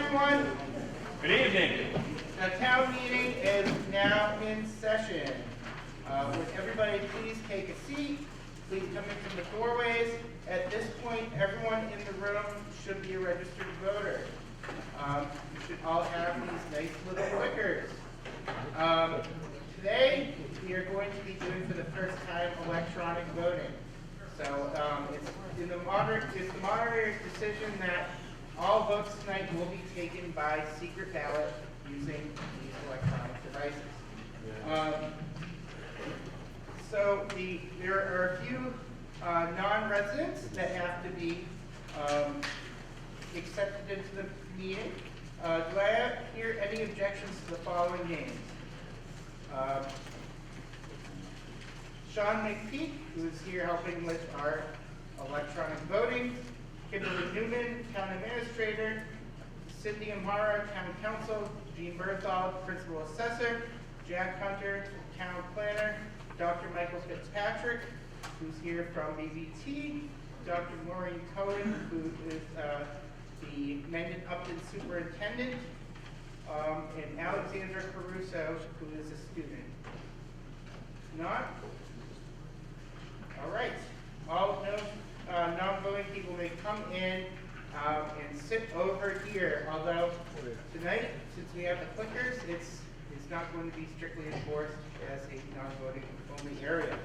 everyone. Good evening. The town meeting is now in session. Would everybody please take a seat? Please come in from the doorways. At this point, everyone in the room should be a registered voter. You should all have these nice little clickers. Today, we are going to be doing for the first time electronic voting. So it's the moderator's decision that all votes tonight will be taken by secret ballot using these electronic devices. There are a few non-residents that have to be accepted into the meeting. Do I hear any objections to the following names? Sean McPeak, who is here helping with our electronic voting. Kimberly Newman, Town Administrator. Cindy Amara, Town Council. Jean Berthold, Principal Assessor. Jack Hunter, Town Planner. Dr. Michael Fitzpatrick, who's here from BVT. Dr. Maureen Cohen, who is the Mendon Upton Superintendent. And Alexandra Caruso, who is a student. Not? All right. All non-voting people may come in and sit over here. Although tonight, since we have the clickers, it's not going to be strictly enforced as a non-voting only area.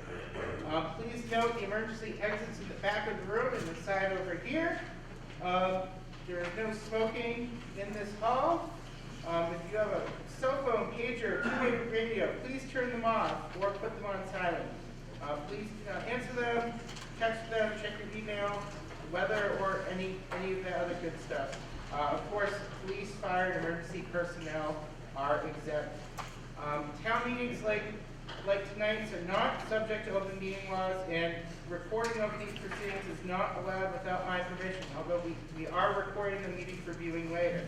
Please note the emergency exits in the back of the room and the side over here. There is no smoking in this hall. If you have a cell phone, pager, or two-way radio, please turn them off or put them on silent. Please answer them, text them, check your email, weather, or any of the other good stuff. Of course, police, fire, and emergency personnel are exempt. Town meetings like tonight's are not subject to open meeting laws, and recording of these proceedings is not allowed without my permission, although we are recording the meeting for viewing later.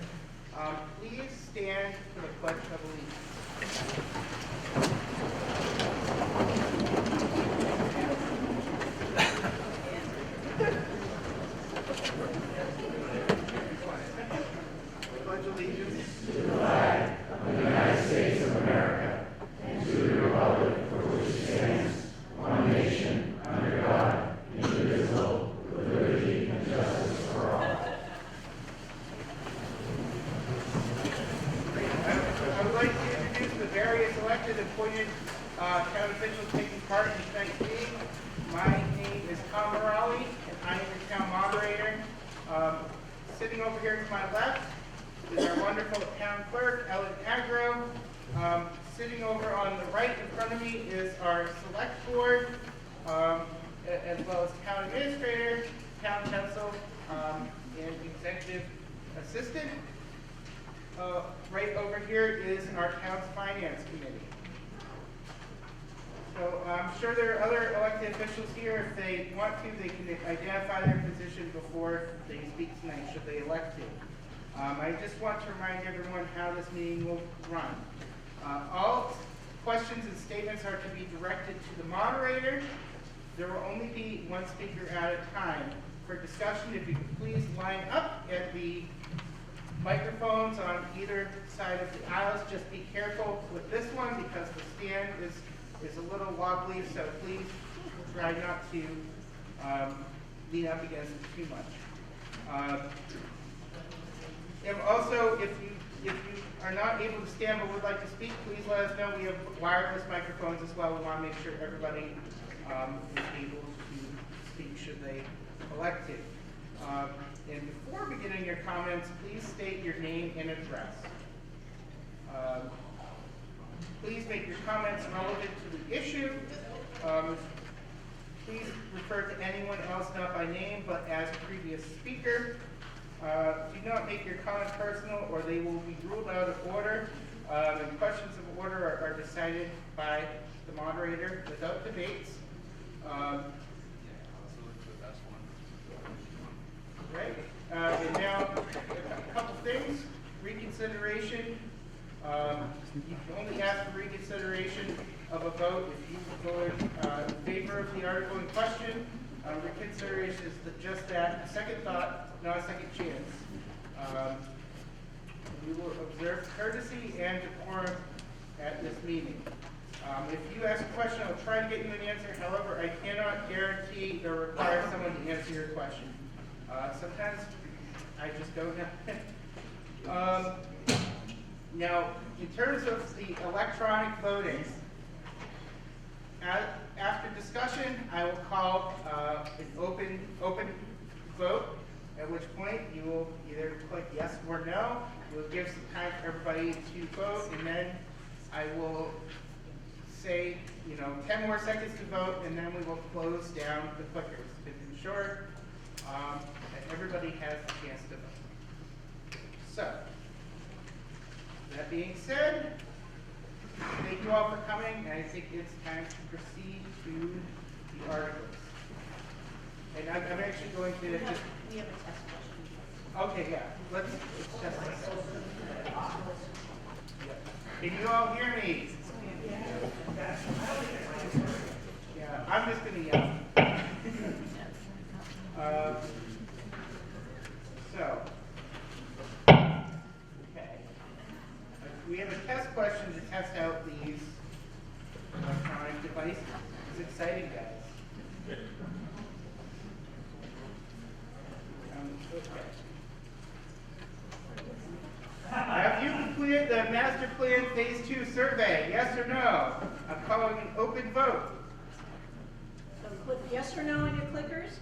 Please stand for the Pledge of Allegiance. Pledge allegiance to the flag of the United States of America and to the republic for which it stands, one nation, under God, indivisible, with liberty and justice for all. I would like to introduce the various elected and appointed town officials taking part in tonight's meeting. My name is Tom Morali, and I am the town moderator. Sitting over here to my left is our wonderful town clerk, Ellen Agro. Sitting over on the right in front of me is our select board, as well as town administrator, town council, and executive assistant. Right over here is our town's finance committee. So I'm sure there are other elected officials here. If they want to, they can identify their position before they speak tonight, should they elect to. I just want to remind everyone how this meeting will run. All questions and statements are to be directed to the moderator. There will only be one speaker at a time. For discussion, if you could please line up at the microphones on either side of the aisles. Just be careful with this one because the stand is a little wobbly, so please try not to lean up against it too much. And also, if you are not able to stand but would like to speak, please let us know. We have wireless microphones as well. We want to make sure everybody is able to speak should they elect to. And before beginning your comments, please state your name and address. Please make your comments relevant to the issue. Please refer to anyone else not by name but as a previous speaker. Do not make your comment personal or they will be ruled out of order. And questions of order are decided by the moderator without debates. Right. And now, a couple things. Reconsideration. You can only ask for reconsideration of a vote if you voted in favor of the article in question. Reconsideration is just that, a second thought, not a second chance. We will observe courtesy and decorum at this meeting. If you ask a question, I'll try to get you an answer. However, I cannot guarantee or require someone to answer your question. Sometimes I just don't know. Now, in terms of the electronic voting, after discussion, I will call an open vote, at which point you will either click yes or no. We'll give some time for everybody to vote, and then I will say, 10 more seconds to vote, and then we will close down the clickers to ensure that everybody has a chance to vote. So, that being said, thank you all for coming, and I think it's time to proceed to the articles. And I'm actually going to just... We have a test question. Okay, yeah, let's test this. Can you all hear me? Yeah, I'm just going to yell. Okay. We have a test question to test out these electronic devices. It's exciting, guys. Okay. Have you completed the master plan phase 2 survey? Yes or no? I'm calling an open vote. So click yes or no on your clickers.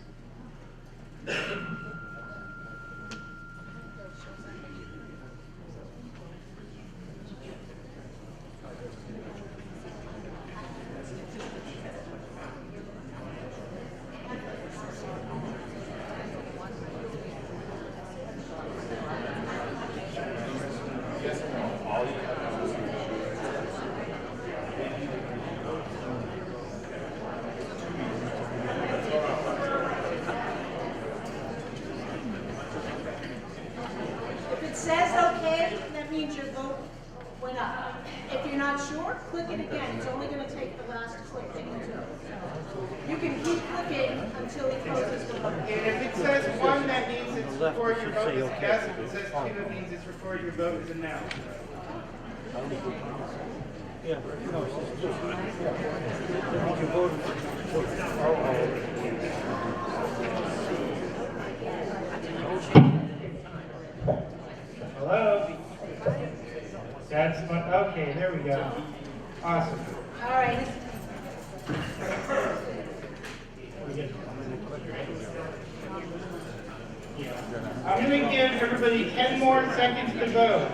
Click it again. It's only going to take the last click that you do. You can keep clicking until it closes the vote. And if it says 1, that means it's record your vote as a yes. If it says 2, it means it's record your vote as a no. Yeah, no, Hello? That's fun. Okay, there we go. Awesome. All right. I'm going to give everybody 10 more seconds to vote.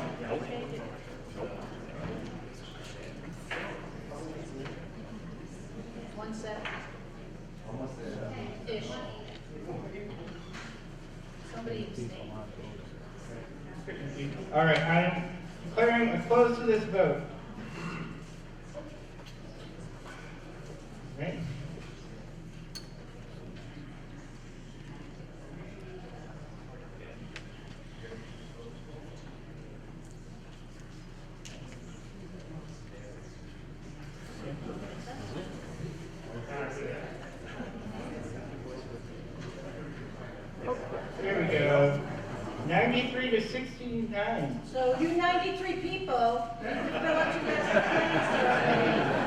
One sec. Ish. Somebody abstain. All right, I'm declaring a close to this vote. Right? There we go. 93 to 69. So you 93 people need to fill out your master plan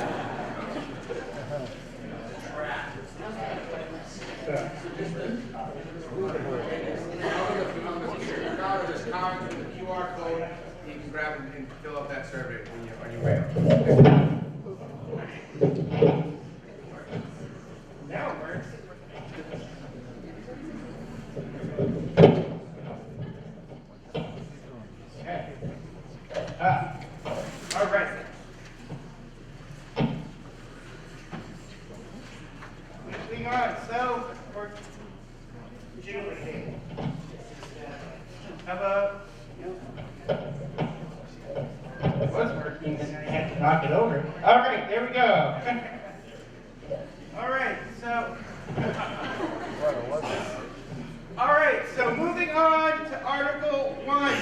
There's cards with the QR code. You can grab and fill out that survey when you're on your way. Now it works. Okay. All right. Moving on. So, we're Julie. How about? It was working, and I had to knock it over. All right, there we go. All right, so. All right, so moving on to Article 1.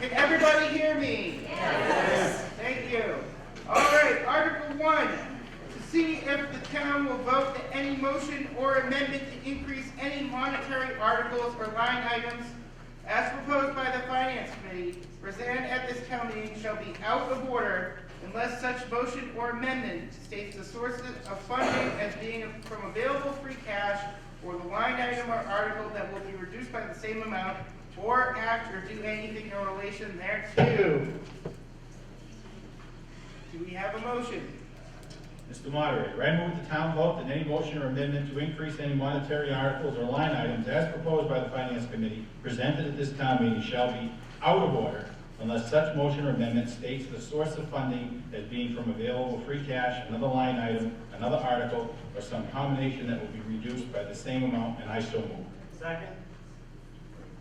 Can everybody hear me? Yes. Thank you. All right, Article 1. To see if the town will vote that any motion or amendment to increase any monetary articles or line items as proposed by the Finance Committee, presented at this town meeting shall be out of order unless such motion or amendment states the sources of funding as being from available free cash or the line item or article that will be reduced by the same amount, or act or do anything in relation thereto. Do we have a motion? Mr. Moderator, I move the town vote that any motion or amendment to increase any monetary articles or line items as proposed by the Finance Committee presented at this town meeting shall be out of order unless such motion or amendment states the source of funding as being from available free cash, another line item, another article, or some combination that will be reduced by the same amount, and I so move. Second.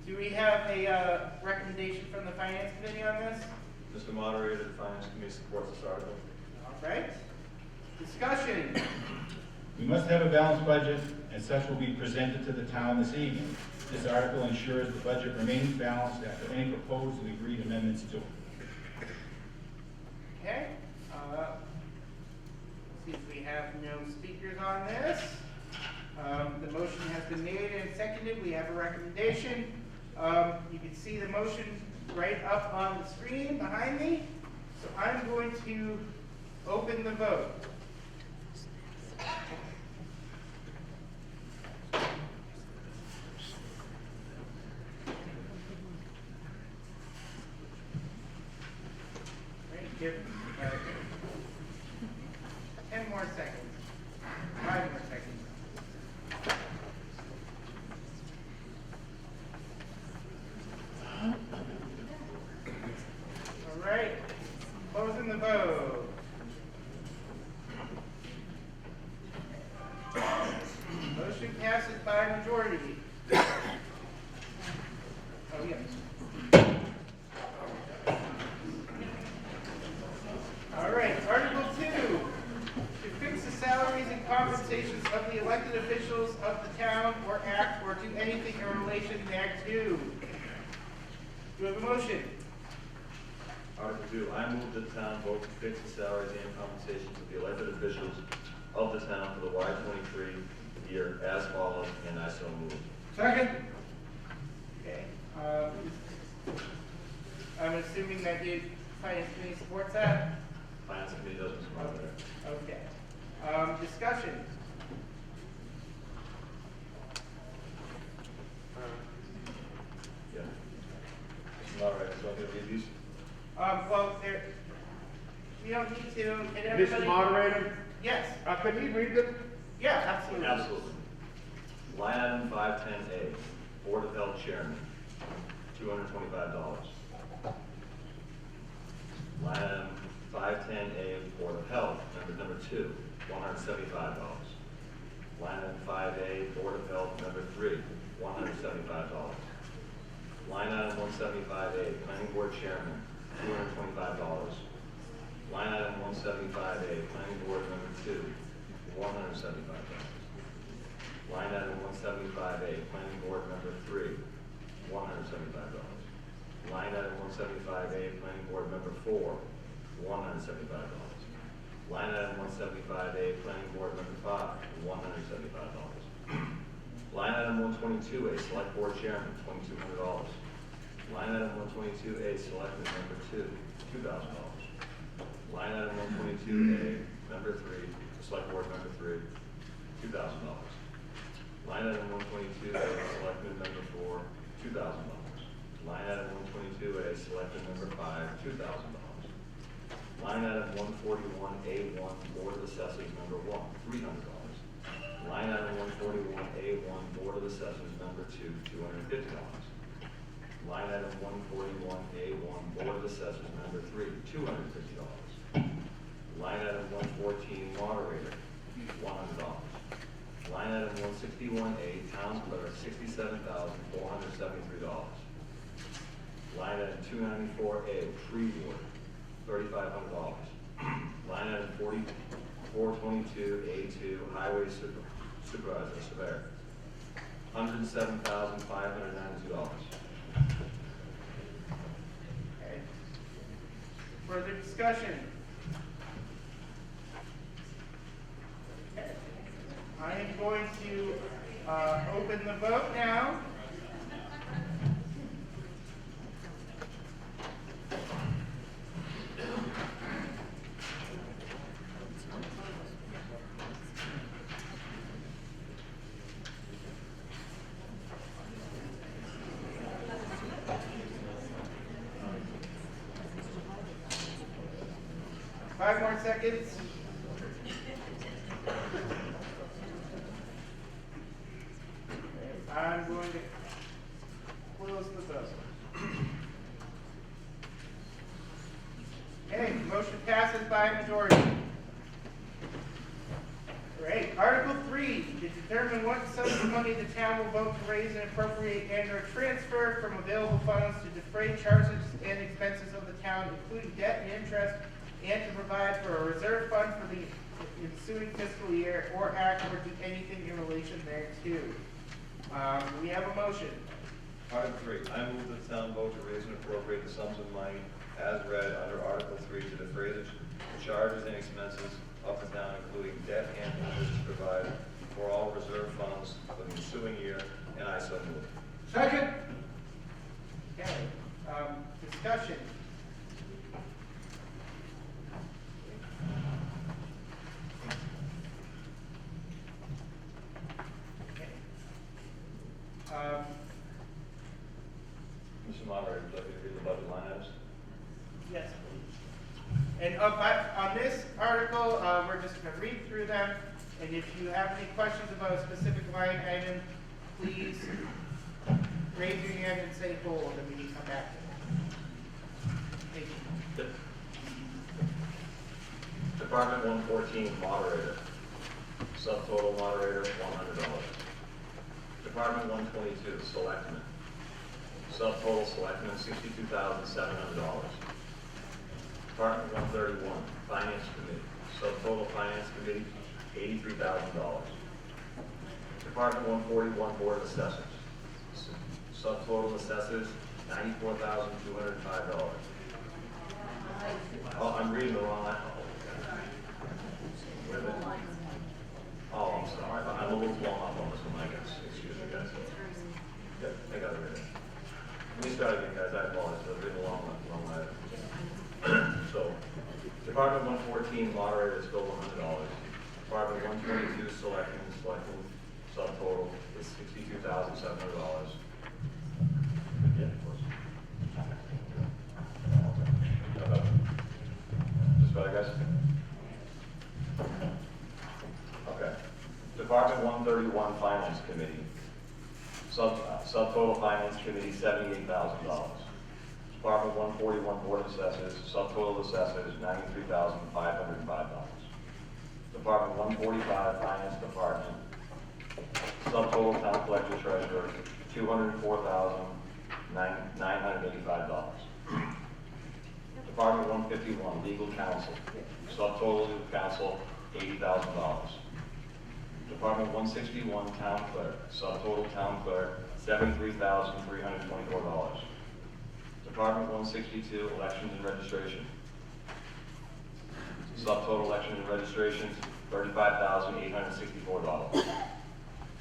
Do we have a recommendation from the Finance Committee on this? Mr. Moderator, the Finance Committee supports this article. All right. Discussion. We must have a balanced budget, and such will be presented to the town this evening. This article ensures the budget remains balanced after any proposed and agreed amendments to it. Okay. See if we have no speakers on this. The motion has been made and seconded. We have a recommendation. You can see the motion right up on the screen behind me. So I'm going to open the vote. Give 10 more seconds. 5 more seconds. All right. Closing the vote. Motion passes by majority. Oh, yeah. All right, Article 2, to fix the salaries and compensations of the elected officials of the town or act or do anything in relation thereto. Do we have a motion? Article 2, I move that the town vote to fix the salaries and compensations of the elected officials of the town for the Y23 year as follows, and I so move. Second. Okay. I'm assuming that the Finance Committee supports that? Finance Committee doesn't support that. Okay. Discussion. Yeah. All right, so I'm going to read these. Well, we don't need to. Can everybody? Mr. Moderator, Yes. could you read them? Yeah, absolutely. Absolutely. Line item 510A, Board of Health Chairman, $225. Line item 510A, Board of Health, number 2, $175. Line item 5A, Board of Health, number 3, $175. Line item 175A, Planning Board Chairman, $225. Line item 175A, Planning Board, number 2, $175. Line item 175A, Planning Board, number 3, $175. Line item 175A, Planning Board Member 4, $175. Line item 175A, Planning Board Member 5, $175. Line item 122A, Select Board Chairman, $2,200. Line item 122A, Selectman Member 2, $2,000. Line item 122A, Member 3, Select Board Member 3, $2,000. Line item 122A, Selectman Member 4, $2,000. Line item 122A, Selectman Member 5, $2,000. Line item 141A1, Board of Assessors Member 1, $300. Line item 141A1, Board of Assessors Member 2, $250. Line item 141A1, Board of Assessors Member 3, $250. Line item 114, Moderator, $100. Line item 161A, Town Clerk, $67,473. Line item 294A, Tree Ward, $3,500. Line item 4422A2, Highway Supervisor, Surveyor, $107,592. Okay. Further discussion? Okay. I am going to open the vote now. 5 more seconds. I'm going to close the vote. Okay, motion passes by a majority. Great. Article 3, to determine what sums of money the town will vote to raise and appropriate and/or transfer from available funds to defray charges and expenses of the town, including debt and interest, and to provide for a reserve fund for the ensuing fiscal year or act or do anything in relation thereto. We have a motion. Article 3, I move that the town vote to raise and appropriate the sums of money as read under Article 3 to defray the charges and expenses of the town, including debt and interest, to provide for all reserve funds for the ensuing year, and I so move. Second. Okay, discussion. Okay. Mr. Moderator, would you like me to read the budget line items? Yes, please. And on this article, we're just going to read through them, and if you have any questions about a specific line item, please raise your hand and say hold, and we can come back to it. Thank you. Department 114, moderator. Subtotal moderator, $100. Department 122, selectmen. Subtotal selectmen, $62,700. Department 131, finance committee. Subtotal finance committee, $83,000. Department 141, board of assessors. Subtotal assessors, $94,205. Oh, I'm reading the wrong line. Wait a minute. Oh, I'm sorry. I'm a little blown up on this one, I guess. Excuse me, guys. Yep, I got it right there. Let me start again, guys. I apologize. I've been a long line. So, Department 114, moderator is still $100. Department 122, selectmen, subtotal is $62,700. Yeah, of course. Okay. Just better, guys? Okay. Department 131, finance committee. Subtotal finance committee, $78,000. Department 141, board of assessors, subtotal assessors, $93,505. Department 145, finance department, subtotal town collector treasurer, $204,985. Department 151, legal counsel, subtotal legal counsel, $80,000. Department 161, town clerk, subtotal town clerk, $73,324. Department 162, elections and registration. Subtotal elections and registrations, $35,864.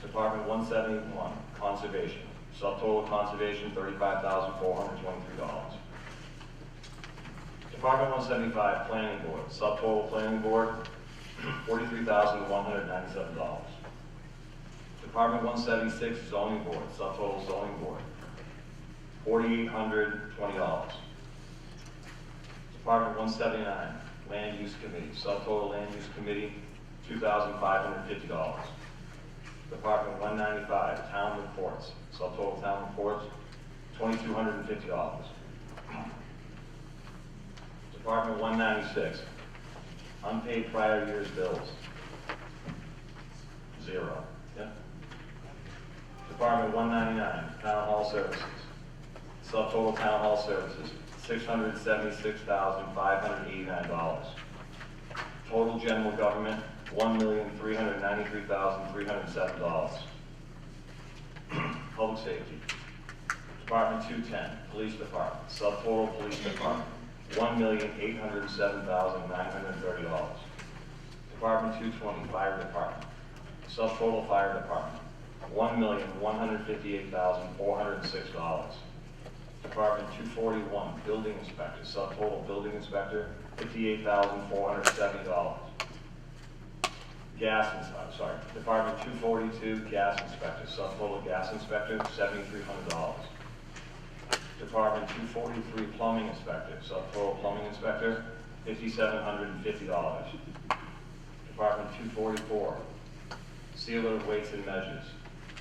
Department 171, conservation. Subtotal conservation, $35,423. Department 175, planning board. Subtotal planning board, $43,197. Department 176, zoning board. Subtotal zoning board, $4,820. Department 179, land use committee. Subtotal land use committee, $2,550. Department 195, town reports. Subtotal town reports, $2,250. Department 196, unpaid prior year's bills, $0. Yeah. Department 199, town hall services. Subtotal town hall services, $676,589. Total general government, $1,393,307. Public safety. Department 210, police department. Subtotal police department, $1,807,930. Department 220, fire department. Subtotal fire department, $1,158,406. Department 241, building inspector. Subtotal building inspector, $58,470. Department 242, gas inspector. Subtotal gas inspector, $7,300. Department 243, plumbing inspector. Subtotal plumbing inspector, $5,750. Department 244, sealer weights and measures.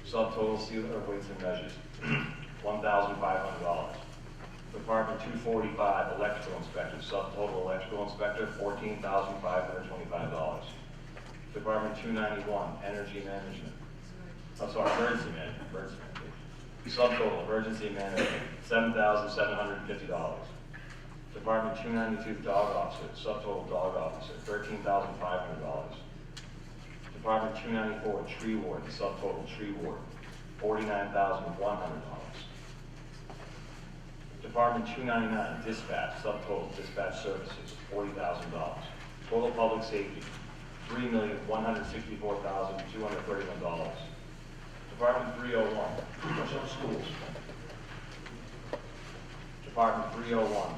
Subtotal sealer weights and measures, $1,500. Department 245, electrical inspector. Subtotal electrical inspector, $14,525. Department 291, energy management. Emergency management. Subtotal emergency management, $7,750. Department 292, dog officer. Subtotal dog officer, $13,500. Department 294, tree warden. Subtotal tree warden, $49,100. Department 299, dispatch. Subtotal dispatch services, $40,000. Total public safety, $3,164,231. Department 301, schools. Department 301,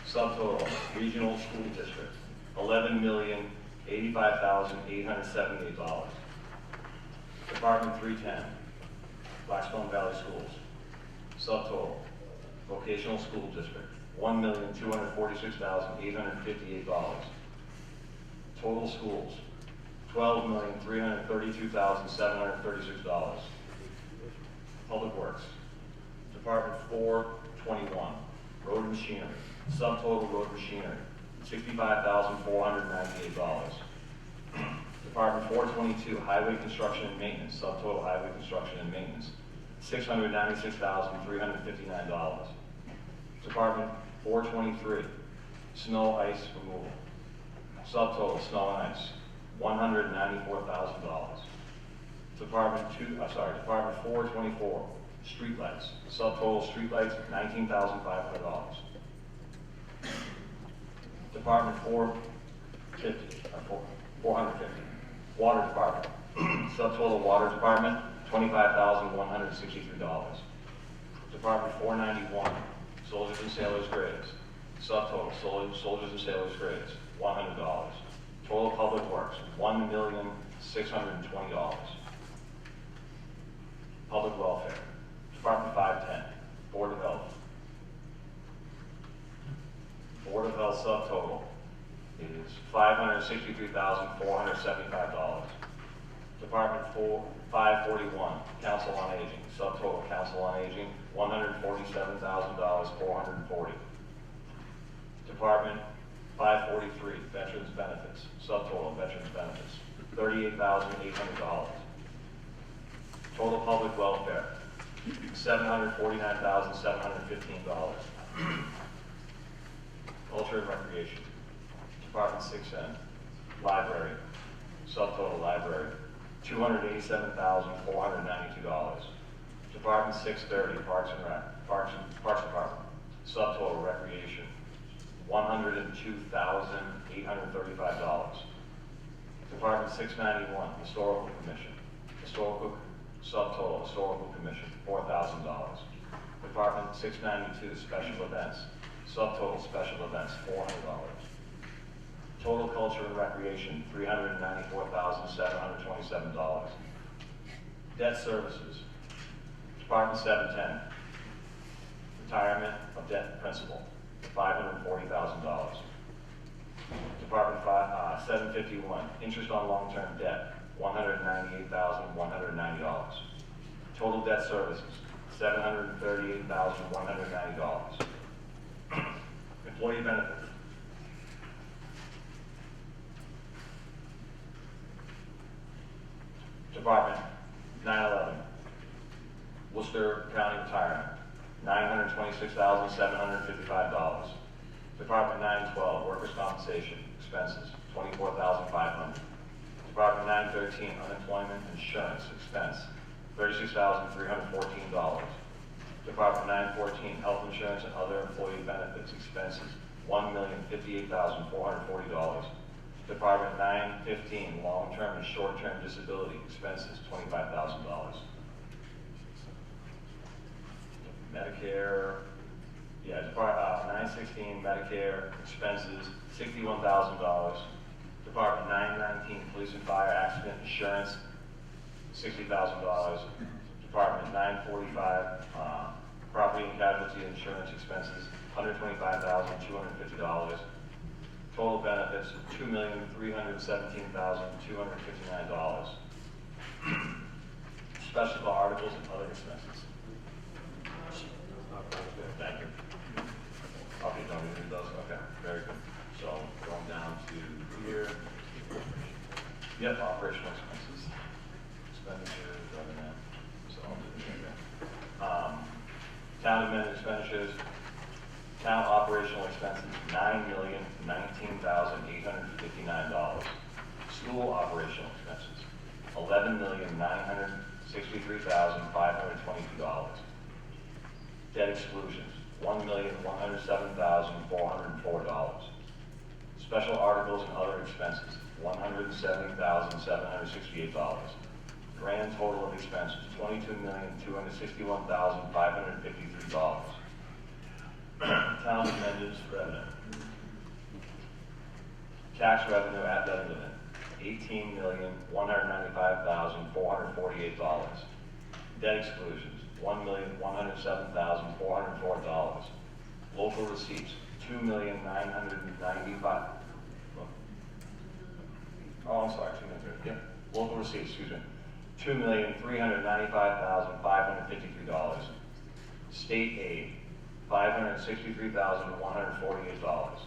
subtotal regional school district, $11,085,878. Department 310, Blackstone Valley Schools, subtotal vocational school district, $1,246,858. Total schools, $12,332,736. Public Works, Department 421, road machinery, subtotal road machinery, $65,498. Department 422, highway construction and maintenance, subtotal highway construction and maintenance, $696,359. Department 423, snow ice removal, subtotal snow and ice, $194,000. Department 424, streetlights, subtotal streetlights, $19,500. Department 450, water department, subtotal water department, $25,163. Department 491, soldiers and sailors grades, subtotal soldiers and sailors grades, $100. Total public works, $1,620. Public welfare, Department 510, Board of Health. Board of Health subtotal is $563,475. Department 541, Council on Aging, subtotal Council on Aging, $147,440. Department 543, Veterans Benefits, subtotal Veterans Benefits, $38,800. Total public welfare, $749,715. Culture and Recreation, Department 6N, Library, subtotal Library, $287,492. Department 630, Parks and Rec, Parks Department, subtotal Recreation, $102,835. Department 691, Historical Commission, subtotal Historical Commission, $4,000. Department 692, Special Events, subtotal Special Events, $400. Total Culture and Recreation, $394,727. Debt Services, Department 710, Retirement of Debt Principal, $540,000. Department 751, Interest on Long-Term Debt, $198,190. Total Debt Services, $738,190. Employee Benefits, Department 911, Worcester County Retirement, $926,755. Department 912, Workers' Compensation Expenses, $24,500. Department 913, Unemployment Insurance Expense, $36,314. Department 914, Health Insurance and Other Employee Benefits Expenses, $1,058,440. Department 915, Long-Term and Short-Term Disability Expenses, $25,000. Medicare, Department 916, Medicare Expenses, $61,000. Department 919, Police and Fire Accident Insurance, $60,000. Department 945, Property and Casualty Insurance Expenses, $125,250. Total benefits, $2,317,259. Special articles and other expenses. Thank you. Okay, don't we read those? Okay, very good. So going down to here. Yep, operational expenses. Expenditures, revenue. So I'll do this again. Town amendment expenditures. Town operational expenses, $9,019,859. School operational expenses, $11,963,522. Debt exclusions, $1,107,404. Special articles and other expenses, $170,768. Grand total of expenses, $22,261,553. Town amendments revenue. Tax revenue at levy limit, $18,195,448. Debt exclusions, $1,107,404. Local receipts, $2,995,000. Oh, I'm sorry, yeah. Local receipts, excuse me, $2,395,553. State aid, $563,148.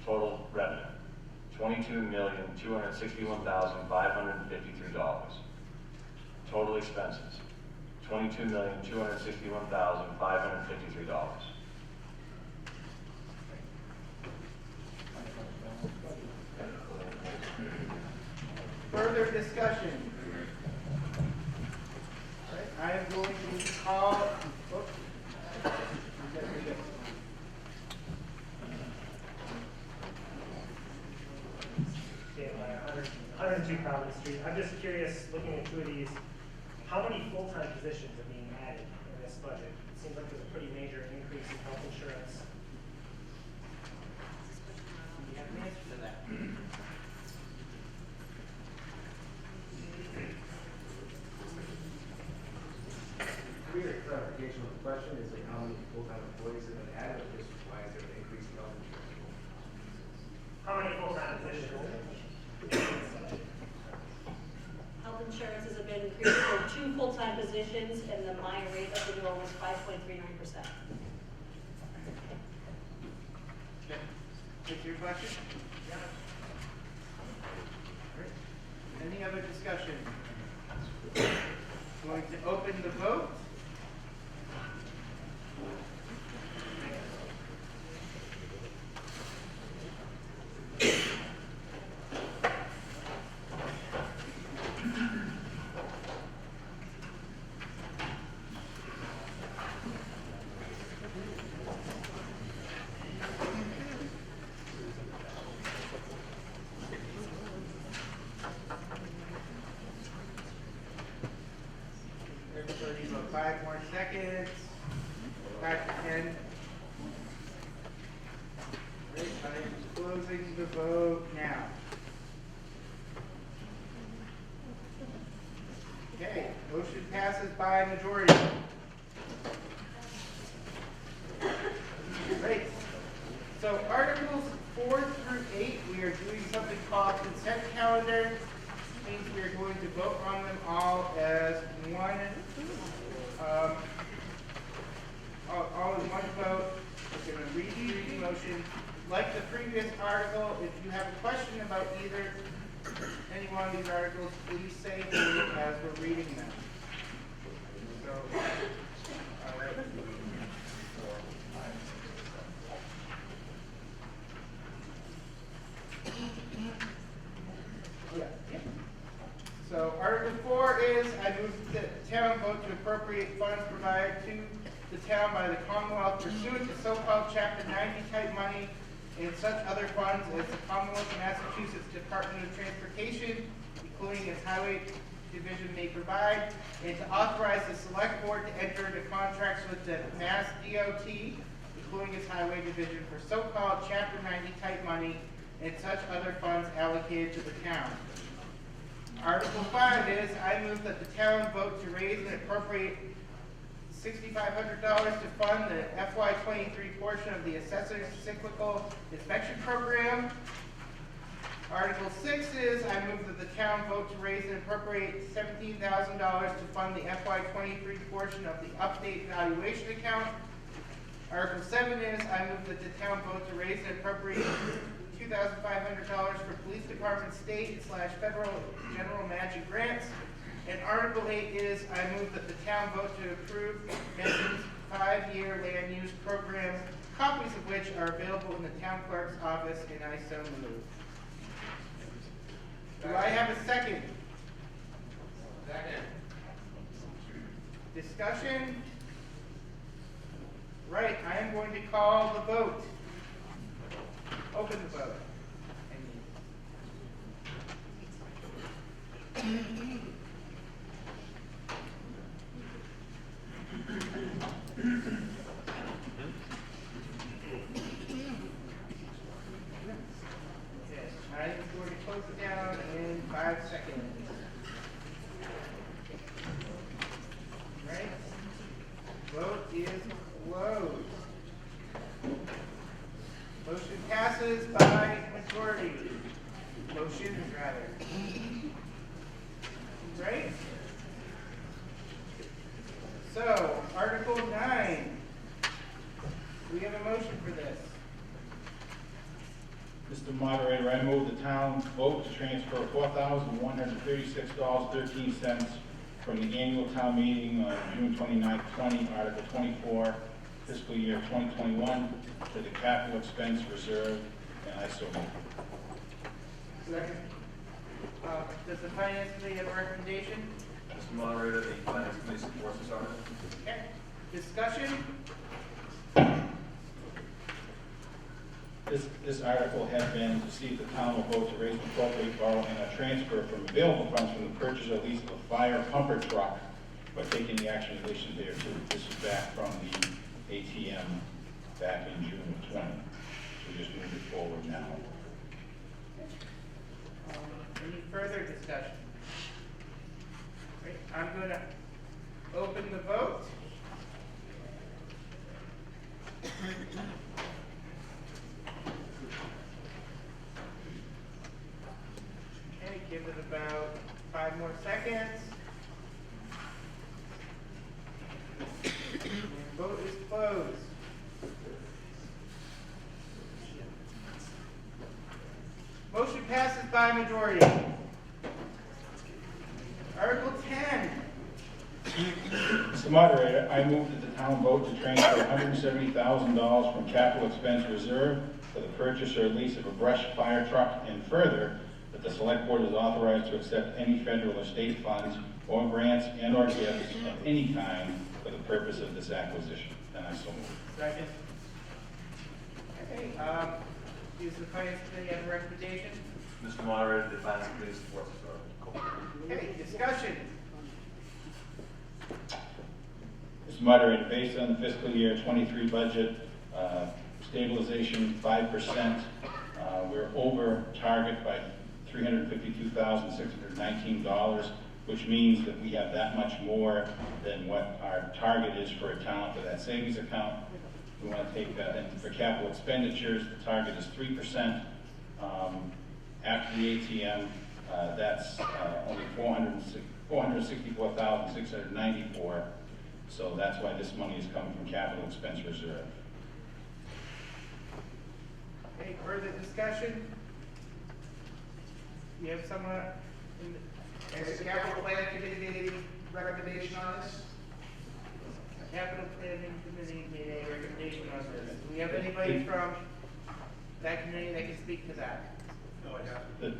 Total revenue, $22,261,553. Total expenses, $22,261,553. Further discussion? All right, I am going to call, Okay, 102 Providence Street. I'm just curious, looking at two of these, how many full-time positions are being added in this budget? It seems like there's a pretty major increase in health insurance. do you have an answer to that? Clear clarification of the question is like how many full-time employees have been added, or just why is there an increase in health insurance? How many full-time positions? Health insurances have been increased for 2 full-time positions, and the minor rate of renewal was 5.39%. Okay. That's your question? Yeah. All right. Any other discussion? Going to open the vote. Everybody about 5 more seconds. Back to 10. Right, I am closing the vote now. Okay, motion passes by a majority. Great. So Articles 4 through 8, we are doing something called consent calendar. Means we are going to vote on them all as one, all in one vote. We're going to read the motion. Like the previous article, if you have a question about any one of these articles, please say it as we're reading them. So, all right. Yeah. So Article 4 is, I move that the town vote to appropriate funds provided to the town by the Commonwealth pursuant to so-called Chapter 90 type money and such other funds as the Commonwealth of Massachusetts Department of Transportation, including its Highway Division, may provide, and to authorize the Select Board to enter into contracts with the Mass DOT, including its Highway Division, for so-called Chapter 90 type money and such other funds allocated to the town. Article 5 is, I move that the town vote to raise and appropriate $6,500 to fund the FY '23 portion of the Assessor's Cyclical Inspection Program. Article 6 is, I move that the town vote to raise and appropriate $17,000 to fund the FY '23 portion of the update valuation account. Article 7 is, I move that the town vote to raise and appropriate $2,500 for police department state/federal general matching grants. And Article 8 is, I move that the town vote to approve Mention's 5-year land use program, copies of which are available in the town clerk's office, and I so move. Do I have a second? Second. Discussion? Right, I am going to call the vote. Open the vote. Okay, I'm going to close it down in 5 seconds. Right? Vote is closed. Motion passes by majority. Motions, rather. Right? So, Article 9. Do we have a motion for this? Mr. Moderator, I move the town vote to transfer $4,136.13 from the annual town meeting on June 29, 20, Article 24, fiscal year 2021, to the capital expense reserve, and I so move. Second. Does the Finance Committee have a recommendation? Mr. Moderator, the Finance Committee supports this article. Okay. Discussion? This article had been to see if the town will vote to raise, appropriate, borrow, and transfer from available funds from the purchase or lease of a fire pumper truck, by taking the action in relation thereto. This is back from the ATM back in June of 20. So we just moved it forward now. Any further discussion? Right, I'm going to open the vote. Okay, give it about 5 more seconds. And vote is closed. Motion passes by majority. Article 10. Mr. Moderator, I move that the town vote to transfer $170,000 from capital expense reserve for the purchase or lease of a brush fire truck, and further, that the select board is authorized to accept any federal or state funds or grants and or gifts of any kind for the purpose of this acquisition. And I so move. Second. Okay, does the Finance Committee have a recommendation? Mr. Moderator, the Finance Committee supports this article. Okay, discussion. Mr. Moderator, based on the fiscal year 23 budget, stabilization 5%, we're over target by $352,619, which means that we have that much more than what our target is for a town for that savings account. We want to take, and for capital expenditures, the target is 3%. After the ATM, that's only $464,694. So that's why this money is coming from capital expense reserve. Okay, further discussion? You have someone in the... Has the capital plan committee made any recommendation on this? Capital Planning Committee made a recommendation on this. Do we have anybody from that committee that can speak to that? No, I haven't.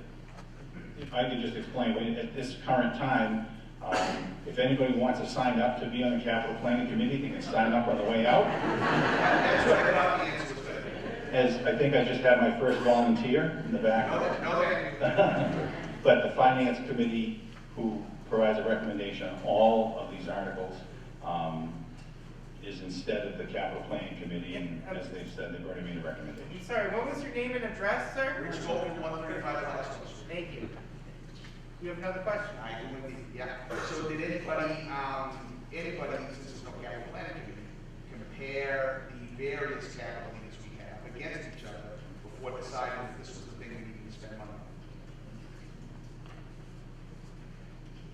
If I could just explain, at this current time, if anybody wants to sign up to be on the capital planning committee, they can sign up on the way out. As I think I just had my first volunteer in the back. But the finance committee, who provides a recommendation on all of these articles, is instead of the capital planning committee, and as they've said, they've already made a recommendation. I'm sorry, what was your name and address, sir? Rich Colton, 135 West. Thank you. You have another question? I do indeed, yeah. So did anybody, since it's no capital capital planning committee, compare the various capital needs we have against each other before deciding if this was the thing we needed to spend money on.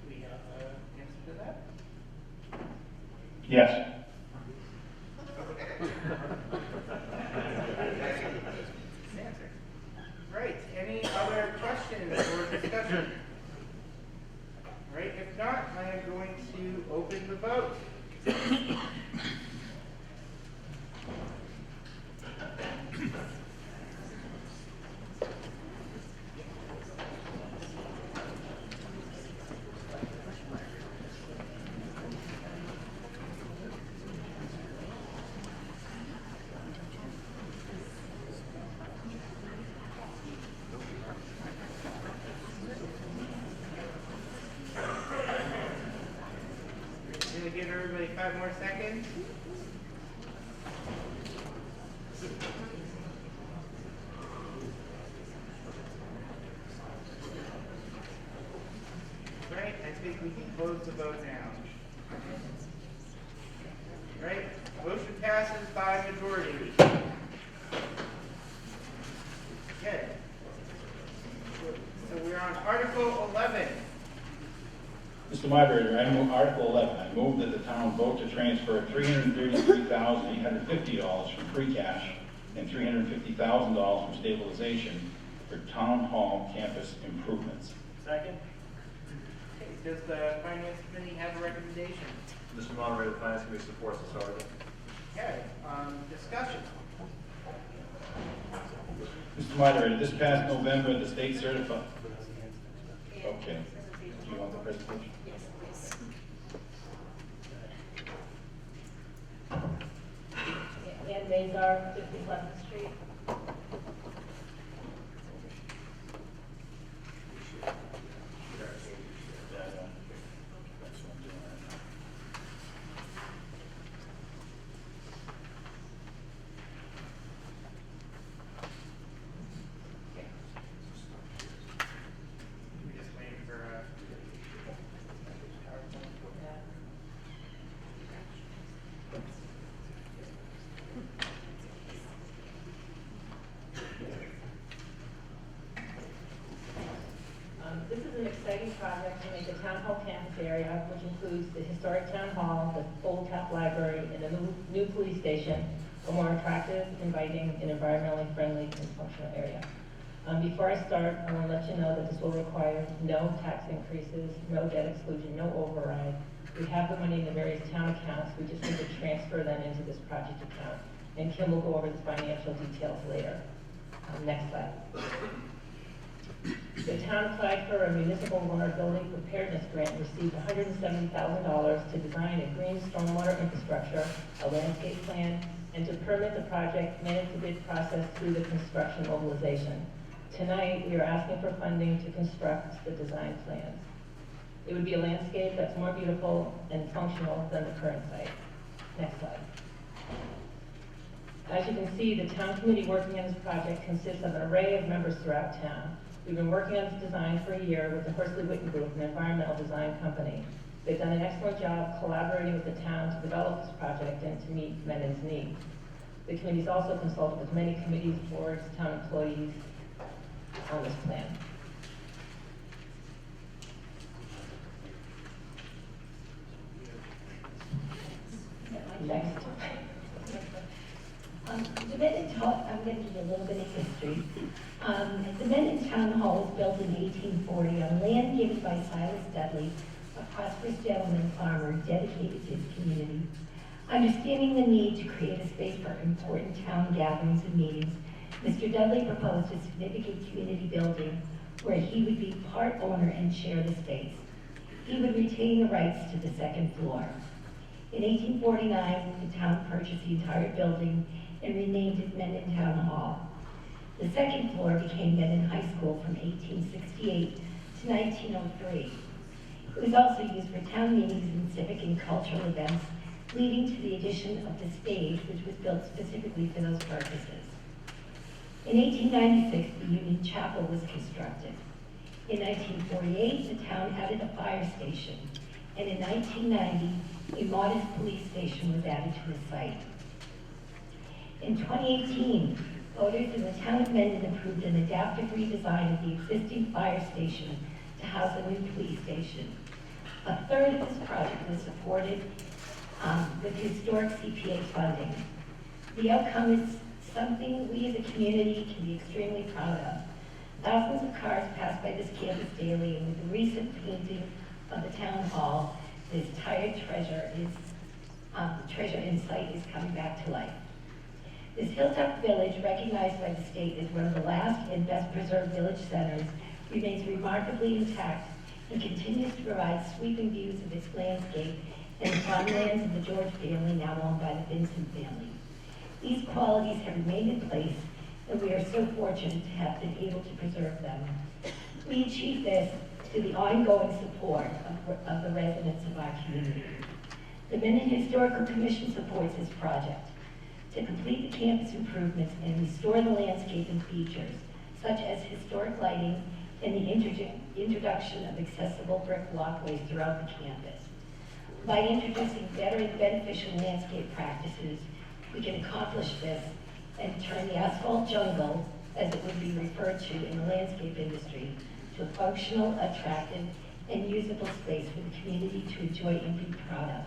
Do we have an answer to that? Yes. Answer. Right, any other questions or discussion? Right, if not, I am going to open the vote. Gonna give everybody 5 more seconds. Right, I think we can close the vote now. Right, motion passes by majority. Okay. So we're on Article 11. Mr. Moderator, I move Article 11. I move that the town vote to transfer $333,850 from free cash and $350,000 from stabilization for town hall campus improvements. Second? Okay, does the Finance Committee have a recommendation? Mr. Moderator, the Finance Committee supports this article. Okay, discussion. Mr. Moderator, this past November, the state certified. Okay. Do you want the presentation? Yes, please. And Mazar, 51st Street. We're just waiting for PowerPoint. This is an exciting project to make the town hall campus area, which includes the historic town hall, the old top library, and the new police station, a more attractive, inviting, and environmentally friendly and functional area. Before I start, I want to let you know that this will require no tax increases, no debt exclusion, no override. We have the money in the various town accounts, we just need to transfer them into this project account. And Kim will go over the financial details later. Next slide. The town applied for a municipal water building preparedness grant and received $170,000 to design a green stormwater infrastructure, a landscape plan, and to permit the project, manage the bid process through the construction mobilization. Tonight, we are asking for funding to construct the design plans. It would be a landscape that's more beautiful and functional than the current site. Next slide. As you can see, the town committee working on this project consists of an array of members throughout town. We've been working on this design for a year with the Horsley Witten Group, an environmental design company. They've done an excellent job collaborating with the town to develop this project and to meet Mendon's needs. The committee's also consulted with many committees, boards, town employees on this plan. Next. The Mendon Town, I'm going to give you a little bit of history. The Mendon Town Hall was built in 1840 on land given by Silas Dudley, a prosperous gentleman farmer dedicated to his community. Understanding the need to create a space for important town gatherings and meetings, Mr. Dudley proposed a significant community building where he would be part owner and share the space. He would retain the rights to the second floor. In 1849, the town purchased the entire building and renamed it Mendon Town Hall. The second floor became Mendon High School from 1868 to 1903. It was also used for town meetings and civic and cultural events, leading to the addition of the stage, which was built specifically for those purposes. In 1896, the Union Chapel was constructed. In 1948, the town added a fire station, and in 1990, a modest police station was added to the site. In 2018, voters in the town of Mendon approved an adaptive redesign of the existing fire station to house a new police station. A third of this project was supported with historic CPA funding. The outcome is something we as a community can be extremely proud of. Thousands of cars pass by this campus daily, and with the recent painting of the town hall, this tired treasure in sight is coming back to life. This hilltop village, recognized by the state as one of the last and best preserved village centers, remains remarkably intact and continues to provide sweeping views of its landscape and the farmlands of the George family, now owned by the Vincent family. These qualities have remained in place, and we are so fortunate to have been able to preserve them. We achieve this through the ongoing support of the residents of our community. The Mendon Historical Commission supports this project to complete the campus improvements and restore the landscape and features, such as historic lighting and the introduction of accessible brick walkways throughout the campus. By introducing better and beneficial landscape practices, we can accomplish this and turn the asphalt jungle, as it would be referred to in the landscape industry, to a functional, attractive, and usable space for the community to enjoy and be proud of.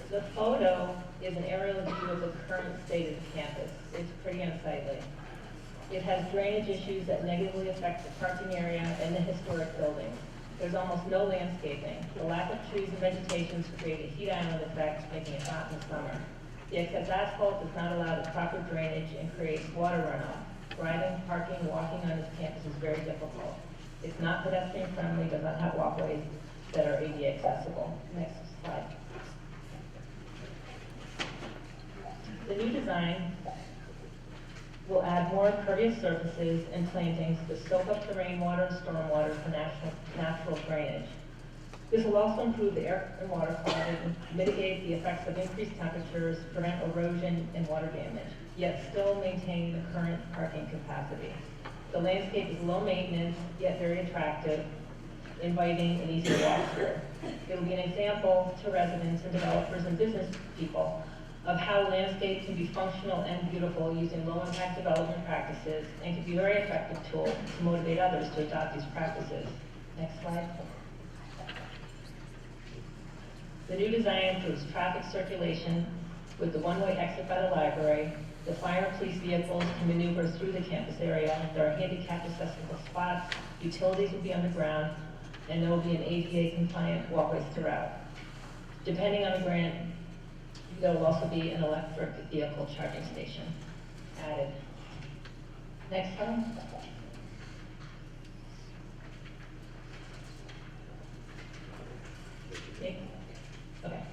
The photo is an aerial view of the current state of the campus. It's pretty unsightly. It has drainage issues that negatively affect the parking area and the historic buildings. There's almost no landscaping. The lack of trees and vegetations create a heat island effect, making it hot in the summer. The excess asphalt does not allow the proper drainage and creates water runoff. Driving, parking, walking on this campus is very difficult. It's not pedestrian friendly, does not have walkways that are ADA accessible. Next slide. The new design will add more impervious surfaces and plantings to soak up the rainwater and stormwater for natural drainage. This will also improve the air and water quality, mitigate the effects of increased temperatures, prevent erosion and water damage, yet still maintain the current parking capacity. The landscape is low maintenance, yet very attractive, inviting and easy to walk through. It will be an example to residents and developers and business people of how landscape can be functional and beautiful using low-impact development practices, and can be a very effective tool to motivate others to adopt these practices. Next slide. The new design improves traffic circulation with the one-way exit by the library. The fire and police vehicles can maneuver through the campus area. There are handicap accessible spots, utilities will be underground, and there will be an ADA compliant walkways throughout. Depending on the grant, there will also be an electric vehicle charging station added. Next slide. Okay.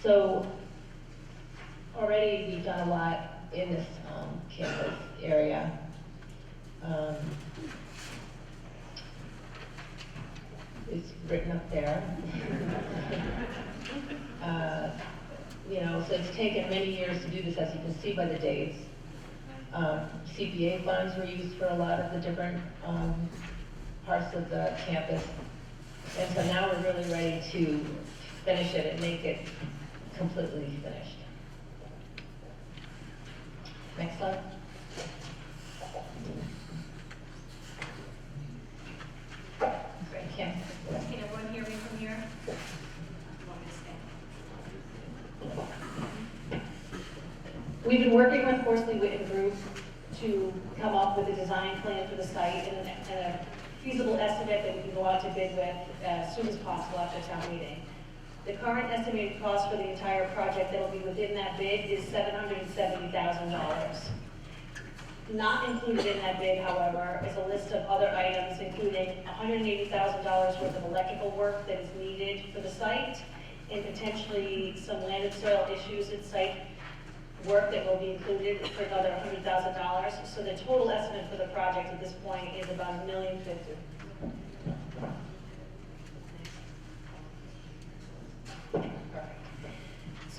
So already we've done a lot in this campus area. It's written up there. You know, so it's taken many years to do this, as you can see by the dates. CPA funds were used for a lot of the different parts of the campus. And so now we're really ready to finish it and make it completely finished. Next slide. Great, Kim. Can everyone hear me from here? We've been working with Horsley Witten Group to come up with a design plan for the site and a feasible estimate that we can go out to bid with as soon as possible after town meeting. The current estimated cost for the entire project that will be within that bid is $770,000. Not included in that bid, however, is a list of other items, including $180,000 worth of electrical work that is needed for the site, and potentially some land and soil issues at site work that will be included for another $100,000. So the total estimate for the project at this point is about $1.05 million.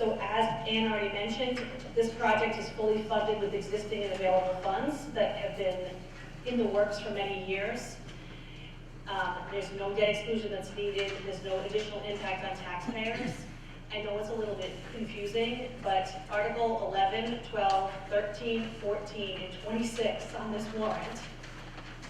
So as Ann already mentioned, this project is fully funded with existing and available funds that have been in the works for many years. There's no debt exclusion that's needed. There's no additional impact on taxpayers. I know it's a little bit confusing, but Article 11, 12, 13, 14, and 26 on this warrant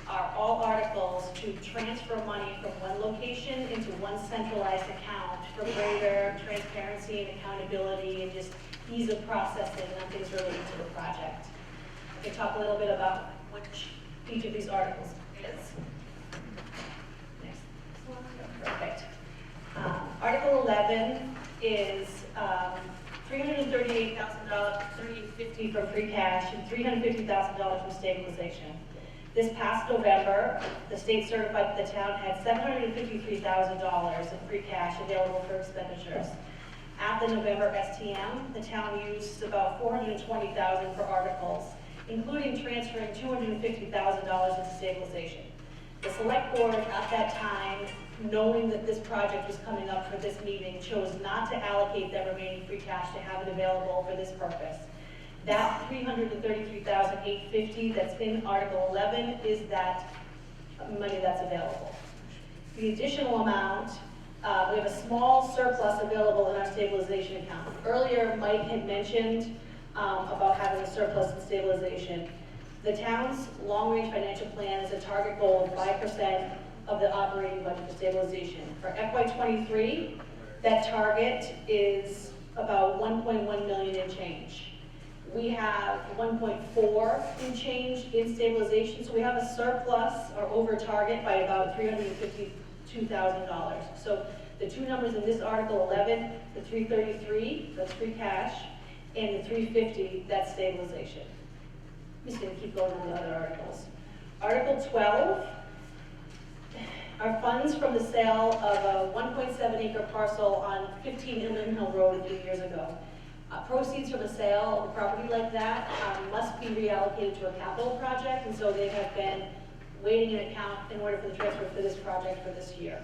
are all articles to transfer money from one location into one centralized account for greater transparency and accountability and just ease of processing on things related to the project. I can talk a little bit about which each of these articles is. Next slide. Perfect. Article 11 is $338,000, $350 from free cash, and $350,000 from stabilization. This past November, the state certified that the town had $753,000 in free cash available for expenditures. At the November STM, the town used about $420,000 for articles, including transferring $250,000 into stabilization. The select board at that time, knowing that this project was coming up for this meeting, chose not to allocate that remaining free cash to have it available for this purpose. That $333,850 that's in Article 11 is that money that's available. The additional amount, we have a small surplus available in our stabilization account. Earlier, Mike had mentioned about having a surplus in stabilization. The town's long-range financial plan is a target goal of 5% of the operating budget for stabilization. For FY23, that target is about 1.1 million in change. We have 1.4 in change in stabilization, so we have a surplus or over target by about $352,000. So the two numbers in this Article 11, the 333, that's free cash, and the 350, that's stabilization. I'm just going to keep going on the other articles. Article 12 are funds from the sale of a 1.7 acre parcel on 15 Inland Hill Road a few years ago. Proceeds from a sale of a property like that must be reallocated to a capital project, and so they have been waiting an account in order for the transfer for this project for this year.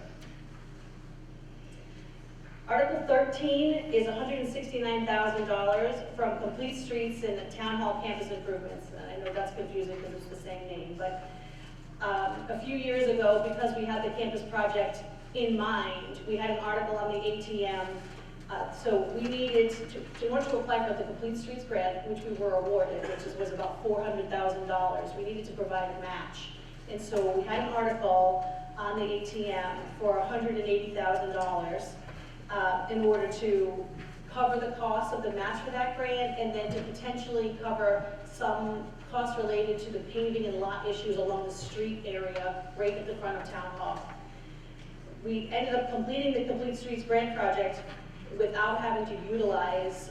Article 13 is $169,000 from complete streets and the town hall campus improvements. And I know that's confusing because it's the same name, but a few years ago, because we had the campus project in mind, we had an article on the ATM. So we needed to, in order to apply for the complete streets grant, which we were awarded, which was about $400,000, we needed to provide a match. And so we had an article on the ATM for $180,000 in order to cover the cost of the match for that grant, and then to potentially cover some costs related to the paving and lot issues along the street area right at the front of Town Hall. We ended up completing the Complete Streets Grant project without having to utilize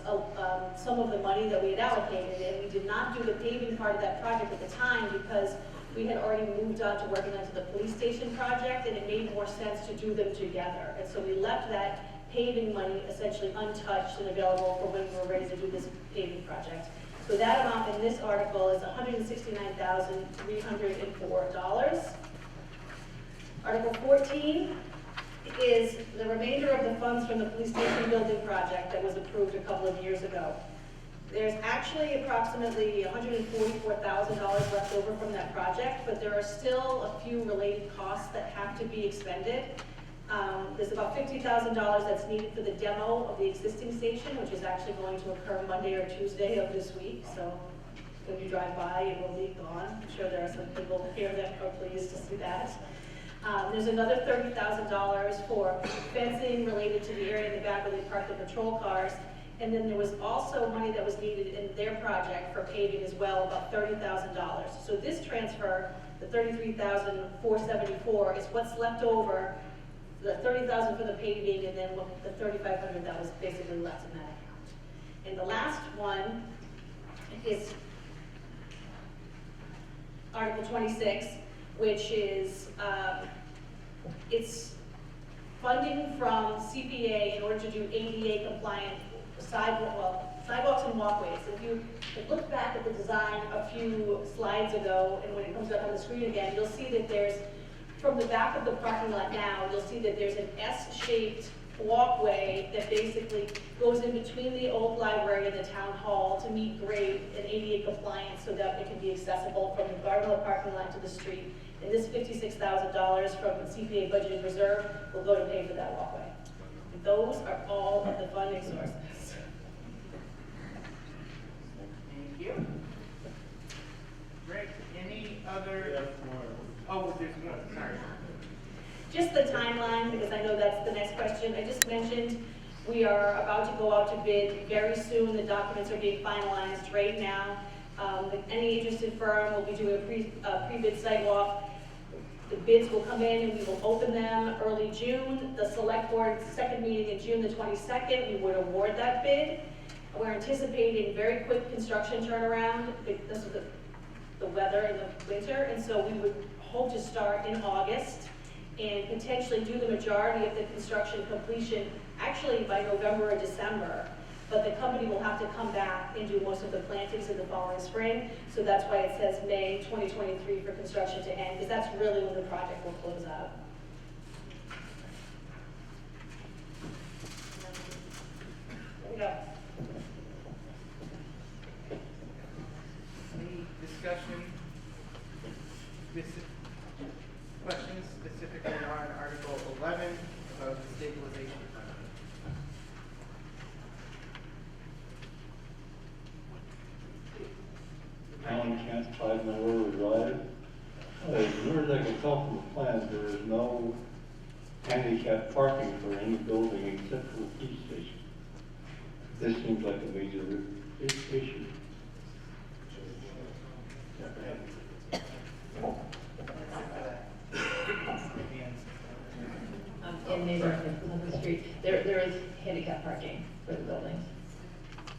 some of the money that we had allocated, and we did not do the paving part of that project at the time because we had already moved on to working on the police station project, and it made more sense to do them together. And so we left that paving money essentially untouched and available for when we were ready to do this paving project. So that amount in this article is $169,304. Article 14 is the remainder of the funds from the police station building project that was approved a couple of years ago. There's actually approximately $144,000 left over from that project, but there are still a few related costs that have to be expended. There's about $50,000 that's needed for the demo of the existing station, which is actually going to occur Monday or Tuesday of this week. So when you drive by, it will be gone. I'm sure there are some people here that are pleased to see that. There's another $30,000 for fencing related to the area in the back where they park the patrol cars. And then there was also money that was needed in their project for paving as well, about $30,000. So this transfer, the $33,474, is what's left over, the $30,000 for the paving, and then the $3,500 that was basically left in that account. And the last one is Article 26, which is it's funding from CPA in order to do ADA compliant sidewalks and walkways. If you look back at the design a few slides ago, and when it comes up on the screen again, you'll see that there's, from the back of the parking lot now, you'll see that there's an S-shaped walkway that basically goes in between the old library and the town hall to meet grade and ADA compliance so that it can be accessible from the Garden parking lot to the street. And this $56,000 from the CPA budgeted reserve will go to pay for that walkway. And those are all of the funding sources. Thank you. Great. Any other? Oh, there's one. Sorry. Just the timeline, because I know that's the next question. I just mentioned we are about to go out to bid very soon. The documents are being finalized right now. Any interested firm will be doing a pre-bid site walk. The bids will come in and we will open them early June. The select board's second meeting in June the 22nd, we would award that bid. We're anticipating very quick construction turnaround because of the weather in the winter, and so we would hope to start in August and potentially do the majority of the construction completion actually by November or December. But the company will have to come back and do most of the plantings in the following spring. So that's why it says May 2023 for construction to end, because that's really when the project will close out. There we go. Any discussion? Questions specifically on Article 11 of the stabilization fund? Alan Kent, 5 Mill Drive. As near as I can tell from the plans, there is no handicap parking for any building except for the police station. This seems like a major issue. In neighborhood on the street, there is handicap parking for the buildings.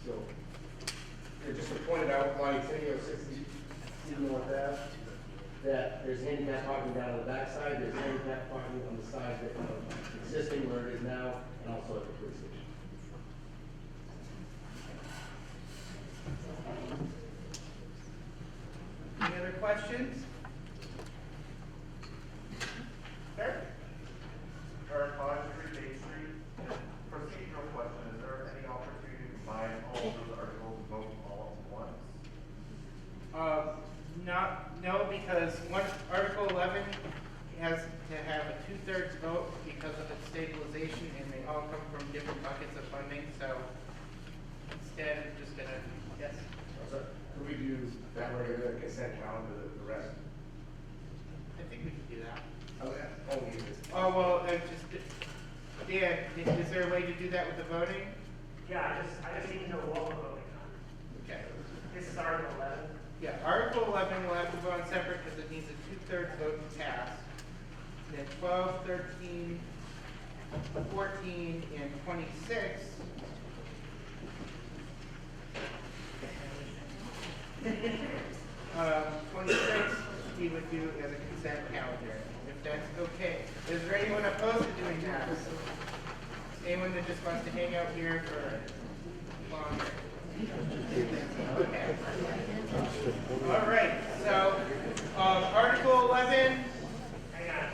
So, just to point it out, Lonnie Tenio, 60 North Ave, that there's handicap parking down on the backside, there's handicap parking on the side that, existing where it is now, and also at the police station. Any other questions? Sir? Eric Hodge, 3 Bay Street. Procedural question, is there any opportunity to combine all of those articles and vote all at once? No, because Article 11 has to have a 2/3 vote because of its stabilization, and they all come from different buckets of funding, so instead, I'm just gonna, yes? So, could we do that way, the consent calendar, the rest? I think we can do that. Oh, yeah. Oh, we just. Oh, well, Dan, is there a way to do that with the voting? Yeah, I just need to know what we're voting on. Okay. This is Article 11. Yeah, Article 11 will have to go on separate because it needs a 2/3 vote to pass. Then 12, 13, 14, and 26. 26 we would do as a consent calendar, if that's okay. Is there anyone opposed to doing that? Anyone that just wants to hang out here for longer? Okay. All right, so Article 11. Hang on.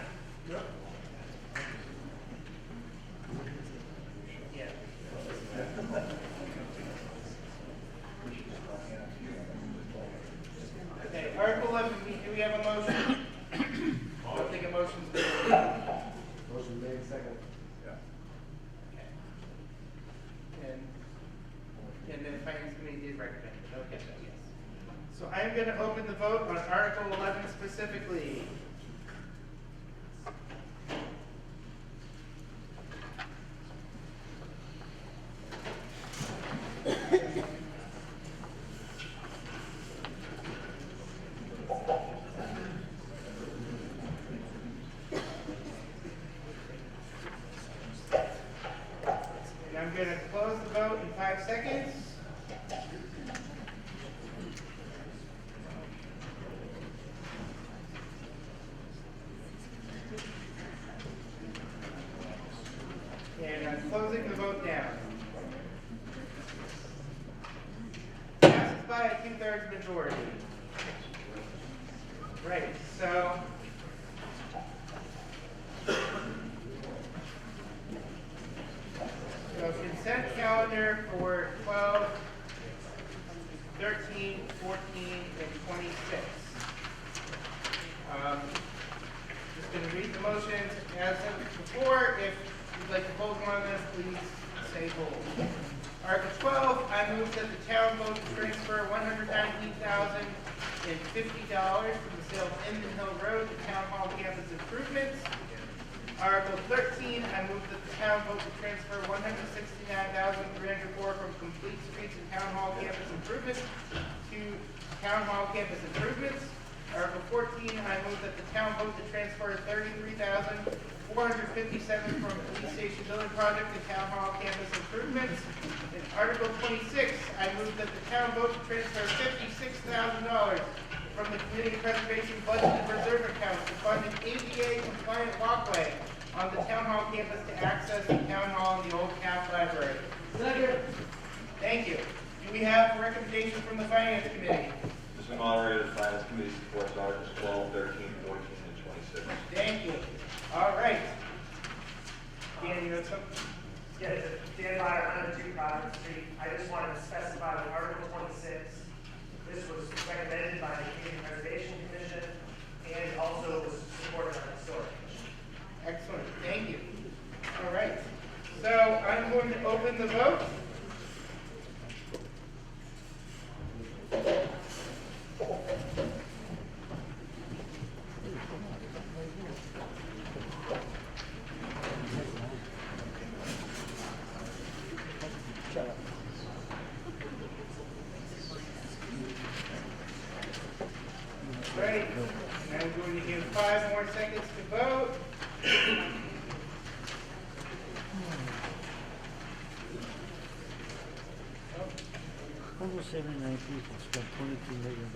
Yeah. Okay, Article 11, do we have a motion? I'll take a motion. Motion made, second. Okay. And then Finance Committee did recommend it. Okay, so yes. So I'm going to open the vote on Article 11 specifically. And I'm going to close the vote in 5 seconds. And I'm closing the vote down. Passes by a 2/3 majority. Right, so. please say hold. Article 12, I move that the town vote to transfer $119,050 from the sale of Indian Hill Road to Town Hall campus improvements. Article 13, I move that the town vote to transfer $169,304 from complete streets and Town Hall campus improvements to Town Hall campus improvements. Article 14, I move that the town vote to transfer $33,457 from police station building project to Town Hall campus improvements. In Article 26, I move that the town vote to transfer $56,000 from the community preservation budget and reserve account to fund an ADA compliant walkway on the Town Hall campus to access the Town Hall and the old town library. Second. Thank you. Do we have recommendations from the Finance Committee? Mr. Moderator, the Finance Committee supports Articles 12, 13, 14, and 26. Thank you. All right. Dan, you have something? Yeah, Dan Meyer, 102 Providence Street. I just wanted to specify that Article 26, this was recommended by the Community Preservation Commission and also was supported by the Historic Commission. Excellent. Thank you. All right. So I'm going to open the vote. Great. And I'm going to give 5 more seconds to vote. Almost 79 people spent $22 million.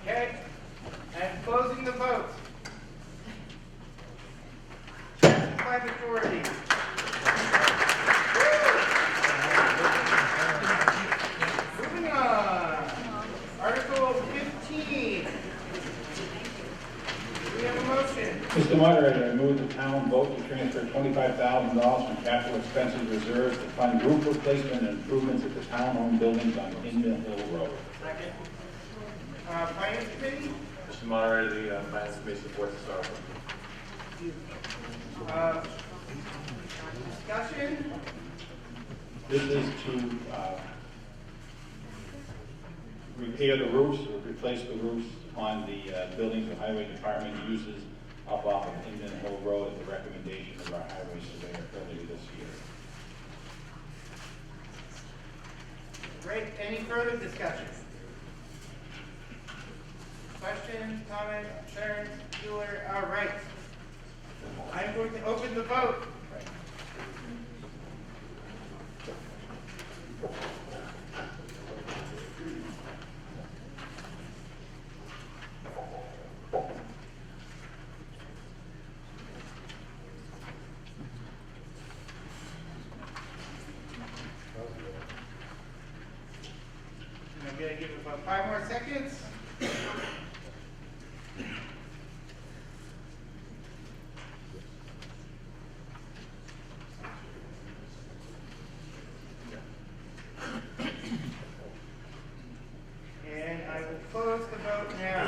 Okay. I'm closing the vote. Passes by majority. Moving on. Article 15. Do we have a motion? Mr. Moderator, I move the town vote to transfer $25,000 from capital expenses reserves to fund roof replacement and improvements at the town-owned buildings on Indian Hill Road. Second. Finance Committee? Mr. Moderator, the Finance Committee supports this article. Discussion? This is to repair the roofs or replace the roofs on the buildings the highway department uses up off of Indian Hill Road at the recommendation of our highway surveyor earlier this year. Great. Any further discussion? Questions, comments, concerns? Bueller? All right. I'm going to open the vote. And I'm going to give it about 5 more seconds. And I will close the vote now.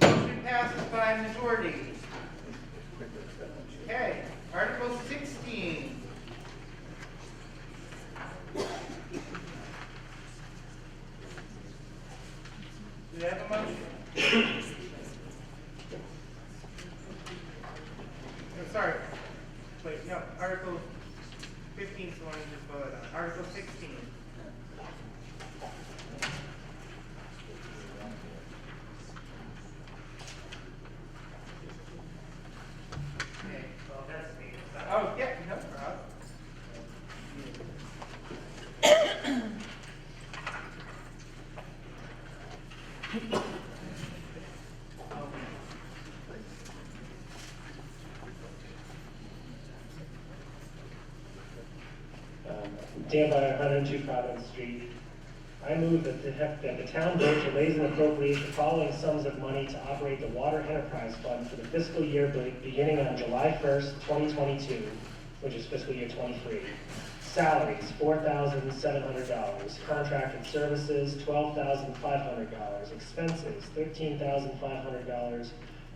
Motion passes by majority. Okay, Article 16. Do we have a motion? I'm sorry. Wait, no, Article 15 is the one you just voted on. Article 16. Well, that's me. Oh, yeah, no problem. Dan Meyer, 102 Providence Street. I move that the town vote to raise and appropriate the following sums of money to operate the Water Enterprise Fund for the fiscal year beginning on July 1st, 2022, which is fiscal year 23. Salaries, $4,700. Contracted services, $12,500. Expenses, $13,500.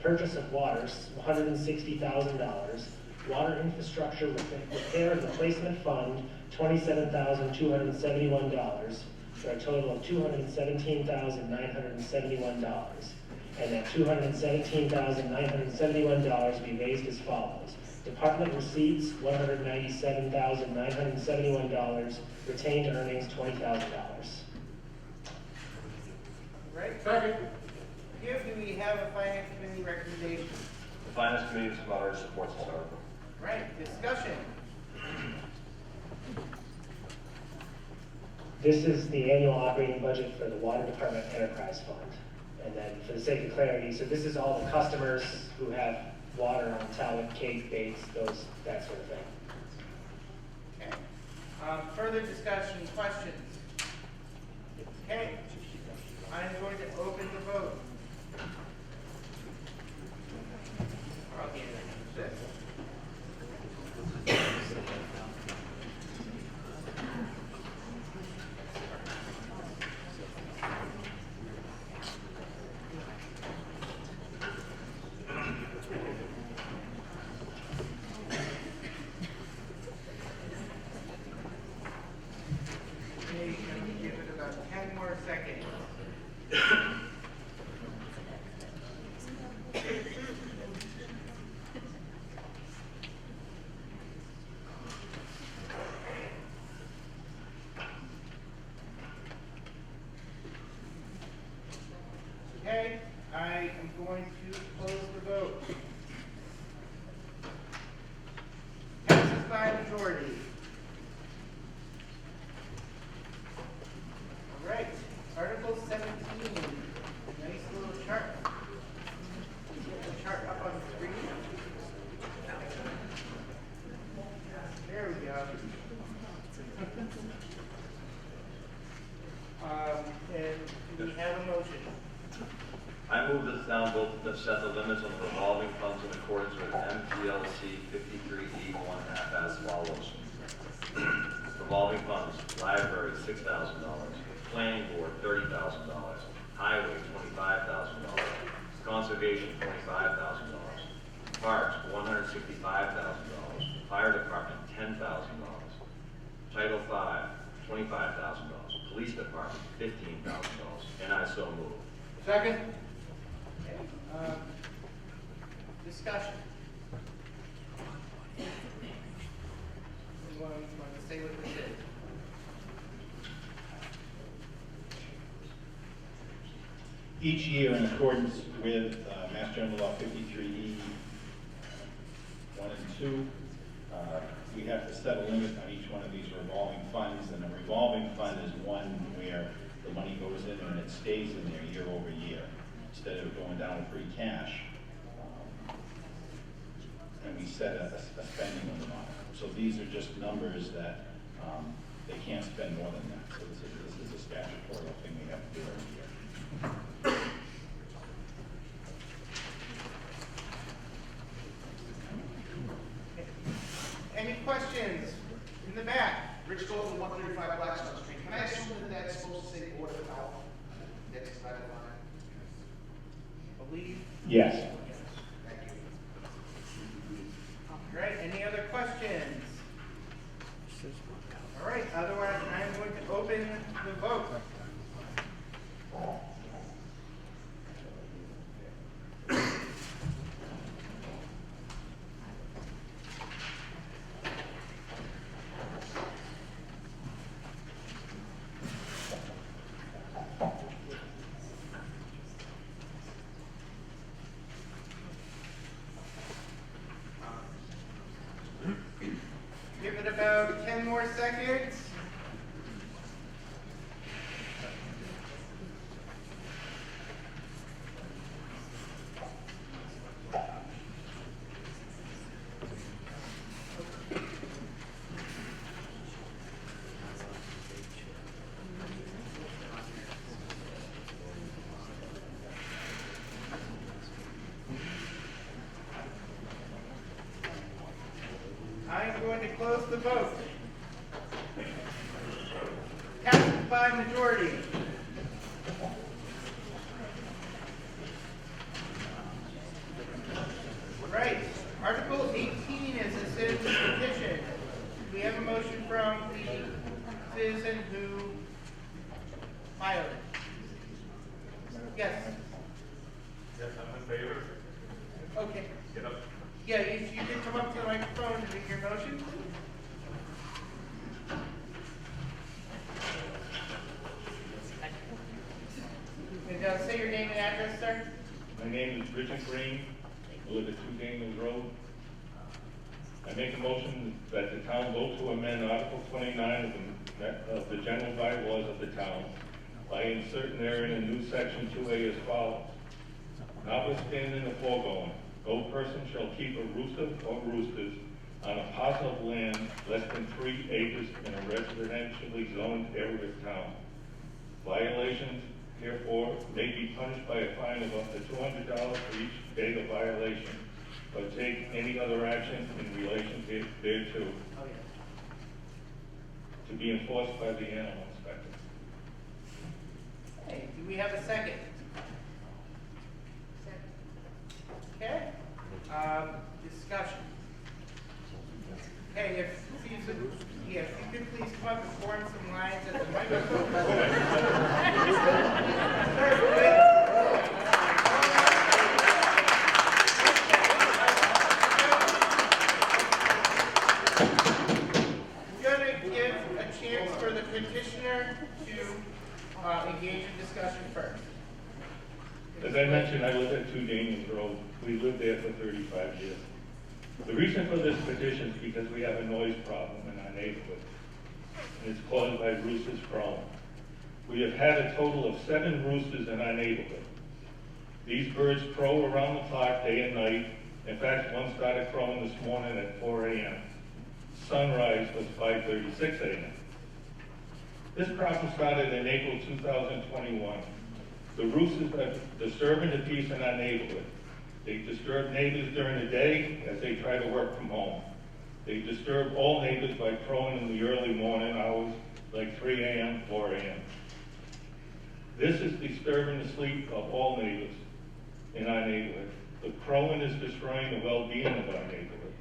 Purchase of water, $160,000. Water infrastructure repair and replacement fund, $27,271, for a total of $217,971. And that $217,971 be raised as follows. Department receipts, $197,971. Retained earnings, $20,000. Right? Second. Here, do we have a finance committee recommendation? The Finance Committee, Mr. Moderator, supports this article. Right, discussion. This is the annual operating budget for the Water Department Enterprise Fund. And then for the sake of clarity, so this is all the customers who have water on Talbot, Cape, Bates, that sort of thing. Okay. Further discussion, questions? Okay. I'm going to open the vote. Okay, this. Okay, give it about 10 more seconds. Okay, I am going to close the vote. Passes by majority. All right, Article 17, nice little chart. Get the chart up on the screen. There we go. And do we have a motion? I move that the town vote to set the limits on the revolving funds in accordance with MGLC 53E1 as follows. Revolving funds, library, $6,000. Planning board, $30,000. Highway, $25,000. Conservation, $25,000. Parks, $165,000. Fire department, $10,000. Title V, $25,000. Police department, $15,000. And I so move. Second. Discussion. Anyone want to say what this is? Each year, in accordance with Mass General Law 53E 1 and 2, we have to set a limit on each one of these revolving funds, and a revolving fund is one where the money goes in and it stays in there year over year, instead of going down to free cash. And we set a spending limit on it. So these are just numbers that they can't spend more than that. So this is a statutory thing we have to do every year. Any questions in the back? Rich Gold, 135 Blackstone Street. Can I assume that that's supposed to say Board of Health? Next title line? Believe. Yes. Thank you. All right, any other questions? All right, otherwise I'm going to open the vote. Give it about 10 more seconds. I'm going to close the vote. by majority. Right, Article 18 is a citizen's petition. Do we have a motion from the citizen who filed it? Yes. Yes, I'm in favor. Okay. Get up. Yeah, if you could come up to the microphone and make your motion, please. And say your name and address, sir. My name is Richard Green. I live at 2 Daniels Road. I make a motion that the town vote to amend Article 29 of the general bylaws of the town by inserting therein a new section 2A as follows. Notwithstanding the foregoing, no person shall keep a rooster or roosters on a parcel of land less than 3 acres in a residentially zoned area of town. Violations, therefore, may be punished by a fine of up to $200 for each day of violation, or take any other action in relation thereto, to be enforced by the animal inspector. Okay, do we have a second? Okay, discussion. Okay, if you could please come up and form some lines at the microphone. I'm going to give a chance for the petitioner to engage in discussion first. As I mentioned, I live at 2 Daniels Road. We lived there for 35 years. The reason for this petition is because we have a noise problem in our neighborhood, and it's caused by roosters crowing. We have had a total of 7 roosters in our neighborhood. These birds crow around the clock day and night. In fact, one started crowing this morning at 4 a.m. Sunrise was 5:36 a.m. This problem started in April 2021. The roosters are disturbing the peace in our neighborhood. They disturb neighbors during the day as they try to work from home. They disturb all neighbors by crowing in the early morning hours, like 3 a.m., 4 a.m. This is disturbing the sleep of all neighbors in our neighborhood. The crowing is destroying the well-being of our neighborhood.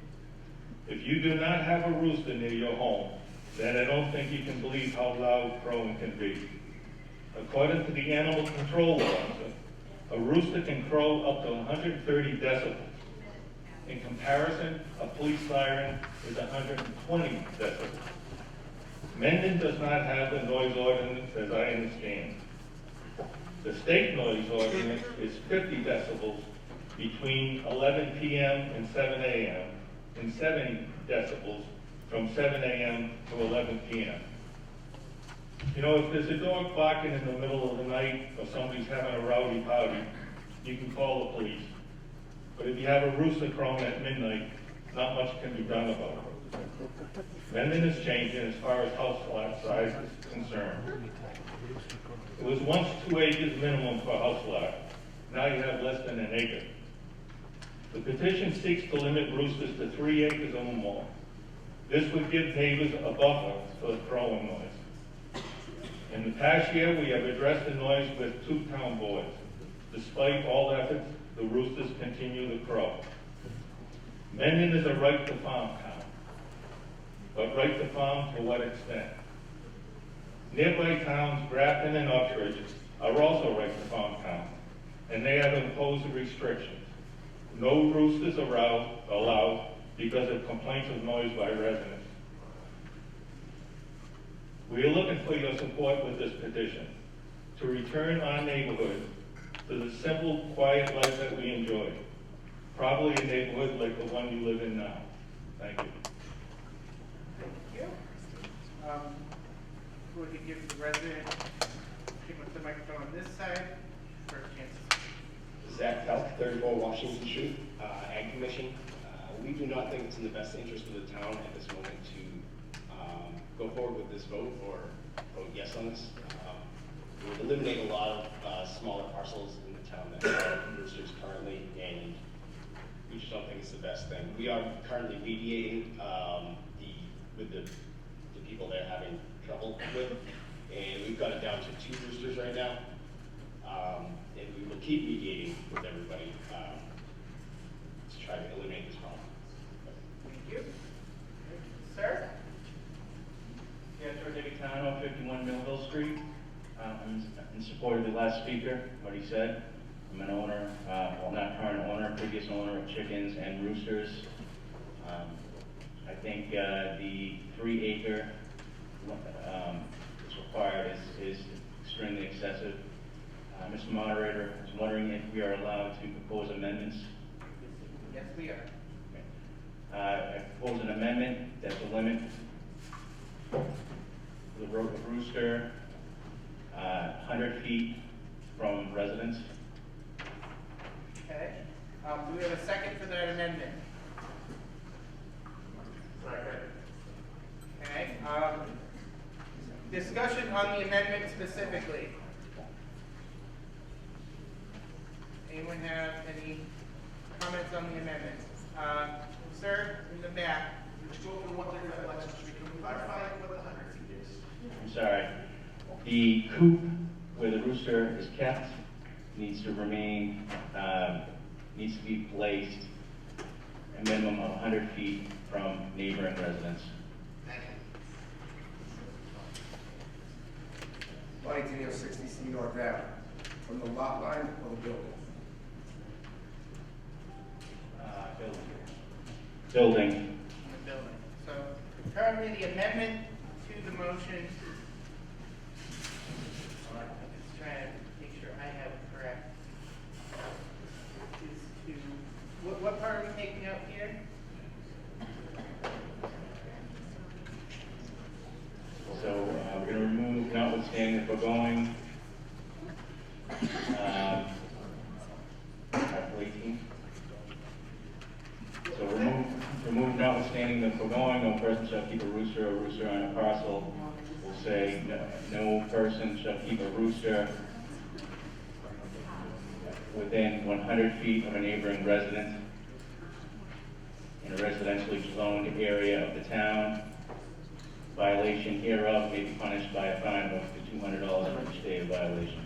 If you do not have a rooster near your home, then I don't think you can believe how loud crowing can be. According to the animal control officer, a rooster can crow up to 130 decibels. In comparison, a police siren is 120 decibels. Mendon does not have a noise ordinance, as I understand. The state noise ordinance is 50 decibels between 11 p.m. and 7 a.m. and 70 decibels from 7 a.m. to 11 p.m. You know, if there's a dog barking in the middle of the night or somebody's having a rowdy party, you can call the police. But if you have a rooster crowing at midnight, not much can be done about it. Mendon is changing as far as house lot size is concerned. It was once 2 acres minimum for a house lot. Now you have less than an acre. The petition seeks to limit roosters to 3 acres or more. This would give neighbors a buffer for the crowing noise. In the past year, we have addressed the noise with 2 town boards. Despite all efforts, the roosters continue to crow. Mendon is a right to farm town, but right to farm to what extent? Nearby towns, Grafton and Uxbridge, are also right to farm towns, and they have imposed restrictions. No roosters are allowed because of complaints of noise by residents. We are looking for your support with this petition to return our neighborhood to the simple, quiet life that we enjoyed. Probably a neighborhood like the one you live in now. Thank you. Thank you. We could give the resident, pick up the microphone on this side for a chance. Zach Pelt, 34 Washington Street, Ag Commission. We do not think it's in the best interest of the town at this moment to go forward with this vote or vote yes on this. It would eliminate a lot of smaller parcels in the town that have roosters currently, and we just don't think it's the best thing. We are currently mediating with the people they're having trouble with, and we've we've got it down to 2 roosters right now. And we will keep mediating with everybody to try to eliminate this problem. Thank you. Sir? Yeah, George Avitano, 51 Millville Street. I'm in support of the last speaker, what he said. I'm an owner, well, not current owner, previous owner of chickens and roosters. I think the 3 acre that's required is extremely excessive. Mr. Moderator, I was wondering if we are allowed to propose amendments. Yes, we are. I propose an amendment that the limit the rooster 100 feet from residence. Okay. Do we have a second for that amendment? Second. Okay. Discussion on the amendment specifically. Anyone have any comments on the amendment? Sir, in the back. Would you go over what they're going to clarify what the 100 feet is? I'm sorry. The coop where the rooster is kept needs to remain, needs to be placed a minimum of 100 feet from neighboring residents. Thank you. 1960C North Ave, from the lot line or the building? Building. The building. So currently the amendment to the motion, I'm just trying to make sure I have it correct, is to, what part are we taking out here? So we're going to remove notwithstanding the foregoing. Article 18. So remove notwithstanding the foregoing, no person shall keep a rooster or rooster on a parcel. We'll say no person shall keep a rooster within 100 feet of a neighboring resident in a residentially zoned area of the town. Violation hereof may be punished by a fine of up to $200 for each day of violation.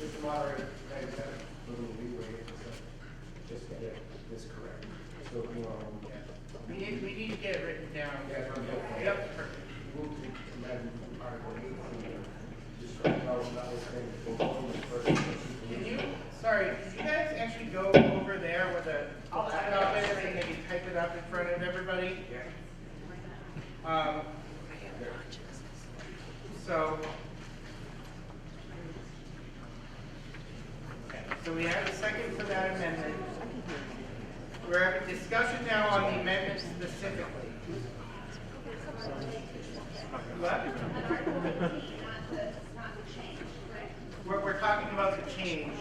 Mr. Moderator, I just have a little leeway, just to get this correct. So, We need to get it written down. Yep, perfect. Move to amend Article 18, just strike out notwithstanding the foregoing, the first. Can you, sorry, can you guys actually go over there with a laptop is and maybe type it up in front of everybody? So we have a second for that amendment. We're having discussion now on the amendment specifically. What? We're talking about the change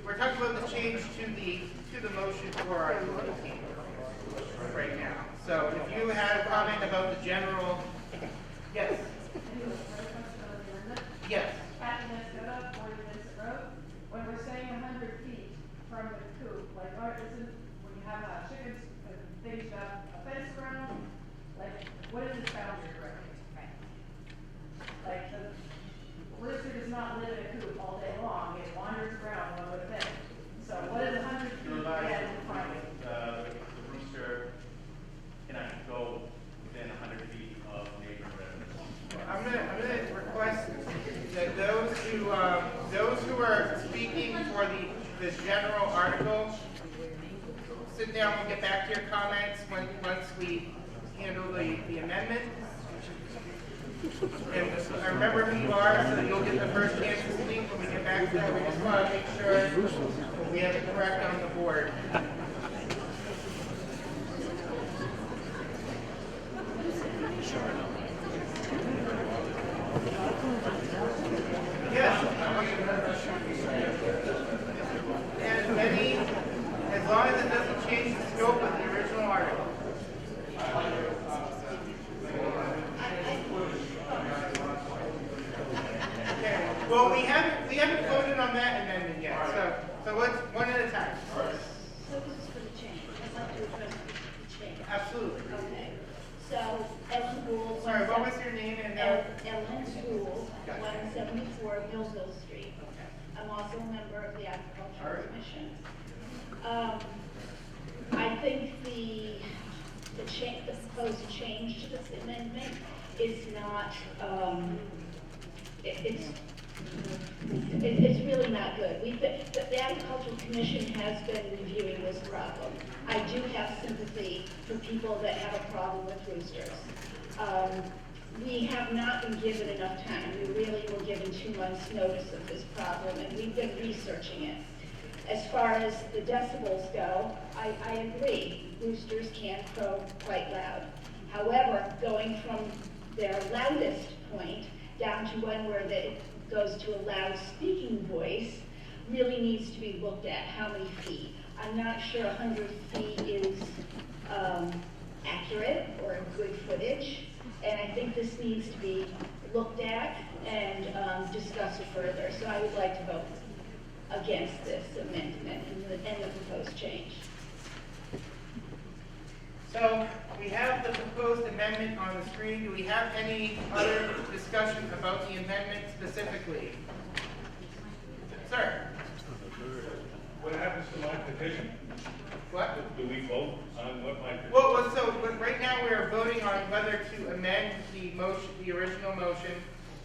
we're talking about the change to the motion for Article 18 right now. So if you had a comment about the general, yes. Yes. When we're saying 100 feet from the coop, like, isn't, when you have chickens, things you have a fence around, like, what is this boundary right? Like, the rooster does not live in a coop all day long, it wanders around one would think. So what is 100 feet again from it? The rooster cannot go within 100 feet of neighboring residents. I'm gonna request that those who are speaking for the general article, sit down and get back to your comments once we handle the amendment. And remember who you are, so that you'll get the first chance to speak when we get back to that. We just want to make sure we have it correct on the board. Yes. As long as it doesn't change the scope of the original article. Okay. Well, we haven't voted on that amendment yet. So let's one at a time. So this is for the change. I'd like to address the change. Absolutely. Okay. So as the rules. Sorry, sorry, what was your name and? Ellen School, 174 Millville Street. I'm also a member of the Agricultural Commission. I think the proposed change to this amendment is not, it's really not good. The Agricultural Commission has been reviewing this problem. I do have sympathy for people that have a problem with roosters. We have not been given enough time. We really were given 2 months' notice of this problem, and we've been researching it. As far as the decibels go, I agree. Roosters can crow quite loud. However, going from their loudest point down to one where it goes to a loud speaking voice really needs to be looked at. How many feet? I'm not sure 100 feet is accurate or good footage, and I think this needs to be looked at and discussed further. So I would like to vote against this amendment and the proposed change. So we have the proposed amendment on the screen. Do we have any other discussion about the amendment specifically? Sir? What happens to my petition? What? Do we vote on what my petition? But right now we are voting on whether to amend the motion, the original motion.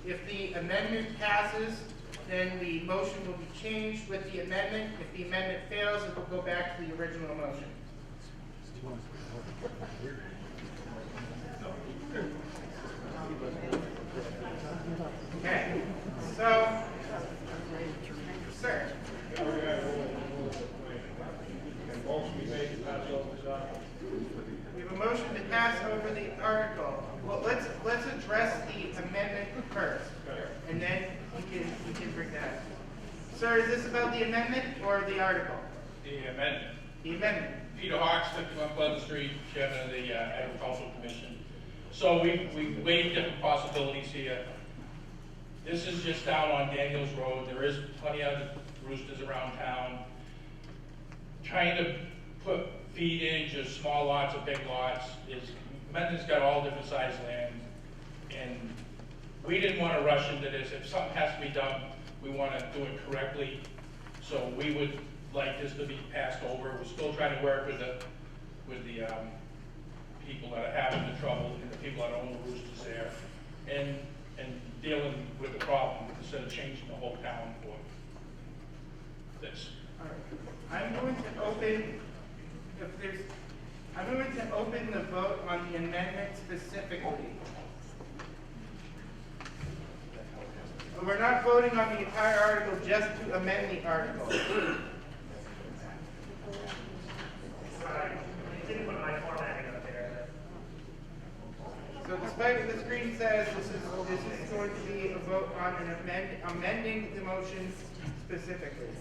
If the amendment passes, then the motion will be changed with the amendment. If the amendment fails, it will go back to the original motion. Okay, so, sir. We have a motion to pass over the article. Well, let's address the amendment first, and then we can bring that. Sir, is this about the amendment or the article? The amendment. The amendment. Peter Hawks, 51 Pleasant Street, Chairman of the Agricultural Commission. So we weighed different possibilities here. This is just down on Daniels Road. There is plenty of roosters around town. Trying to put feedage of small lots or big lots is, Mendon's got all different size land, and we didn't want to rush into this. If something has to be done, we want to do it correctly. So we would like this to be passed over. We're still trying to work with the people that are having the trouble and the people that own the roosters there, and dealing with the problem instead of changing the whole town for this. All right. I'm going to open the vote on the amendment specifically. But we're not voting on the entire article just to amend the article. Didn't put my formatting up there. So despite what the screen says, this is going to be a vote on amending the motion specifically.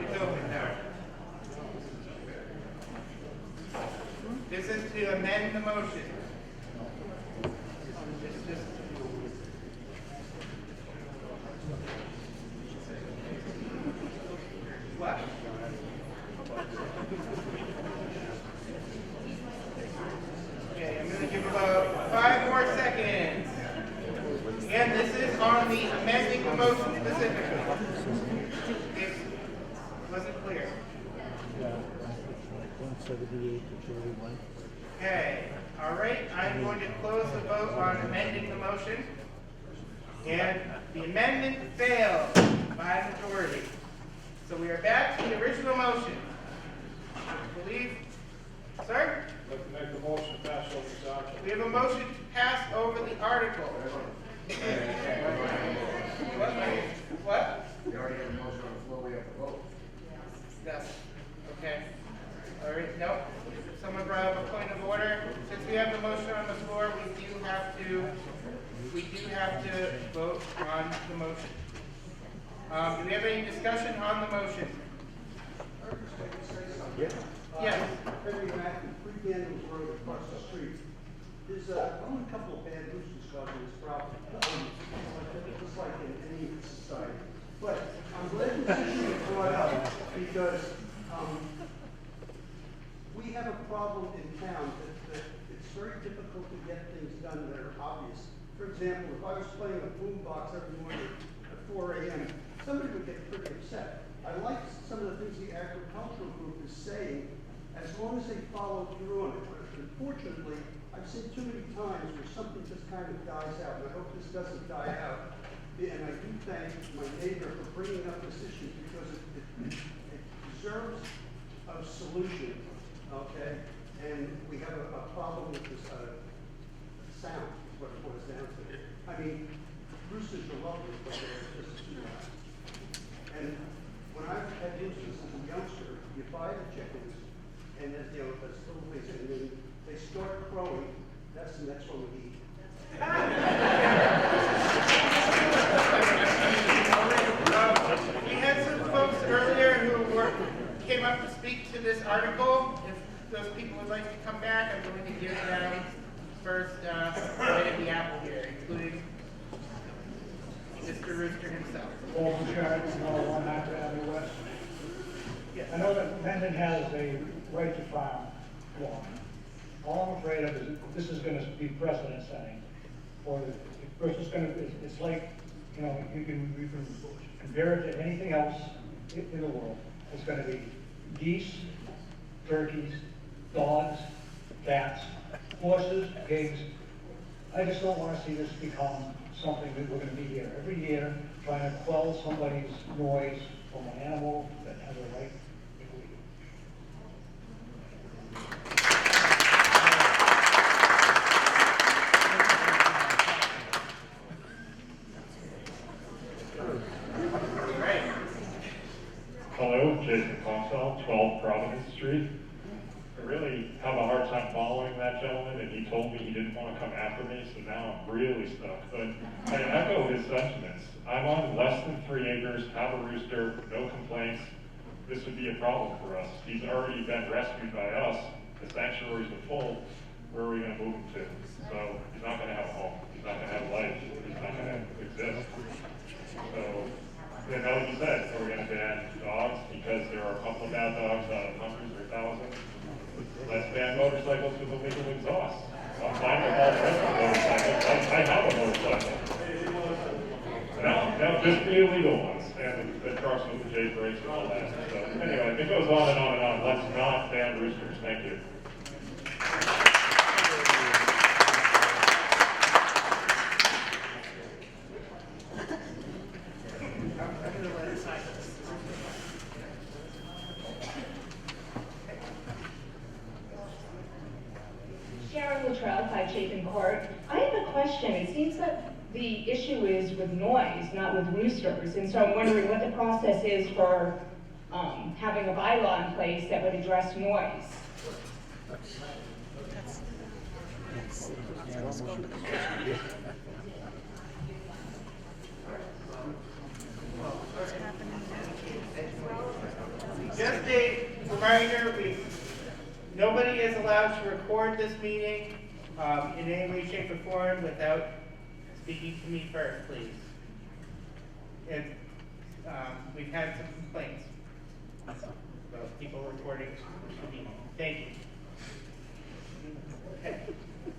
It's open now. This is to amend the motion. What? Okay, I'm going to give about 5 more seconds. Again, this is on the amending the motion specifically. It wasn't clear. Okay, all right, I'm going to close the vote on amending the motion. And the amendment failed by majority. So we are back to the original motion. I believe, sir? I'd like to make the motion to pass over this article. We have a motion to pass over the article. What? We already have a motion on the floor, we have to vote. Yes. Okay. All right, no. Someone brought up a point of order. Since we have the motion on the floor, we do have to vote on the motion. Do we have any discussion on the motion? Yes. Yes. Henry Mack, 3 Daniels Road across the street. There's only a couple of bad roosters causing this problem. Just like in any society. But I'm glad this issue was brought up because we we have a problem in town that it's very difficult to get things done that are obvious. For example, if I was playing a boombox every morning at 4 a.m., somebody would get pretty upset. I like some of the things the agricultural group is saying, as long as they follow through on it. But unfortunately, I've seen too many times where something just kind of dies out, and I hope this doesn't die out. And I do thank my neighbor for bringing up this issue because it deserves a solution, okay? And we have a problem with this sound, is what it boils down to. I mean, roosters are lovely, but they're just too loud. And when I've had roosters as a youngster, you buy the chickens, and then, you know, that's little things, and then they start crowing, that's the next one we eat. We had some folks earlier who came up to speak to this article. If those people would like to come back, I'm going to give them first right at the apple here, including Mr. Rooster himself. Revolving, number 1 Acton Avenue West. I know that Mendon has a right to farm law. All I'm afraid of is this is going to be precedent setting. Or it's like, you know, you can compare it to anything else in the world. It's going to be geese, turkeys, dogs, cats, horses, pigs. I just don't want to see this become something that we're going to be here every year trying to quell somebody's noise from an animal that has a right to breathe. Hello, Jason Consell, 12 Providence Street. I really have a hard time following that gentleman, and he told me he didn't want to come after me, so now I'm really stuck. But I echo his sentiments. I'm on less than 3 acres, have a rooster, no complaints. This would be a problem for us. He's already been rescued by us. The sanctuaries are full. Where are we going to move him to? So he's not going to have a home. He's not going to have life. He's not going to exist. So, you know, like you said, we're going to ban dogs because there are a couple of bad dogs out of hundreds or thousands. Let's ban motorcycles with illegal exhaust. I'm fine with all the rest of the motorcycles. I have a motorcycle. Now just the illegal ones, and the trucks with the J brakes and all that. So anyway, it goes on and on and on. Let's not ban roosters. Thank you. I have a question. It seems that the issue is with noise, not with roosters, and so I'm wondering what the process is for having a bylaw in place that would address noise. Just a reminder, nobody is allowed to record this meeting in any way, shape, or form without speaking to me first, please. And we've had some complaints about people recording the meeting. Thank you. Okay.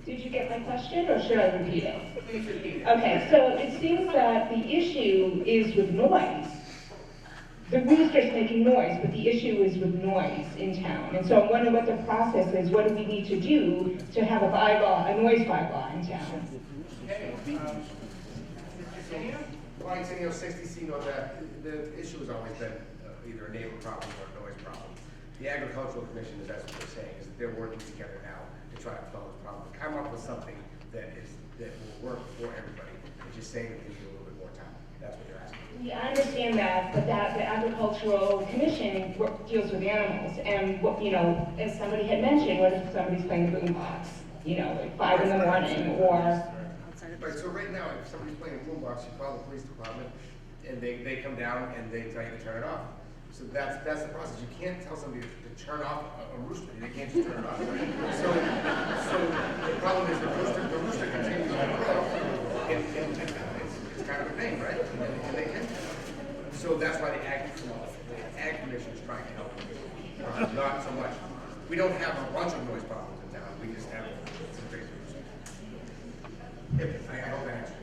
Did you get my question, or should I repeat it? Please repeat it. Okay, so it seems that the issue is with noise. The rooster's making noise, but the issue is with noise in town. And so I'm wondering what the process is. What do we need to do to have a bylaw, a noise bylaw in town? Okay. Ryan Tenio, 60C, know that the issue has always been either a neighbor problem or a noise problem. The Agricultural Commission, is that's what they're saying, is that they're working together now to try to solve this problem, come up with something that will work for everybody. They're just saying that they need a little bit more time. That's what they're asking. Yeah, I understand that, but that the Agricultural Commission deals with animals, and what, you know, as somebody had mentioned, what if somebody's playing the boombox, you know, at 5 in the morning, or... Right, so right now, if somebody's playing a boombox, you call the police department, and they come down and they tell you to turn it off. So that's the process. You can't tell somebody to turn off a rooster. They can't just turn it off. So the problem is the rooster continues to crow, and it's kind of a pain, right? And they can. So that's why the Ag Commission is trying to help. Not so much We don't have a bunch of noise problems in town, we just have some crazy ones. I hope that answers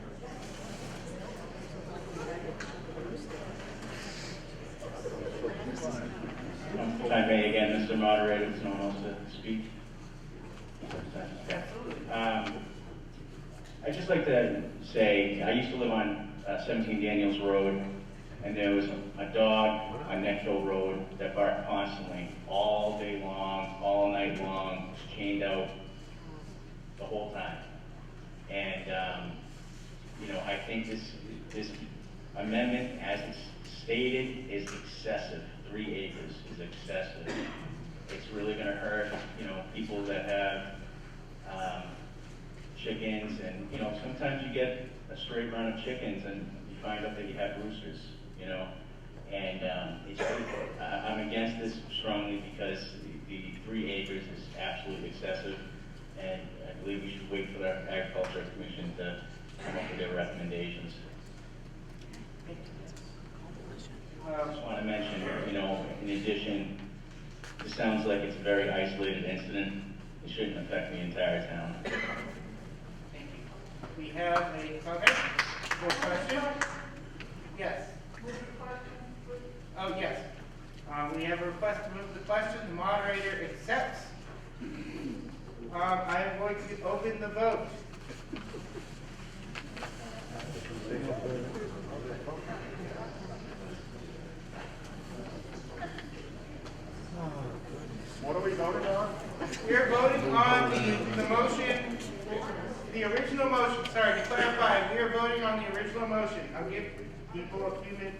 If I may again, Mr. Moderator, if no one else to speak. I'd just like to say, I used to live on 17 Daniels Road, and there was a dog on Neckville Road that barked constantly, all day long, all night long, chained out the whole time. And, you know, I think this amendment, as it's stated, is excessive. 3 acres is excessive. It's really gonna hurt, you know, people that have chickens, and, you know, sometimes you get a straight run of chickens and you find out that you have roosters, you know, and I'm against this strongly because the 3 acres is absolutely excessive, and I believe we should wait for the Agriculture Commission to come up with their recommendations. I just want to mention, you know, in addition, this sounds like it's a very isolated incident. It shouldn't affect the entire town. We have a comment or question? Yes. Oh, yes. We have a request to move the question. The moderator accepts. I am going to open the vote. What are we voting on? We are voting on the motion, the original motion. Sorry, to clarify, we are voting on the original motion. I'll give people a few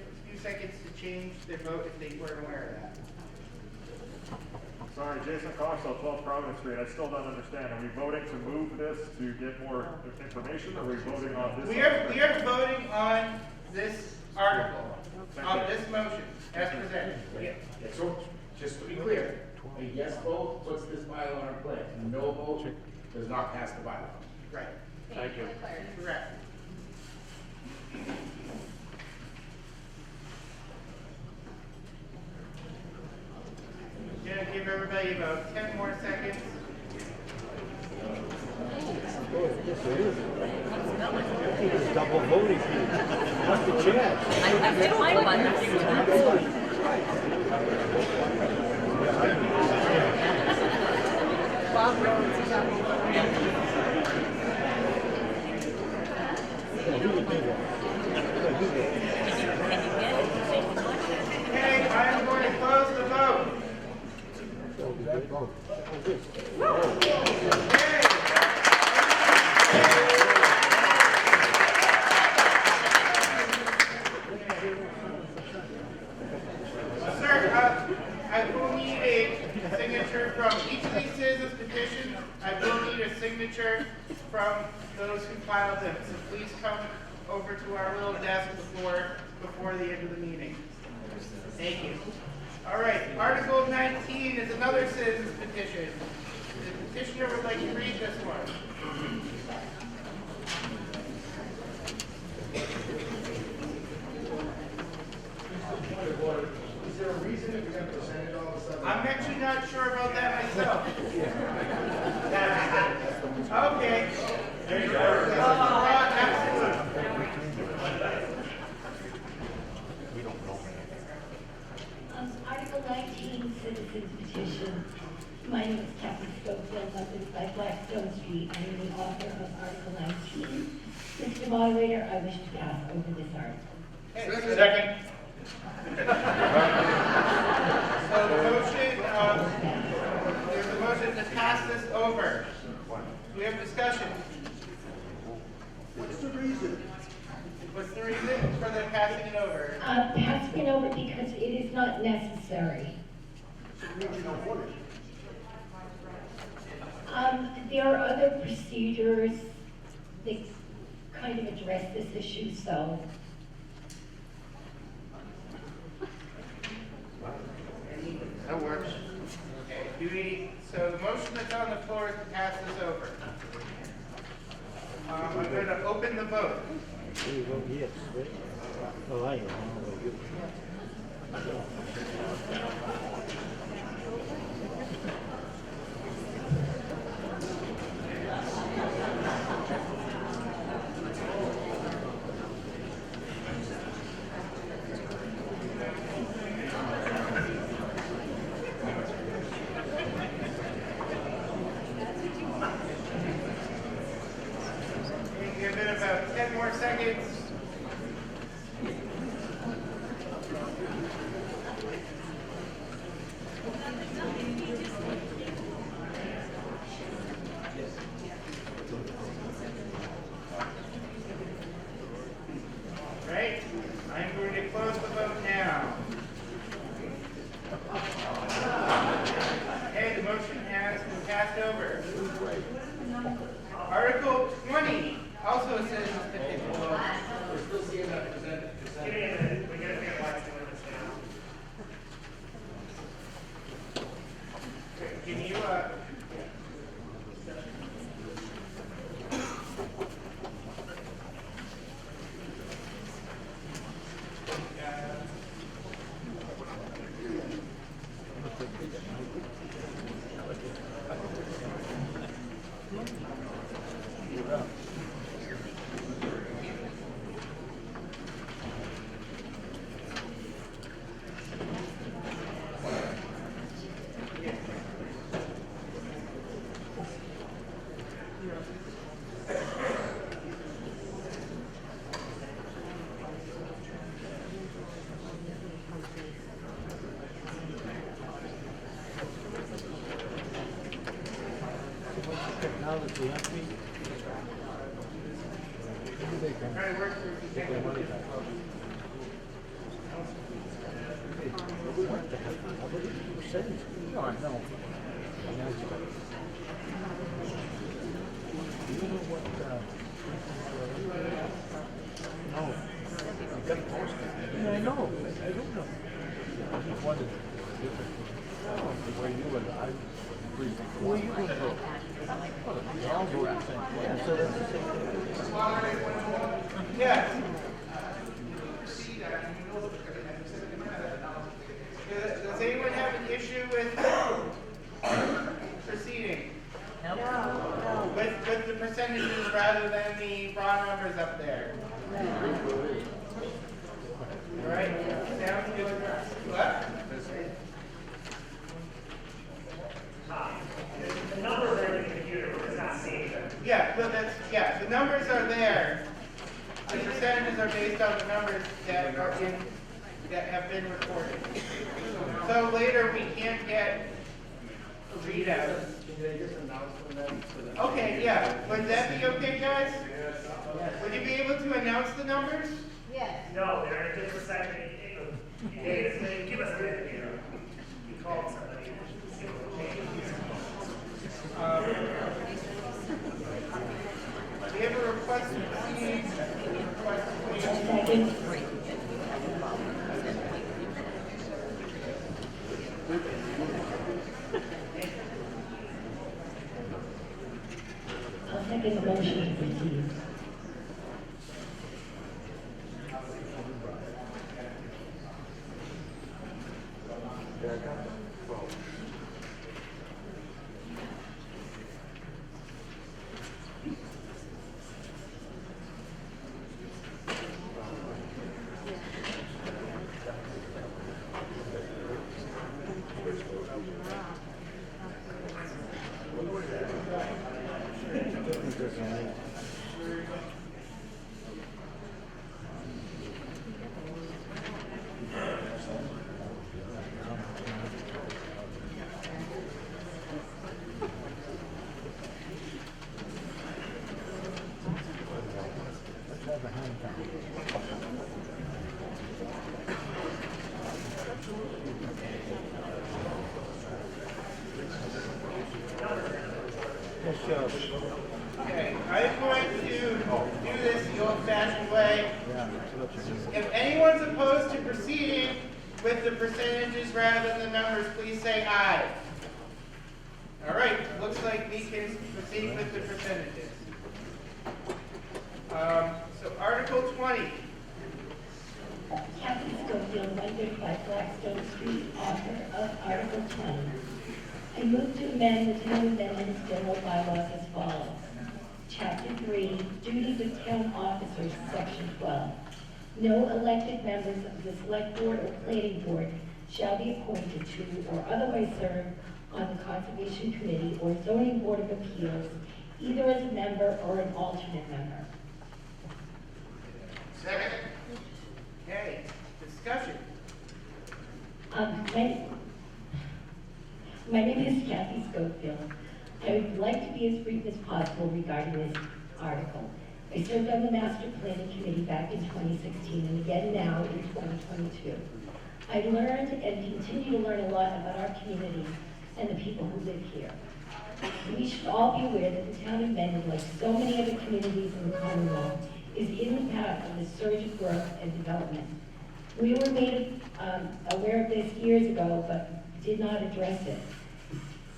seconds to change their vote if they weren't aware of that. Sorry, Jason Coxell, 12 Providence Street. I still don't understand. Are we voting to move this to get more information, or are we voting on this? We are voting on this article, on this motion, as presented. Yeah, so, just to be clear, a yes vote puts this bylaw in place. No vote does not pass the bylaw. Right. Thank you. Correct. Gonna give everybody about 10 more seconds. Double voting. What's the chance? I did mine one a few times. Okay, I am going to close the vote. Sir, I will need a signature from each of these citizens petitions. I will need a signature from those who filed them. So please come over to our little desk before the end of the meeting. Thank you. All right, Article 19 is another citizen's petition. The petitioner would like to read this one. Is there a reason that we have to send it all of a sudden? I'm actually not sure about that myself. Okay. There you go. Article 19, Citizens Petition. My name is Kathy Schofield, I live by Blackstone Street. I am the author of Article 19. Mr. Moderator, I wish to pass over this article. Second. So the motion, there's a motion to pass this over. Do we have discussion? What's the reason? What's the reason for the passing it over? Passing it over because it is not necessary. There are other procedures that kind of address this issue, so. That works. Okay, so the motion that's on the floor is to pass this over. I'm going to open the vote. You vote yes, right? Oh, I am. seconds. Right, I'm going to close the vote now. Okay, the motion has been passed over. Article 20, also a citizen's petition. We're still seeing that presented. Give me a minute, we gotta figure out why it's doing this now. Can you, try to work through the technical difficulties. No, I know. No. You got it posted. Yeah, I know. I don't know. I just wanted the way you and I agree. Where you going to go? I'll go the same way. Yeah, so that's the same thing. Yeah. Does anyone have an issue with proceeding? No. With the percentages rather than the raw numbers up there? All right. Sounds good. What? The numbers are in the computer, we're just not seeing them. Yeah, but that's, the numbers are there. The percentages are based on the numbers that are that have been recorded. So later we can't get readouts. Can they just announce them then? Okay, yeah. Would that be okay, guys? Would you be able to announce the numbers? Yes. No, they're in a different section. Give us a minute here. We called somebody. We have a request to proceed. Second. I'll second the motion to proceed. Okay, I'm going to do this the old-fashioned way. If anyone's opposed to proceeding with the percentages rather than the numbers, please say aye. All right, looks like we can proceed with the percentages. So Article 20. Captain Schofield, 135 Blackstone Street, author of Article 20. I move to amend the town amendments general bylaws as follows. Chapter 3, Duties of Town Officers, Section 12. No elected members of the Select Board or Planning Board shall be appointed to or otherwise serve on the Conservation Committee or Zoning Board of Appeals, either as a member or an alternate member. Second. Okay, discussion. My name is Kathy Schofield. I would like to be as brief as possible regarding this article. I served on the Master Planning Committee back in 2016 and again now in 2022. I learned and continue to learn a lot about our community and the people who live here. We should all be aware that the town of Mendon, like so many other communities in the Commonwealth, is in the path of a surge of growth and development. We were made aware of this years ago, but did not address it,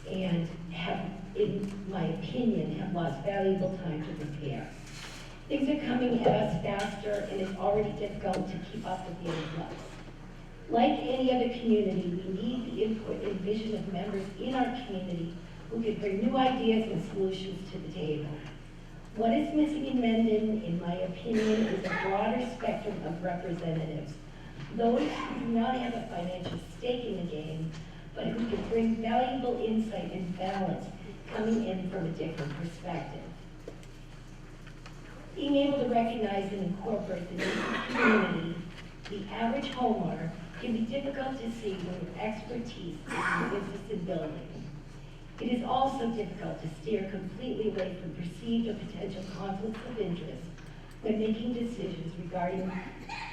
and have, in my opinion, have lost valuable time to prepare. Things are coming at us faster, and it's already difficult to keep up with the influx. Like any other community, we need the input and vision of members in our community who can bring new ideas and solutions to the table. What is missing in Mendon, in my opinion, is a broader spectrum of representatives. Those who do not have a financial stake in the game, but who can bring valuable insight and balance coming in from a different perspective. Being able to recognize and incorporate the needs of the community, the average homeowner, can be difficult to see when your expertise is in business and building. It is also difficult to steer completely away from perceived or potential conflicts of interest when making decisions regarding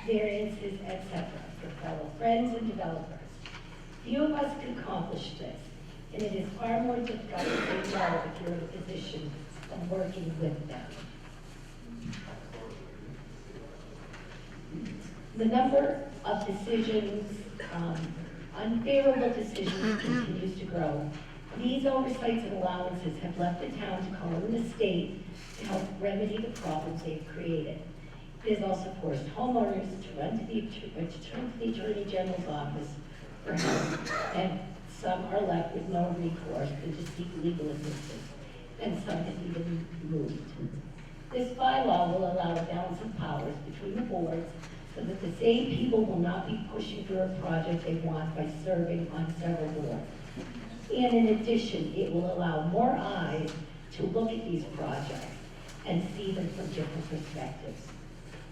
variances, etc., for fellow friends and developers. Few of us can accomplish this, and it is far more difficult to say no if you're in a position of working with them. The number of decisions, unfavorable decisions, continues to grow. These oversights and allowances have left the town to call in the state to help remedy the problems they've created. It has also forced homeowners to run to the Attorney General's office for help, and some are left with no recourse than to seek legal assistance, and some have even moved. This bylaw will allow a balance of powers between the boards so that the same people will not be pushing for a project they want by serving on several boards. And in addition, it will allow more eyes to look at these projects and see them from different perspectives.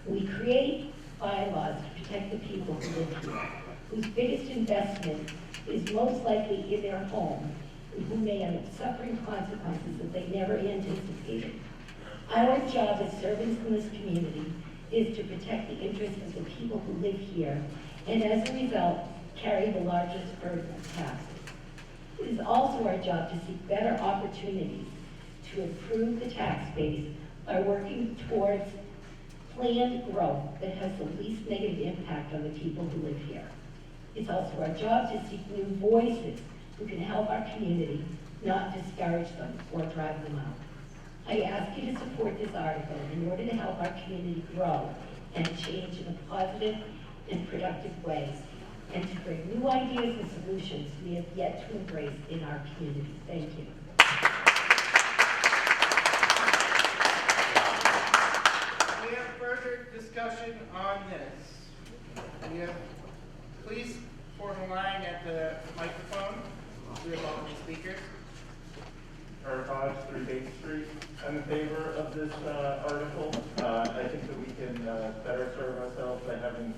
We create bylaws to protect the people who live here, whose biggest investment is most likely in their home, and who may end up suffering consequences that they never anticipated. Our job as servants in this community is to protect the interests of the people who live here, and as a result, carry the largest burden of taxes. It is also our job to seek better opportunities to improve the tax base by working towards planned growth that has the least negative impact on the people who live here. It's also our job to seek new voices who can help our community, not discourage them or drive them out. I ask you to support this article in order to help our community grow and change in a positive and productive way, and to bring new ideas and solutions we have yet to embrace in our community. Thank you. We have further discussion on this. We have, please form a line at the microphone. We have all the speakers. Eric Hodge, 3 Bates Street. I'm in favor of this article. I think that we can better serve ourselves by having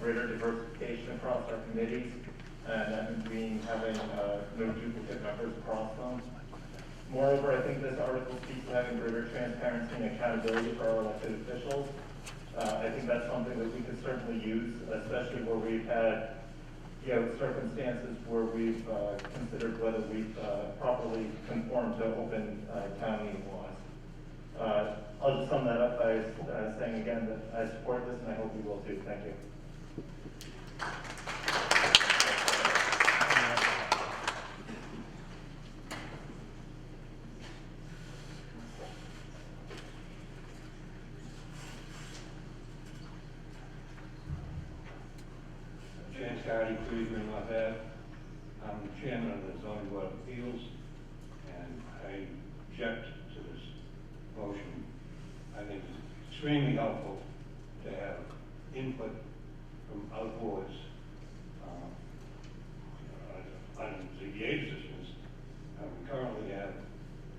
greater diversification across our committees, and that means having no duplicate members across them. Moreover, I think this article speaks to having greater transparency and accountability for our elected officials. I think that's something that we could certainly use, especially where we've had circumstances where we've considered whether we've properly conformed to open town meeting laws. I'll just sum that up by saying again that I support this, and I hope you will too. Thank you. Cleveland, Lafayette. I'm the chairman of the Zoning Board of Appeals, and I object to this motion. I think it's extremely helpful to have input from other boards on ZBA decisions. We currently have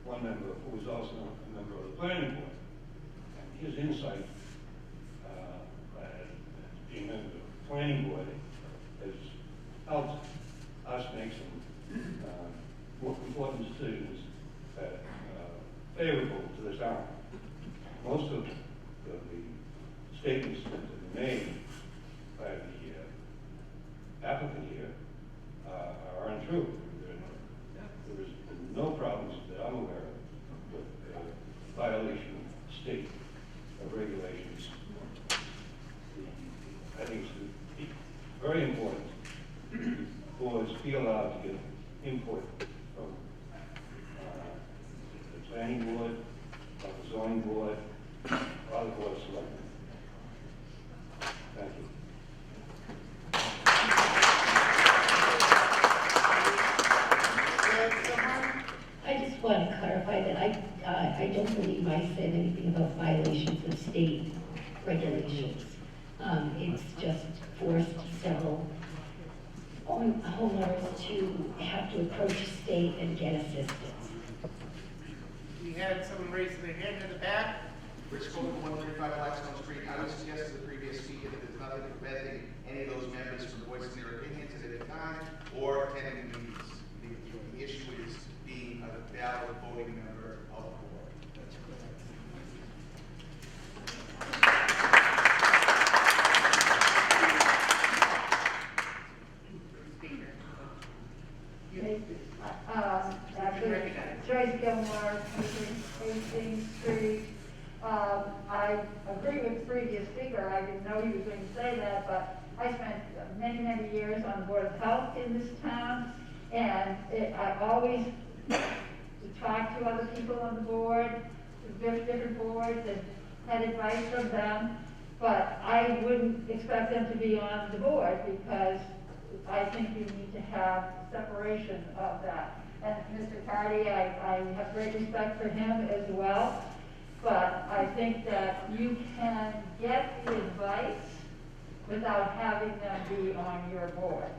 one member who is also a member of the planning board, and his insight planning board has helped us make some more important decisions that favorable to the town. Most of the statements that have been made by the applicant here are untrue. There is no problems that I'm aware of with violation of state regulations. I think it's very important boards be allowed to get input from the planning board, from the zoning board, or the board of selectmen. Thank you. I just want to clarify that I don't believe I said anything about violations of state regulations. It's just forced several homeowners to have to approach the state and get assistance. We had someone raise their hand in the back. Rich Cole, 135 Blackstone Street. I would suggest to the previous speaker that there's nothing preventing any of those members from voicing their opinions at any time or attending the meetings. The issue is being a valid voting member of the board. That's correct. Actually, Joyce Gilmore, 18th Street. I agree with the previous speaker. I didn't know he was going to say that, but I spent many, many years on the Board of Health in this town, and I always talked to other people on the board, different boards, and had advice from them, but I wouldn't expect them to be on the board because I think you need to have separation of that. And Mr. Cardy, I have great respect for him as well, but I think that you can get the advice without having them be on your board.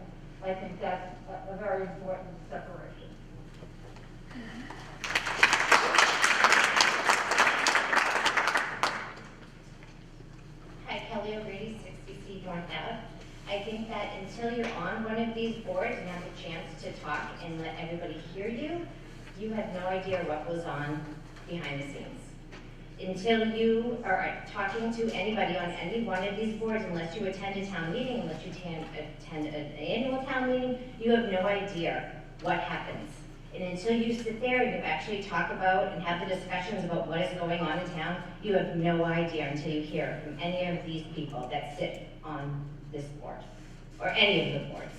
I think that's a very important separation. Hi, Kelly O'Grady, 60C North Ave. I think that until you're on one of these boards and have a chance to talk and let everybody hear you, you have no idea what goes on behind the scenes. Until you are talking to anybody on any one of these boards, unless you attend a town meeting, unless you attend an annual town meeting, you have no idea what happens. And until you sit there and you actually talk about and have the discussions about what is going on in town, you have no idea until you hear from any of these people that sit on this board, or any of the boards.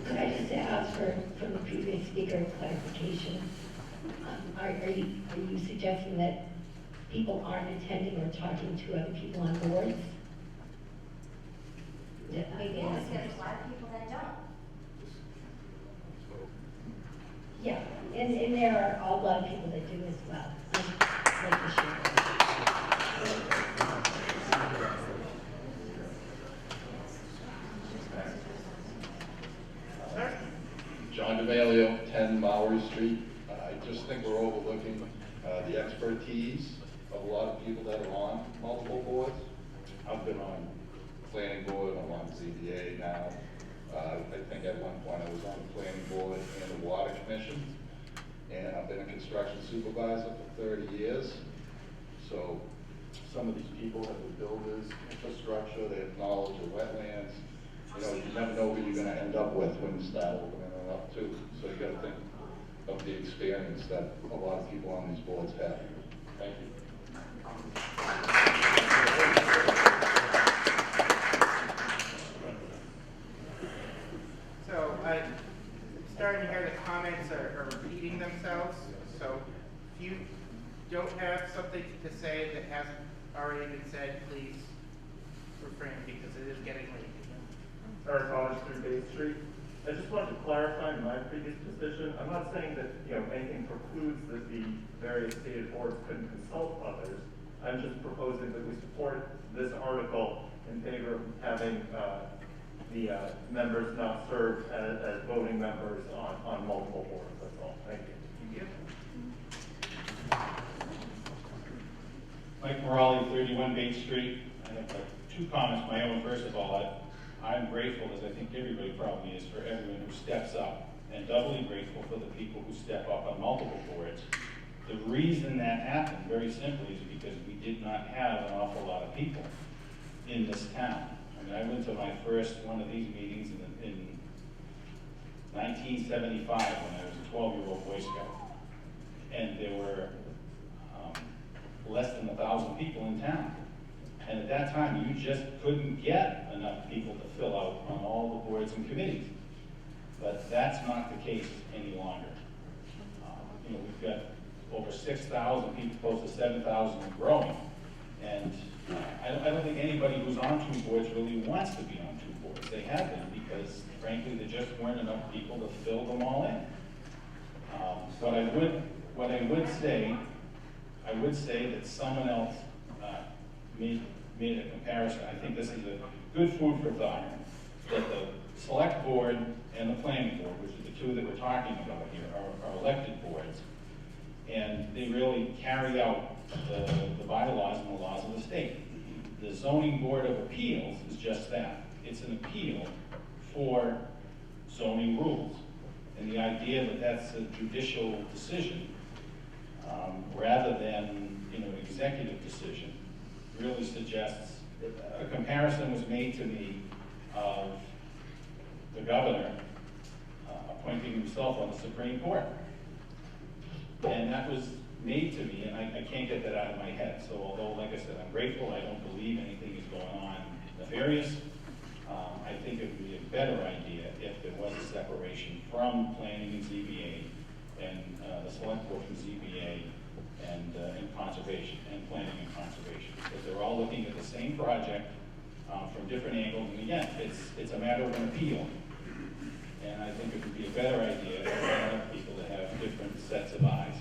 Could I just ask from the previous speaker clarification? Are you suggesting that people aren't attending or talking to other people on boards? Yes, there's a lot of people that don't. Yeah, and there are a lot of people that do as well. Like to share. John DeMalio, 10 Maury Street. I just think we're overlooking the expertise of a lot of people that are on multiple boards. I've been on planning board, I'm on ZBA now. I think at one point I was on the planning board and the water commission. And I've been a construction supervisor for 30 years. So some of these people have the builders, infrastructure, they have knowledge of wetlands. You know, you never know who you're gonna end up with when you start opening it up too. So you gotta think of the experience that a lot of people on these boards have. Thank you. So I'm starting to hear the comments are repeating themselves. So if you don't have something to say that hasn't already been said, please refrain because it is getting late. Eric College through Bay Street. I just wanted to clarify my previous position. I'm not saying that anything precludes that the various stated boards couldn't consult others. I'm just proposing that we support this article in favor of having the members not serve as voting members on multiple boards. That's all. Thank you. Thank you. Mike Morale, 31 Bates Street. I have two comments of my own. First of all, I'm grateful, as I think everybody probably is, for everyone who steps up, and doubly grateful for the people who step up on multiple boards. The reason that happened, very simply, is because we did not have an awful lot of people in this town. I mean, I went to my first one of these meetings in 1975 when I was a 12-year-old Boy Scout, and there were less than 1,000 people in town. And at that time, you just couldn't get enough people to fill out on all the boards and committees. But that's not the case any longer. You know, we've got over 6,000 people, close to 7,000 and growing. And I don't think anybody who's on two boards really wants to be on two boards. They have been because, frankly, there just weren't enough people to fill them all in. What I would say that someone else made a comparison. I think this is a good food for thought, that the select board and the planning board, which are the two that we're talking about here, are elected boards. And they really carry out the bylaws and the laws of the state. The zoning board of appeals is just that. It's an appeal for zoning rules. And the idea that that's a judicial decision, rather than, you know, an executive decision, really suggests, a comparison was made to me of the governor appointing himself on the Supreme Court. And that was made to me, and I can't get that out of my head. So although, like I said, I'm grateful, I don't believe anything is going on nefarious, I think it would be a better idea if there was a separation from planning and ZBA and the select board from ZBA and conservation, and planning and conservation, because they're all looking at the same project from different angles. And again, it's a matter of an appeal. And I think it would be a better idea for people to have different sets of eyes.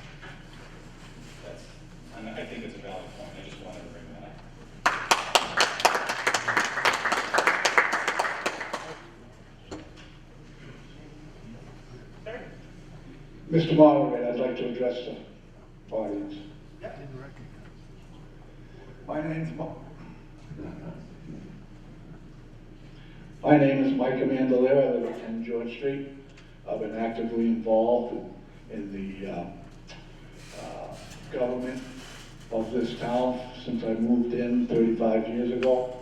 And I think it's a valid point. I just wanted to bring that up. Mr. Moderator, I'd like to address the audience. My name is Mike Mandalera. I live at 10 George Street. I've been actively involved in the government of this town since I moved in 35 years ago.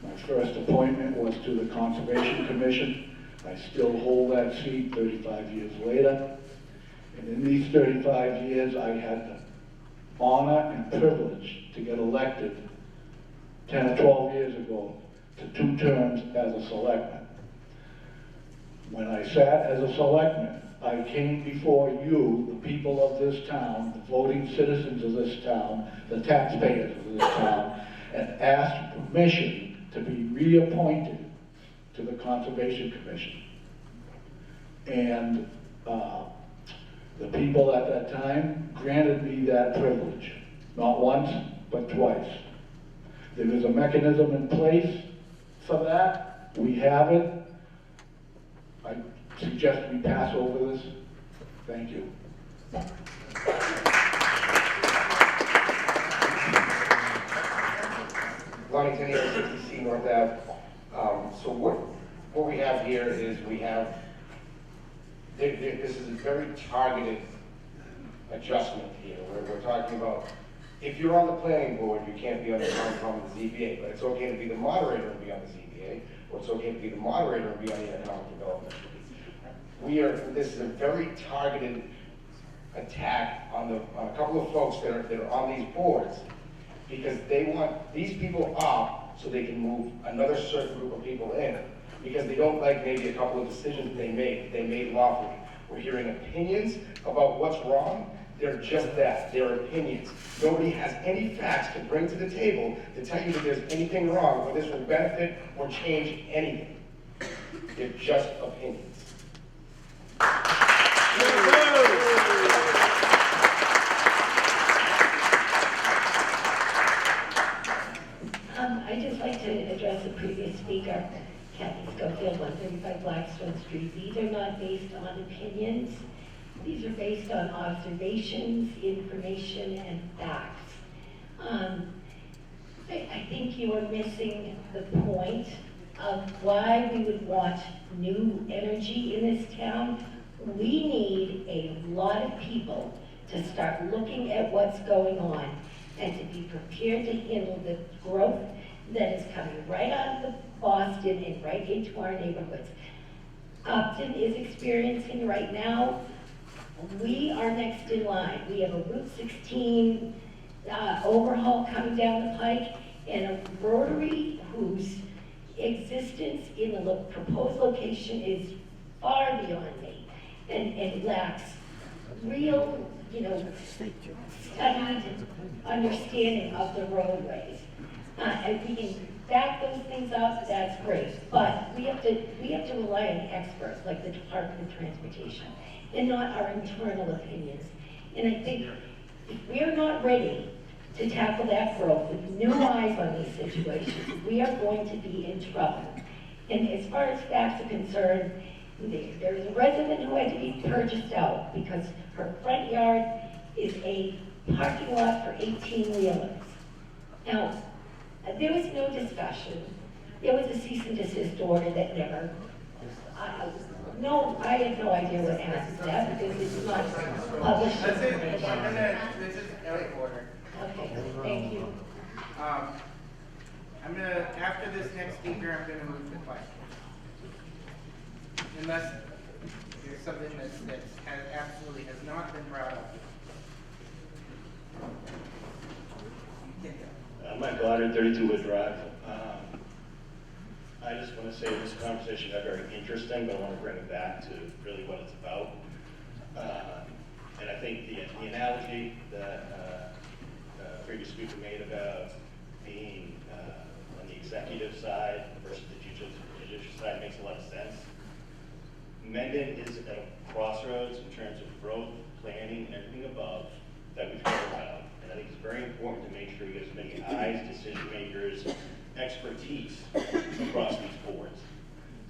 My first appointment was to the Conservation Commission. I still hold that seat 35 years later. And in these 35 years, I had the honor and privilege to get elected 10 or 12 years ago to 2 terms as a selectman. When I sat as a selectman, I came before you, the people of this town, the voting citizens of this town, the taxpayers of this town, and asked permission to be reappointed to the Conservation Commission. And the people at that time granted me that privilege, not once, but twice. There is a mechanism in place for that. We have it. I suggest we pass over this. Thank you. Lonnie Tenio, 60C North Ave. So what we have here is this is a very targeted adjustment here, where we're talking about, if you're on the planning board, you can't be on the ZBA, but it's okay to be the moderator and be on the ZBA, or it's okay to be the moderator and be on the economic development. This is a very targeted attack on a couple of folks that are on these boards, because they want these people up so they can move another certain group of people in, because they don't like maybe a couple of decisions they made lawfully. We're hearing opinions about what's wrong. They're just that, they're opinions. Nobody has any facts to bring to the table to tell you that there's anything wrong, or this will benefit or change anything. They're just opinions. I'd just like to address the previous speaker, Kathy Schofield, 135 Blackstone Street. These are not based on opinions. These are based on observations, information, and facts. I think you are missing the point of why we would want new energy in this town. We need a lot of people to start looking at what's going on and to be prepared to handle the growth that is coming right out of Boston and right into our neighborhoods. Upton is experiencing right now. We are next in line. We have a Route 16 overhaul coming down the pike and a rotary whose existence in the proposed location is far beyond me and lacks real, studied understanding of the roadways. And we can back those things up, that's great. But we have to rely on experts like the Department of Transportation and not our internal opinions. And I think if we're not ready to tackle that growth with new eyes on these situations, we are going to be in trouble. And as far as facts are concerned, there is a resident who had to be purchased out because her front yard is a parking lot for 18-wheelers. Now, there was no discussion. There was a cease and desist order that never, I have no idea what happened to that because it's not published. That's it. This is out of order. Okay, thank you. I'm gonna, after this next speaker, I'm gonna move the question. Unless there's something that absolutely has not been brought up. Mike Goddard, 32 Wood Drive. I just want to say this conversation got very interesting, but I want to bring it back to really what it's about. And I think the analogy that previous speaker made about being on the executive side versus the judicial side makes a lot of sense. Mendon is at a crossroads in terms of growth, planning, and everything above that we've heard about. And I think it's very important to make sure we get as many eyes, decision makers, expertise across these boards.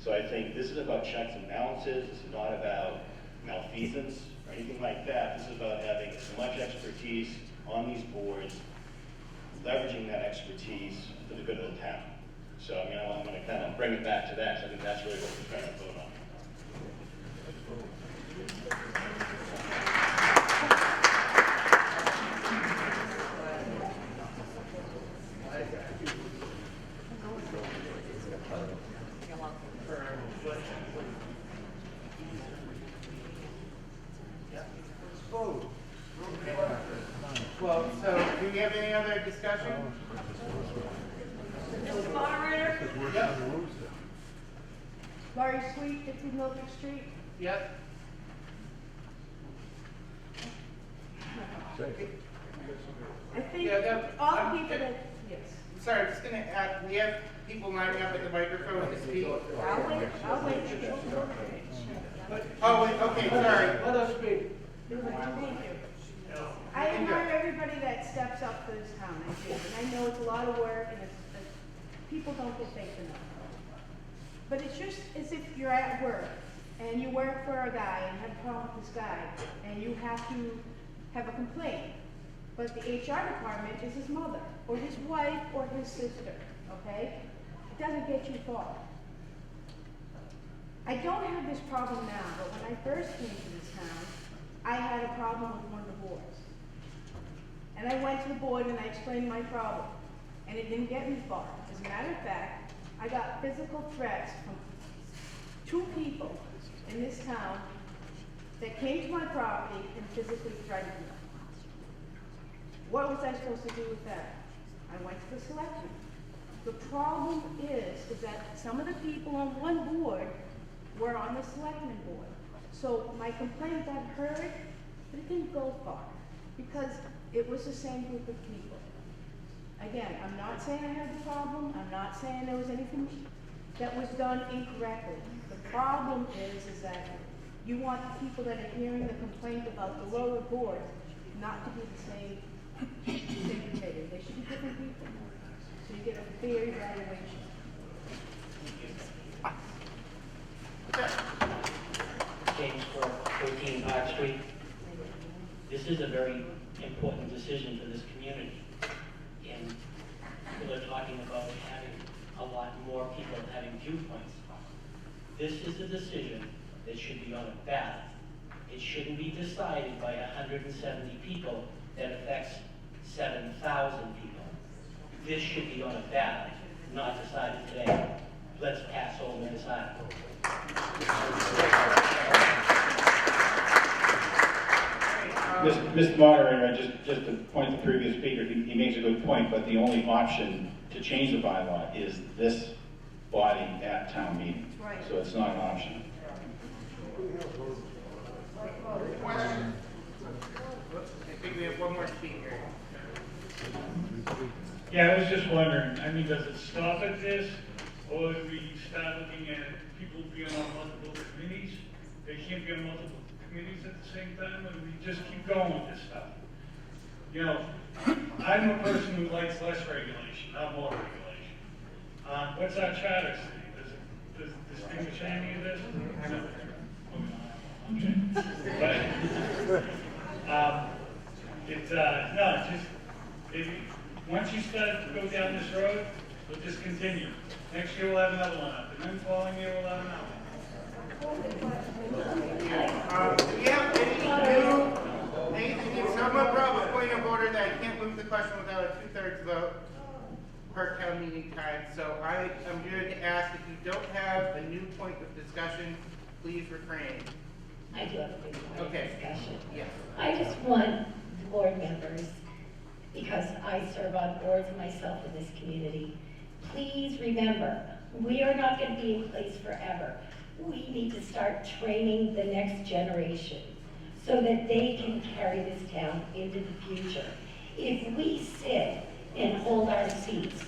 So I think this is about checks and balances. This is not about malfeasance or anything like that. This is about having as much expertise on these boards, leveraging that expertise for the good of the town. So I mean, I'm going to kind of bring it back to that. So I think that's really what we're trying to vote on. Well, so do we have any other discussion? Mr. Moderator? Yep. Laurie Sweet, 50 Milford Street. Yep. I think Yeah, all the people that, yes. Sorry, I'm just gonna add, we have people lining up at the microphone to speak. I'll wait. Oh, wait, okay, sorry. Let us speak. Thank you. I admire everybody that steps up for this town, I do, and I know it's a lot of work, and people don't get paid enough. But it's just as if you're at work, and you work for a guy, and have a problem with this guy, and you have to have a complaint. But the HR department is his mother, or his wife, or his sister, okay? It doesn't get you far. I don't have this problem now, but when I first came to this town, I had a problem with one of the boards. And I went to the board and I explained my problem, and it didn't get me far. As a matter of fact, I got physical threats from 2 people in this town that came to my property and physically threatened me. What was I supposed to do with that? I went to the selectmen. The problem is that some of the people on one board were on the selectmen board. So my complaint got heard, but it didn't go far because it was the same group of people. Again, I'm not saying I had the problem. I'm not saying there was anything that was done incorrectly. The problem is that you want the people that are hearing the complaint about the lower board not to be the same committee. They should be different people. So you get a fair evaluation. James for 13 Park Street. This is a very important decision for this community. people are talking about having a lot more people having viewpoints. This is a decision that should be on a ballot. It shouldn't be decided by 170 people that affects 7,000 people. This should be on a ballot, not decided today. Let's pass over this article. Mr. Moderator, just to point the previous speaker, he makes a good point, but the only option to change the bylaw is this body at town meeting. Right. So it's not an option. Question? I think we have one more speaker. Yeah, I was just wondering, I mean, does it stop at this, or do we start looking at people being on multiple committees? They can't be on multiple committees at the same time, or do we just keep going with this stuff? You know, I'm a person who likes less regulation, not more regulation. What's our charter say? Does it distinguish any of this? No. Okay. But, once you start to go down this road, we'll just continue. Next year we'll have another one up, and then following year we'll have another one. Do we have anything, someone brought up a point of order that I can't move the question without a 2/3 vote per town meeting time. So I am going to ask, if you don't have a new point of discussion, please refrain. I do have a big point of discussion. Yes. I just want the board members, because I serve on boards myself in this community, please remember, we are not going to be in place forever. We need to start training the next generation so that they can carry this town into the future. If we sit and hold our seats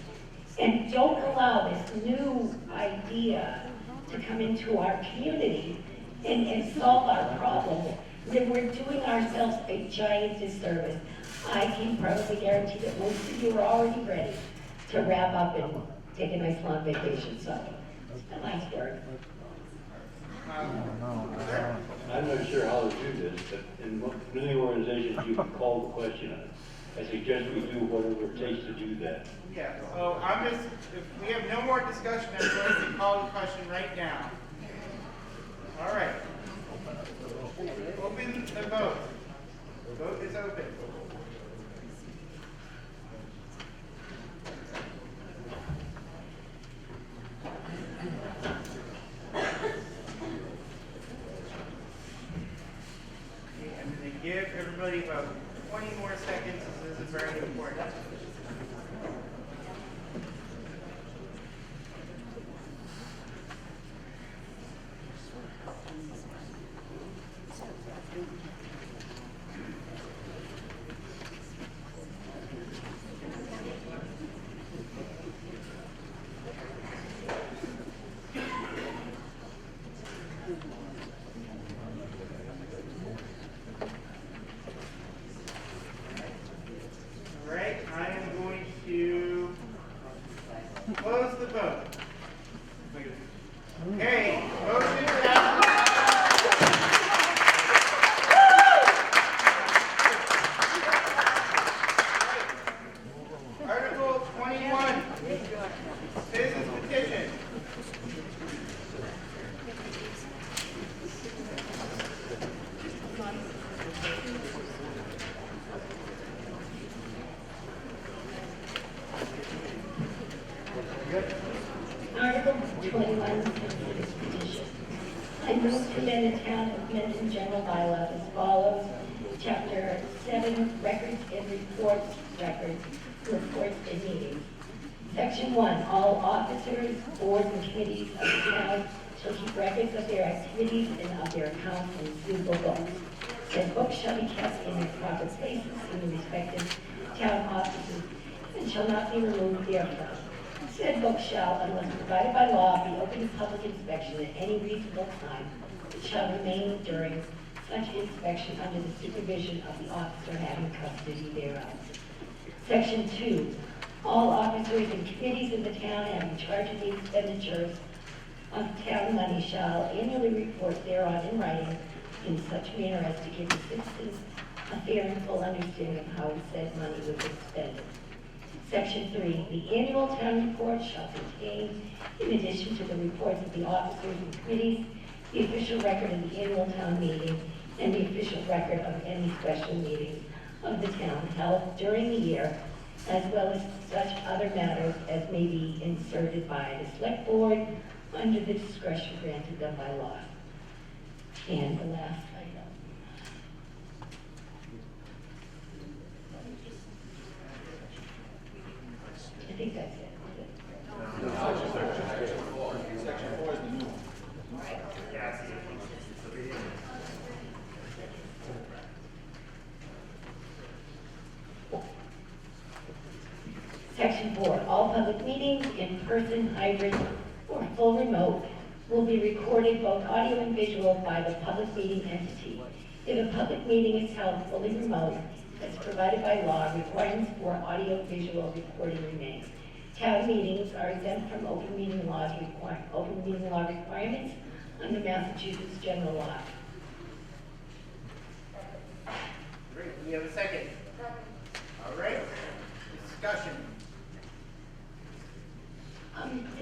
and don't allow this new idea to come into our community and solve our problems, then we're doing ourselves a giant disservice. I can probably guarantee that most of you are already ready to wrap up and take a nice long vacation. So, that's my last word. I'm not sure how to do this, but in many organizations you can call the question on. I suggest we do whatever it takes to do that. Yeah, so if we have no more discussion, I'm going to call the question right now. All right. Open the vote. The vote is open. I'm going to give everybody about 20 more seconds. This is very important. All right, I am going to close the vote. Okay, motion passes. Article 21, citizens petition. Article 21, citizens petition. I move to amend the town of Mendon general bylaw as follows. Chapter 7, records and reports and meetings. Section 1, all officers, boards, and committees of the town shall keep records of their activities and of their accounts in suitable books. Said books shall be kept in their proper places in the respective town offices and shall not be removed therefrom. Said book shall, unless provided by law, be open to public inspection at any reasonable time. It shall remain during such inspection under the supervision of the officer having custody thereof. Section 2. All officers and committees in the town having charge of the expenditures of town money shall annually report thereon in writing in such manner as to give the citizens a fair and full understanding of how said money was expended. Section 3, the annual town report shall contain, in addition to the reports of the officers and committees, the official record of the annual town meeting and the official record of any special meetings of the town held during the year, as well as such other matters as may be inserted by the select board under the discretion granted them by law. And the last item. I think that's it. Section 4 is the new one. Section 4, all public meetings, in person, hybrid, or full remote, will be recorded both audio and visual by the public meeting entity. If a public meeting is held fully remote, as provided by law, requirements for audio-visual recording remain. Town meetings are exempt from open meeting law requirements under Massachusetts general law. Great, we have a second. All right, discussion.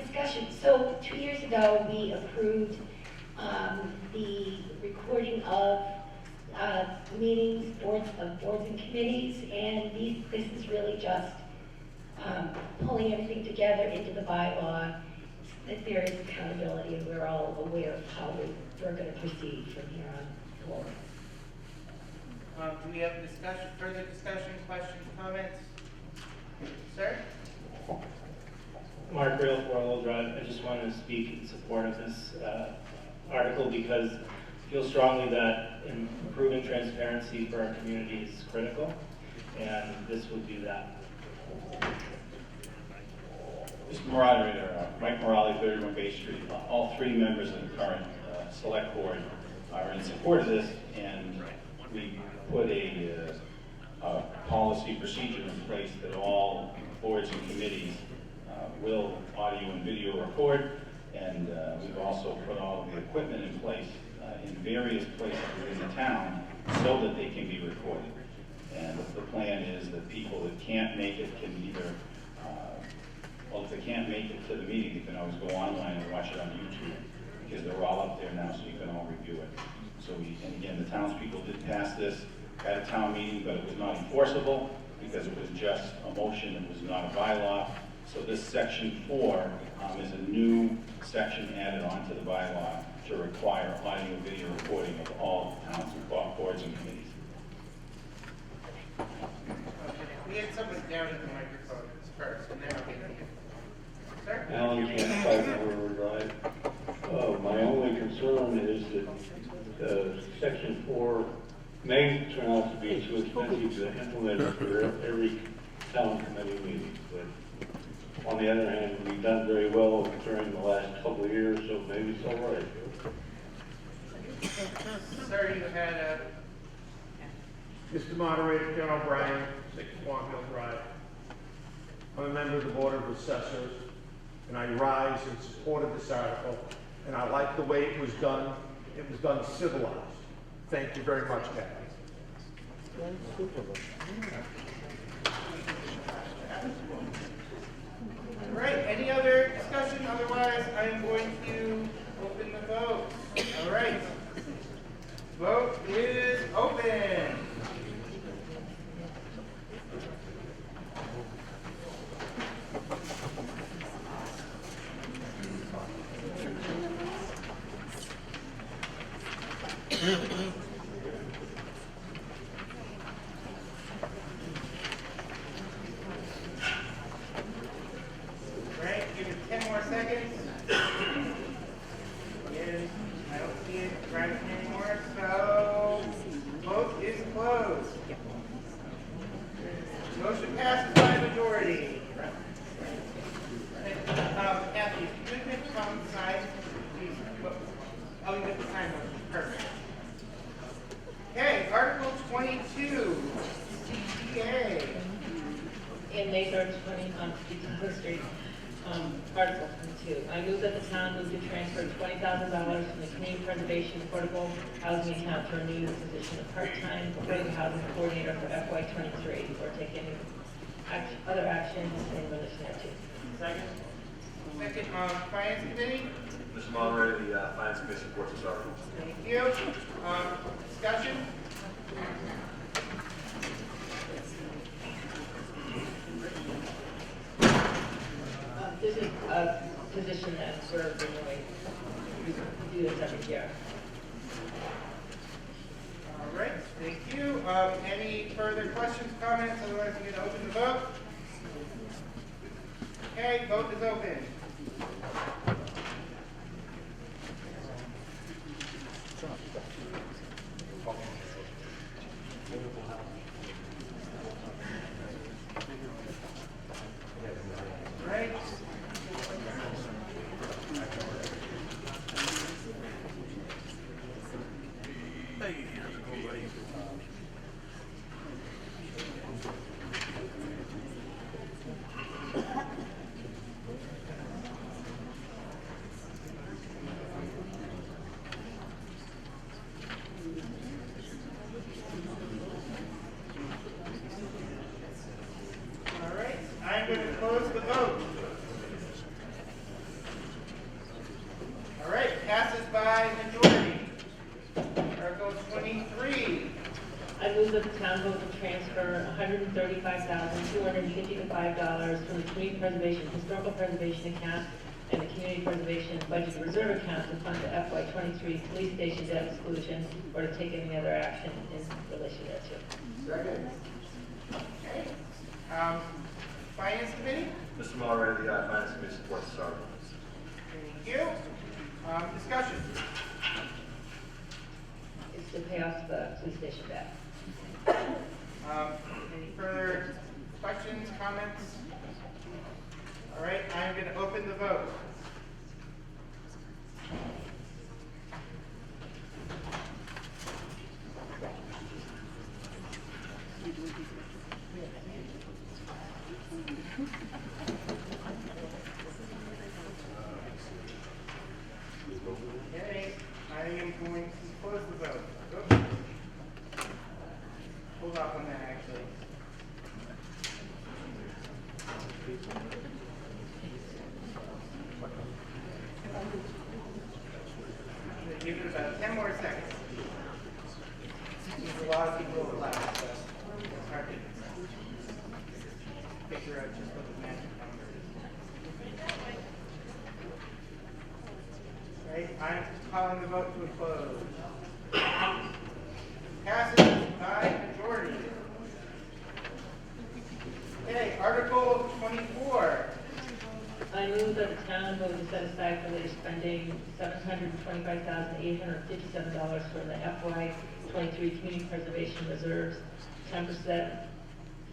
Discussion. So 2 years ago, we approved the recording of meetings, boards and committees, and this is really just pulling everything together into the bylaw, that there is accountability, and we're all aware of how we're going to proceed from here on forward. Do we have discussion, further discussion, questions, comments? Sir? Mark Real, Warlow Drive. I just wanted to speak in support of this article because I feel strongly that improving transparency for our community is critical, and this would do that. Mr. Moderator, Mike Morale, 31 Bay Street. All three members of the current select board are in support of this, and we put a policy procedure in place that all boards and committees will audio and video record, and we've also put all of the equipment in place in various places within the town so that they can be recorded. And the plan is that people that can't make it can either, well, if they can't make it to the meeting, they can always go online and watch it on YouTube, because they're all up there now, so you can all review it. So and again, the townspeople did pass this at a town meeting, but it was not enforceable because it was just a motion, it was not a bylaw. So this section 4 is a new section added onto the bylaw to require audio and video recording of all towns and boards and committees. We had someone down at the microphone first, and then I'll get to you. Sir? Alan Camp, 5 River Drive. My only concern is that Section 4 may turn out to be too expensive to implement for every town committee meeting. But on the other hand, we've done very well during the last couple of years, so maybe it's all right. Sir, you had a... Mr. Moderator, John O'Brien, 6 Swan Hill Drive. I'm a member of the Board of Assessors, and I rise in support of this article, and I like the way it was done. It was done civilized. Thank you very much, Kathy. All right, any other discussion? Otherwise, I'm going to open the vote. All right. Vote is open. Right, give it 10 more seconds. And I don't see it rising anymore, so vote is closed. Motion passes by majority. Kathy, if you could come inside, please. Oh, you got the time motion. Perfect. Okay, Article 22, CPA. In May 3rd, 20, on Cooper Street, Article 22. I move that the town move to transfer $20,000 from the Community Preservation Affordable Housing Account to renew the position of part-time affordable housing coordinator for FY23, or take any other actions in relation thereto. Second, Finance Committee. Mr. Moderator, the Finance Committee supports this article. Thank you. Discussion? This is a position that we're renewing. We do this every year. All right, thank you. Any further questions, comments? Otherwise, I'm going to open the vote. Okay, vote is open. Right. All right, I'm going to close the vote. All right, passes by majority. Article 23. I move that the town vote to transfer $135,255 from the Community Preservation, Historical Preservation account and the Community Preservation Budget Reserve account to fund the FY23 police station debt exclusion or to take any other action in relation thereto. Second. Okay. Finance Committee. Mr. Moderator, the Finance Committee supports this article. Thank you. Discussion. It's to pay off the police station debt. Any further questions, comments? All right, I'm going to open the vote. Okay, I am going to close the vote. Oops. Hold off on that, actually. Give it about 10 more seconds. There's a lot of people overlap, so it's hard to figure out just what the magic number is. Right, I'm calling the vote to a close. Passes by majority. Okay, Article 24. I move that the town vote to set aside for later spending $725,857 for the FY23 Community Preservation Reserves, 10%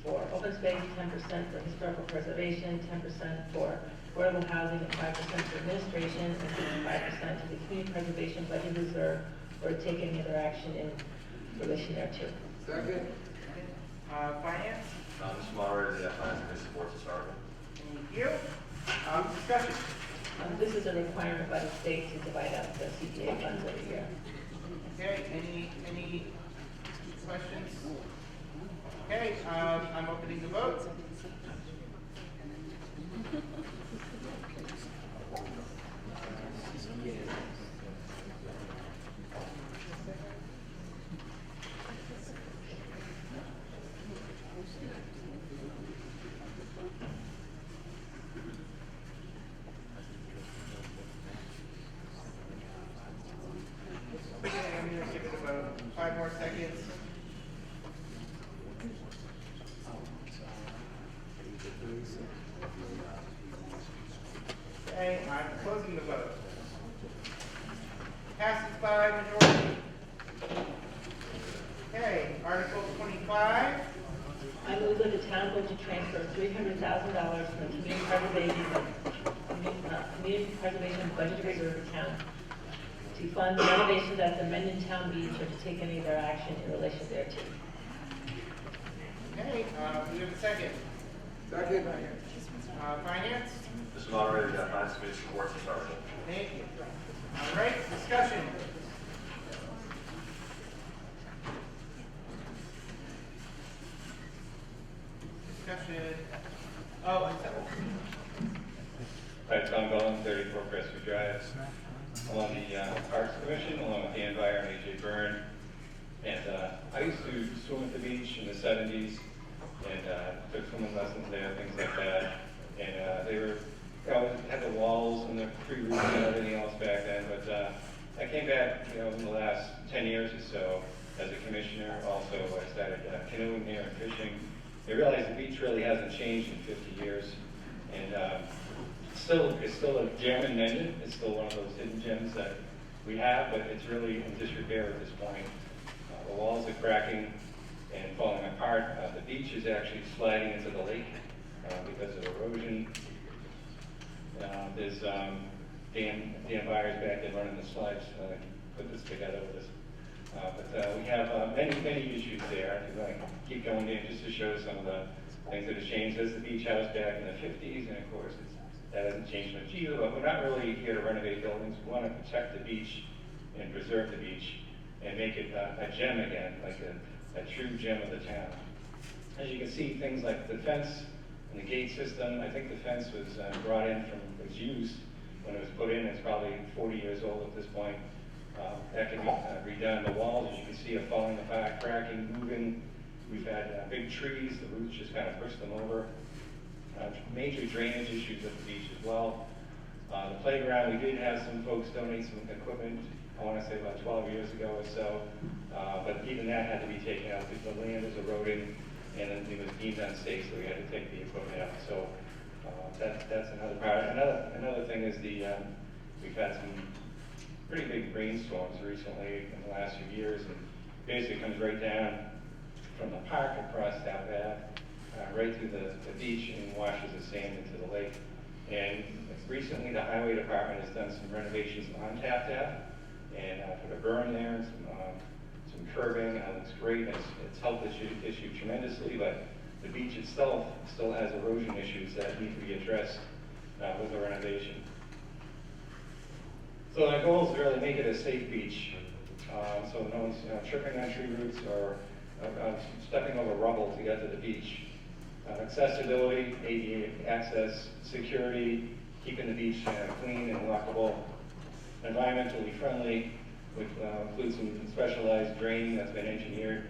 for open space, 10% for historical preservation, 10% for affordable housing, and 5% for administration, and 55% to the Community Preservation Budget Reserve, or to take any other action in relation thereto. Second. Finance. Mr. Moderator, the Finance Committee supports this article. Thank you. Discussion. This is a requirement by the state to divide up the CPA funds every year. Okay, any questions? Okay, I'm opening the vote. Okay, I'm going to give it about 5 more seconds. Okay, I'm closing the vote. Passes by majority. Okay, Article 25. I move that the town vote to transfer $300,000 from the Community Preservation Budget Reserve account to fund the renovations at the Mendon Town Beach or to take any other action in relation thereto. Okay, we have a second. Second. Finance. Mr. Moderator, the Finance Committee supports this article. Thank you. All right, discussion. Discussion. 134 Crestwood Drive. I'm on the Parks Commission, along with Dan Byer and AJ Byrne. And I used to swim at the beach in the 70s, and took swimming lessons there, things like that. And they were, you know, had the walls and the free roof and everything else back then. But I came back, you know, in the last 10 years or so as a commissioner. Also, I started canoeing there and fishing. I realized the beach really hasn't changed in 50 years. And it's still a gem in Mendon. It's still one of those hidden gems that we have, but it's really in disrepair at this point. The walls are cracking and falling apart. The beach is actually sliding into the lake because of erosion. There's Dan Byers back there running the slides, put this together with us. But we have many issues there. I'm going to keep going in just to show some of the things that have changed. There's the beach house back in the 50s, and of course that hasn't changed much either, but we're not really here to renovate buildings. We want to protect the beach and preserve the beach and make it a gem again, like a true gem of the town. As you can see, things like the fence and the gate system, I think the fence was brought in from, was used when it was put in. It's probably 40 years old at this point. That can be redone. The walls, as you can see, are falling apart, cracking, moving. We've had big trees, the roots just kind of pushed them over. Major drainage issues at the beach as well. The playground, we did have some folks donate some equipment, I want to say about 12 years ago or so, but even that had to be taken out because the land is eroding and then it was deemed unsafe, so we had to take the equipment out. So that's another part. Another thing is we've had some pretty big rainstorms recently in the last few years, and basically comes right down from the park across South Ave, right through the beach and washes the sand into the lake. And recently the highway department has done some renovations on Taft Ave and put a berm there and some curbing. It looks great. It's helped this issue tremendously, but the beach itself still has erosion issues that need to be addressed with the renovation. So our goal is to really make it a safe beach, so no one's tripping on tree roots or stepping over rubble to get to the beach. Accessibility, ADA access, security, keeping the beach clean and walkable, environmentally friendly, which includes some specialized draining that's been engineered,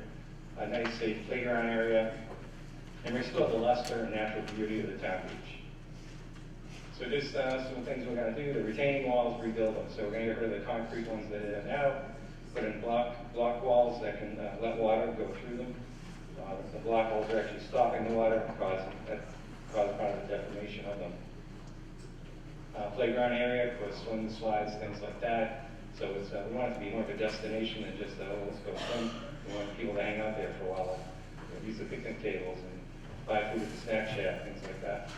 a nice safe playground area, and restore the luster and natural beauty of the town beach. So just some things we're going to do. The retaining walls, rebuild them. So we're going to get rid of the concrete ones that are there now, put in block walls that can let water go through them. The block walls are actually stopping the water, cause part of the deformation of them. Playground area for swing slides, things like that. So it's, we want it to be more of a destination than just, let's go swim. We want people to hang out there for a while, use the picnic tables and buy food at the snack shack, things like that.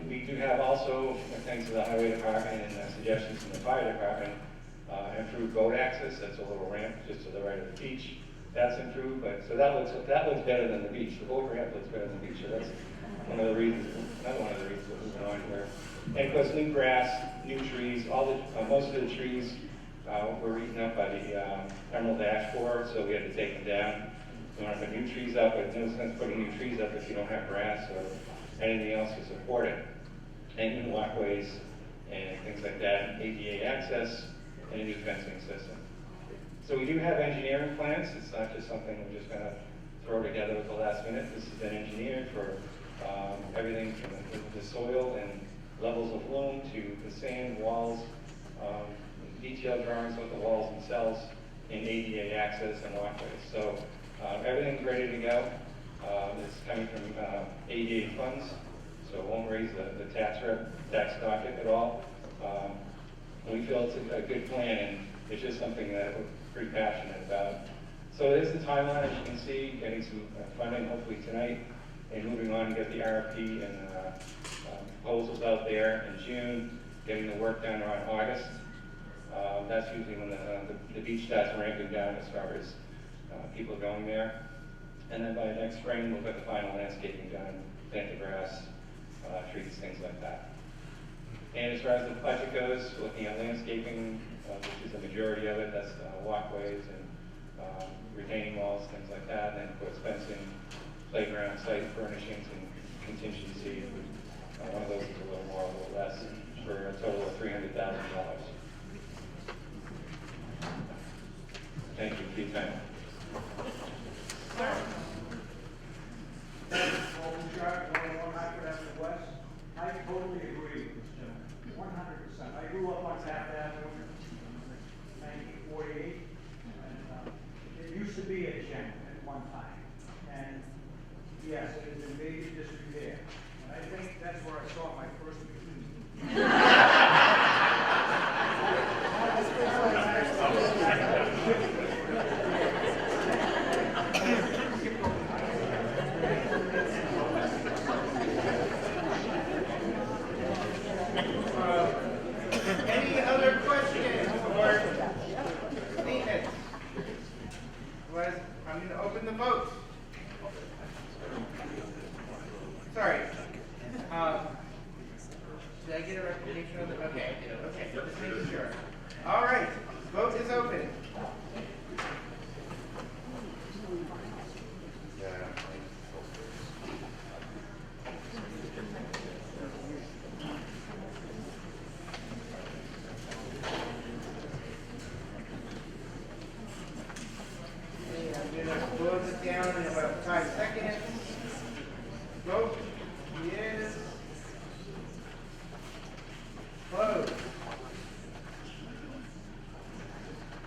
We do have also, thanks to the highway department and suggestions from the fire department, improved boat access. That's a little ramp just to the right of the beach. That's improved, but so that looks better than the beach. The boat ramp looks better than the beach. So that's one of the reasons. Another one of the reasons we're moving on here. And of course, new grass, new trees. Most of the trees were eaten up by the emerald ash borer, so we had to take them down. We want to put new trees up, but there's no sense putting new trees up if you don't have grass or anything else to support it. And new walkways and things like that, ADA access, and a new fencing system. So we do have engineering plans. It's not just something we're just going to throw together at the last minute. This has been engineered for everything from the soil and levels of loam to the sand, walls, detailed drawings of the walls themselves, and ADA access and walkways. So everything's ready to go. It's coming from ADA funds, so it won't raise the tax docket at all. We feel it's a good plan, and it's just something that we're pretty passionate about. So there's the timeline, as you can see, getting some funding hopefully tonight, and moving on to get the RFP and proposals out there in June, getting the work done around August. That's usually when the beach starts ramping down as far as people going there. And then by next spring, we'll get the final landscaping done, plant the grass, trees, things like that. And as far as the budget goes, looking at landscaping, which is the majority of it, that's walkways and retaining walls, things like that, and then of course fencing, playground, site furnishings, and contingency One of those is a little more, a little less, for a total of $300,000. Thank you for your time. I totally agree with this gentleman, 100%. I grew up on Taft Avenue, 1948, and it used to be a gym at one time. And yes, it is in major disrepair. And I think that's where I saw my first Any other questions or statements? Otherwise, I'm going to open the vote. Sorry. Did I get a recommendation on the? Okay, okay, just making sure. All right, vote is open. I'm going to close it down in about 5 seconds. Vote is closed.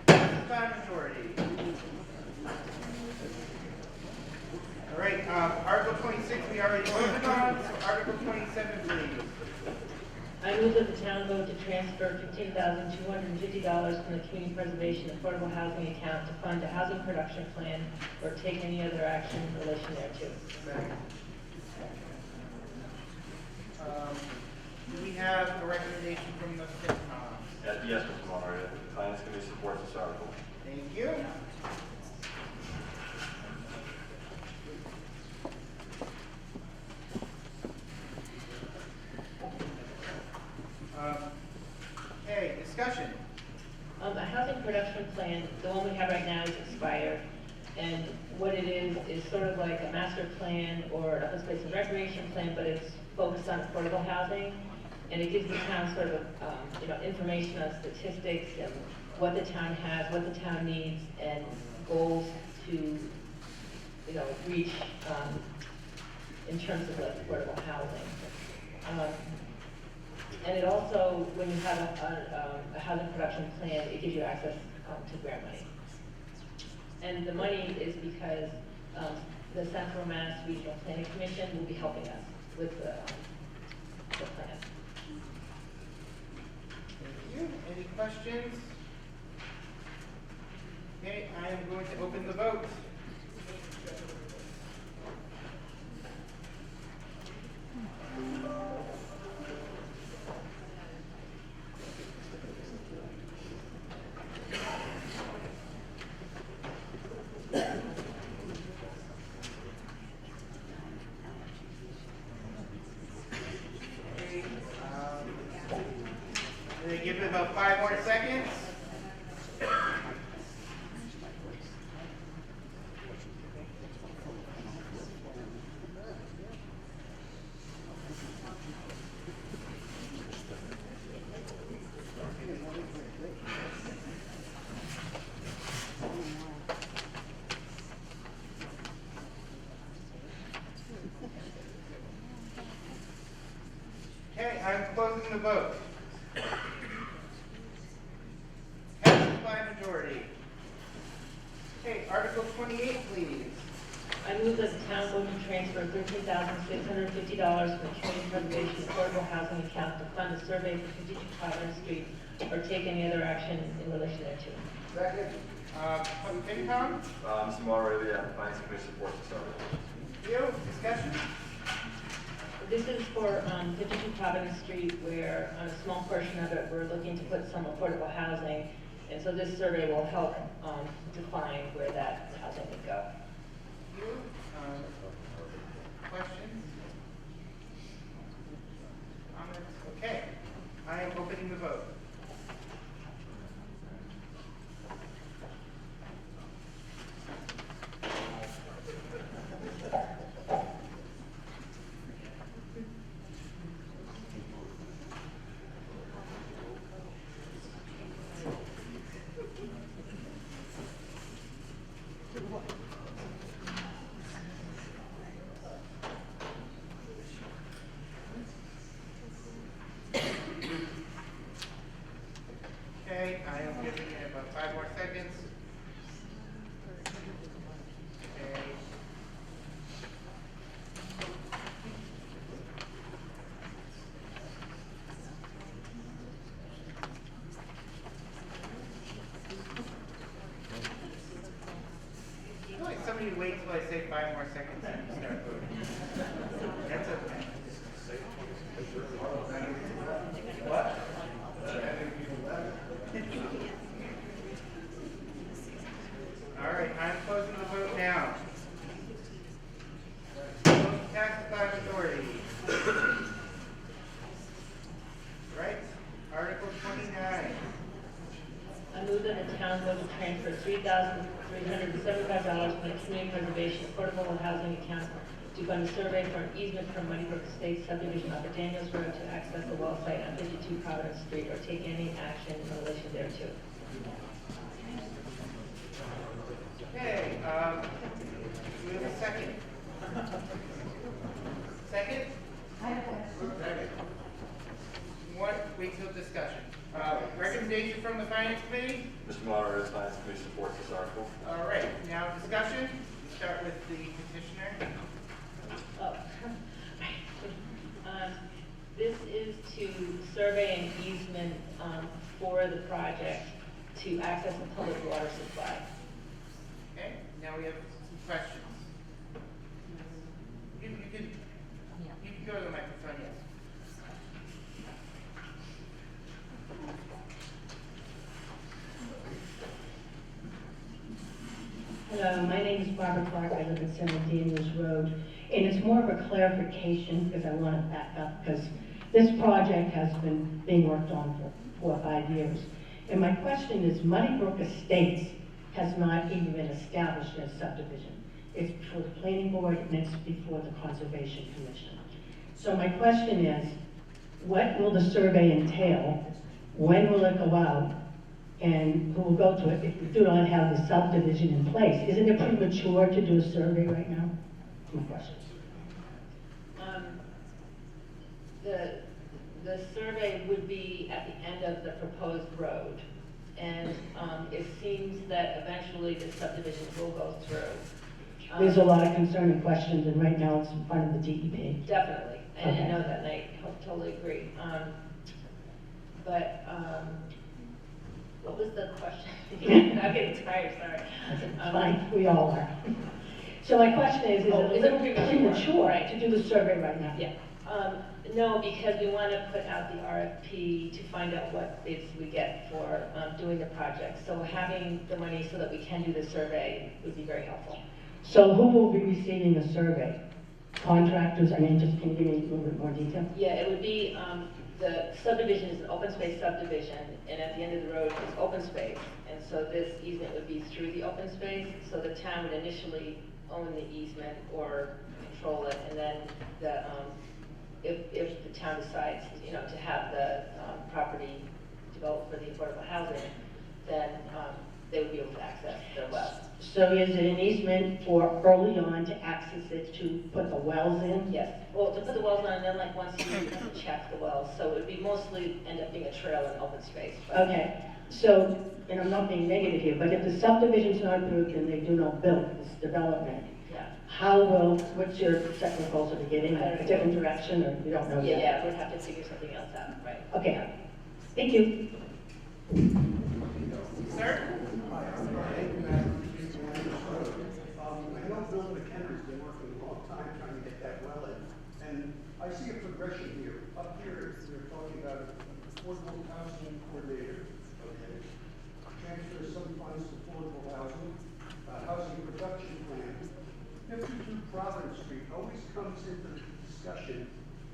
By majority. All right, Article 26 we already voted on, so Article 27, please. I move that the town vote to transfer $15,250 from the Community Preservation Affordable Housing account to fund a housing production plan or take any other action in relation thereto. Do we have a recommendation from the FinCom? Yes, Mr. Moderator. The Finance Committee supports this article. Thank you. Okay, discussion. A housing production plan, the one we have right now is expired. And what it is sort of like a master plan or an open space and recreation plan, but it's focused on affordable housing. And it gives the town sort of, information on statistics and what the town has, what the town needs, and goals to, reach in terms of like affordable housing. And it also, when you have a housing production plan, it gives you access to grant money. And the money is because the Central Mass Regional Planning Commission will be helping us with the plan. Thank you. Any questions? Okay, I am going to open the vote. Give it about 5 more seconds. Okay, I'm closing the vote. Majority. Okay, Article 28, please. I move that the town vote to transfer $13,650 from the Community Preservation Affordable Housing account to fund a survey for 52 Providence Street or take any other action in relation thereto. Second. FinCom? Mr. Moderator, the Finance Committee supports this article. You, discussion? This is for 52 Providence Street, where on a small portion of it, we're looking to put some affordable housing. And so this survey will help define where that housing would go. You, questions? Comments? Okay. I am opening the vote. seconds. Okay. I feel like somebody wait till I say 5 more seconds and you start voting. That's okay. What? All right, I'm closing the vote now. Tax authority. Right, Article 29. I move that the town vote to transfer $3,375 from the community preservation affordable housing account to fund a survey for an easement from Moneybrook Estates subdivision off of Daniels Road to access the well site on 52 Providence Street or take any action in relation thereto. Okay, we have a second. Second? Second. Wait till discussion. Recommendation from the Finance Committee? Mr. Moderator, the Finance Committee supports this article. All right, now discussion. We start with the petitioner. Oh. This is to survey an easement for the project to access the public water supply. Okay, now we have some questions. You can go to the microphone, yes. Hello, my name is Barbara Clark. I live at 7 Daniels Road. And it's more of a clarification because I want to back up because this project has been being worked on for 4 or 5 years. And my question is, Moneybrook Estates has not even been established as subdivision. It's before the planning board and it's before the Conservation Commission. So my question is, what will the survey entail? When will it go out? And who will go to it if we do not have the subdivision in place? Isn't it premature to do a survey right now? Two questions. The survey would be at the end of the proposed road. And it seems that eventually the subdivision will go through. There's a lot of concern and questions, and right now it's in front of the DEP. Definitely, and Okay. I know that, and I totally agree. What was the question? I'm getting tired, sorry. Fine, we all are. So my question is it a little premature to do the survey right now? Yeah. No, because we want to put out the RFP to find out what bids we get for doing the project. So having the money so that we can do the survey would be very helpful. So who will be receiving the survey? Contractors, I mean, just can you give me a little bit more detail? Yeah, it would be, the subdivision is an open space subdivision, and at the end of the road is open space. And so this easement would be through the open space, so the town would initially own the easement or control it, and then if the town decides, to have the property developed for the affordable housing, then they would be able to access the well. So is it an easement for early on to access it to put the wells in? Yes, well, to put the wells on, and then once you have to check the wells, so it would be mostly end up being a trail in open space. Okay, so, and I'm not being negative here, but if the subdivision's not approved and they do not build this development, what's your technicals of getting a different direction, or you don't know yet? Yeah, we'd have to figure something else out, right? Okay, thank you. Sir? I know Bill McKenna's been working a long time trying to get that well in, and I see a progression here. Up here, we're talking about affordable housing coordinator, okay? Transfer some funds to affordable housing, housing production plan. 52 Providence Street always comes into the discussion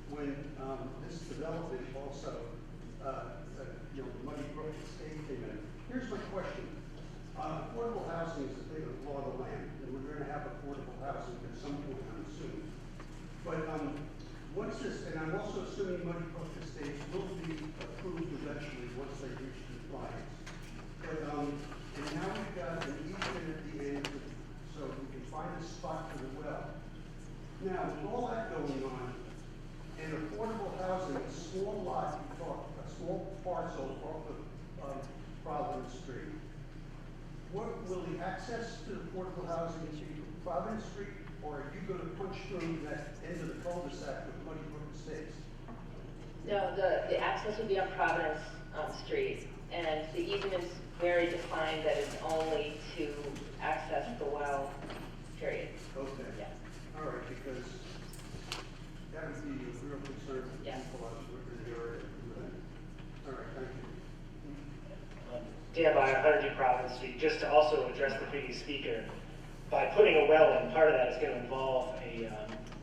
when this development also, Moneybrook Estate came in. what will the access to the affordable housing be from Providence Street, or are you gonna punch through that end of the cul-de-sac with Muddy Brook Estates? No, the access would be on Providence Street, and the easement's very defined that it's only to access the well, period. Okay. Yeah. All right, because that would be a real concern for Yeah. people out in the area. All right, thank you. Dan Meyer, 102 Providence Street, just to also address the previous speaker, by putting a well in, part of that is going to involve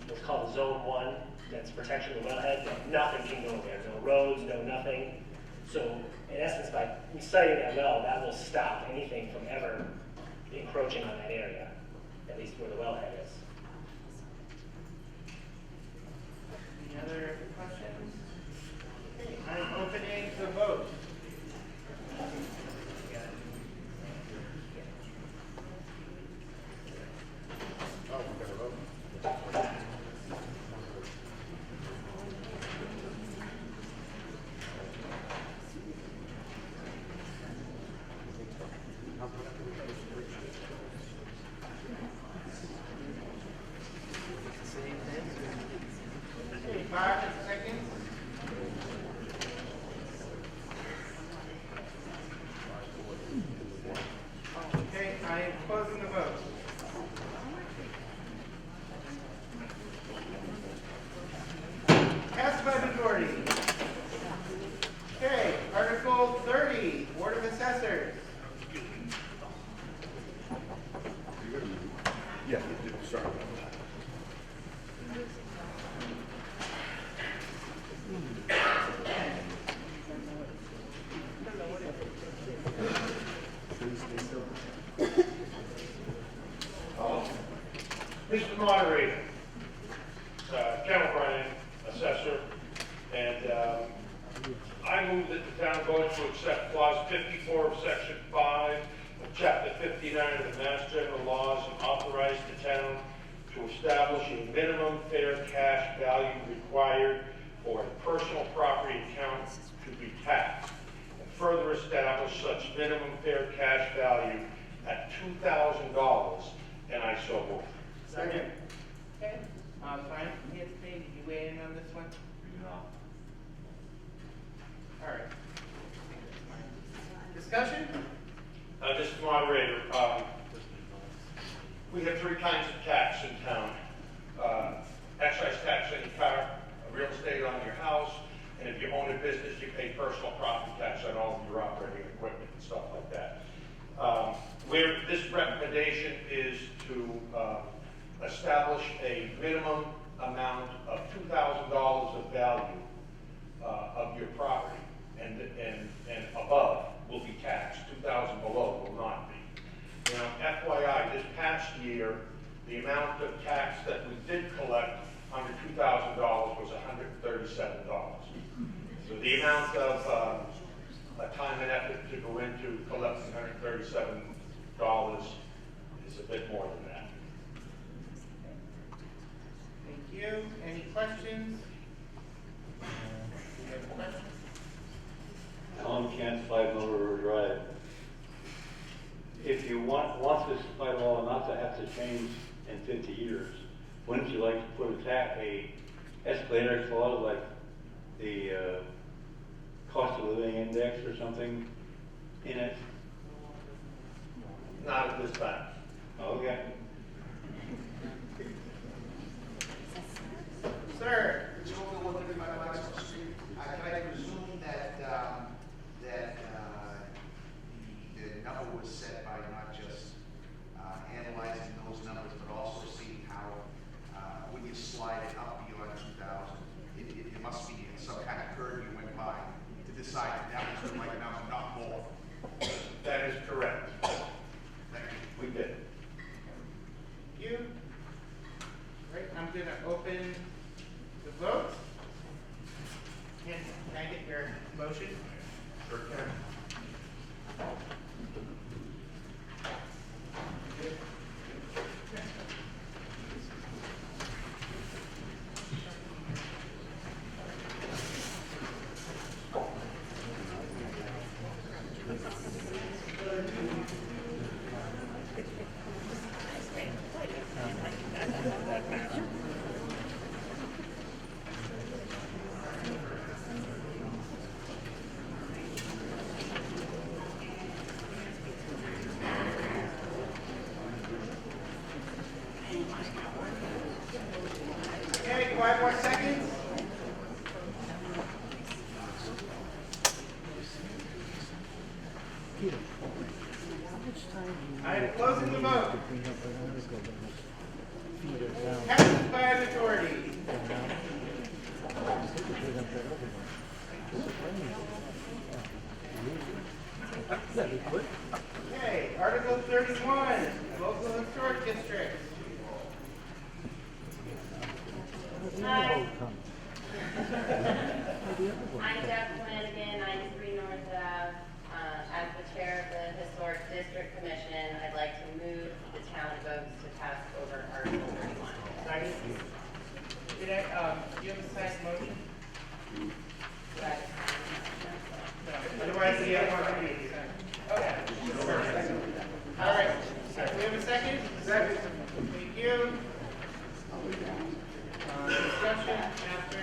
what's called a Zone 1, that's protection of the wellhead. Nothing can go there, no roads, no nothing. So in essence, by siting that well, that will stop anything from ever encroaching on that area, at least where the wellhead is. Any other questions? Okay, I'm opening the vote. Oh, we gotta vote. Okay, 5 seconds. Okay, I am closing the vote. Passed by majority. Okay, Article 30, Board of Assessors. Yeah, sorry. Mr. Moderator, Ken O'Brien, assessor, and I move that the town vote to accept clause 54 of section 5 of chapter 59 of the Mass General Laws and authorize the town to establish a minimum fair cash value required for a personal property account to be taxed, and further establish such minimum fair cash value at $2,000, and I so move. Second. Okay, Frank, did you weigh in on this one? No. All right. Discussion? Mr. Moderator, we have 3 kinds of tax in town. Excise tax on your car, real estate on your house, and if you own a business, you pay personal property tax on all of your operating equipment and stuff like that. Where this recommendation is to establish a minimum amount of $2,000 of value of your property, and above will be taxed. 2,000 below will not be. Now, FYI, this past year, the amount of tax that we did collect under $2,000 was $137. So the amount of time and effort to go into collecting $137 is a bit more than that. Thank you. Any questions? Any other questions? Alan Kent, 5 Moderators Drive. If you want this by law not to have to change in 50 years, wouldn't you like to put a escalator clause like the cost of living index or something in it? Not at this time. Okay. Sir. It's only one thing about Bicycle Street. Can I presume that, the number was set by not just analyzing those numbers, but also seeing how, when you slide it up beyond 2,000, it must be some kind of curve you went by to decide that was the right number, not more. That is correct. Thank you. We did. Thank you. Right, I'm gonna open the vote. Can I get your motion? Sure can. I am closing the vote. Passes by a majority. Okay, Article 31, Local Historic District. Hi. I'm Deb Flanagan, 93 North Ave. As the chair of the Historic District Commission, I'd like to move the town votes to pass over Article 31. Second. Do you have a second motion? Right. Otherwise, the other one would be second. Okay. All right. Do we have a second? Second. Thank you. Discussion after.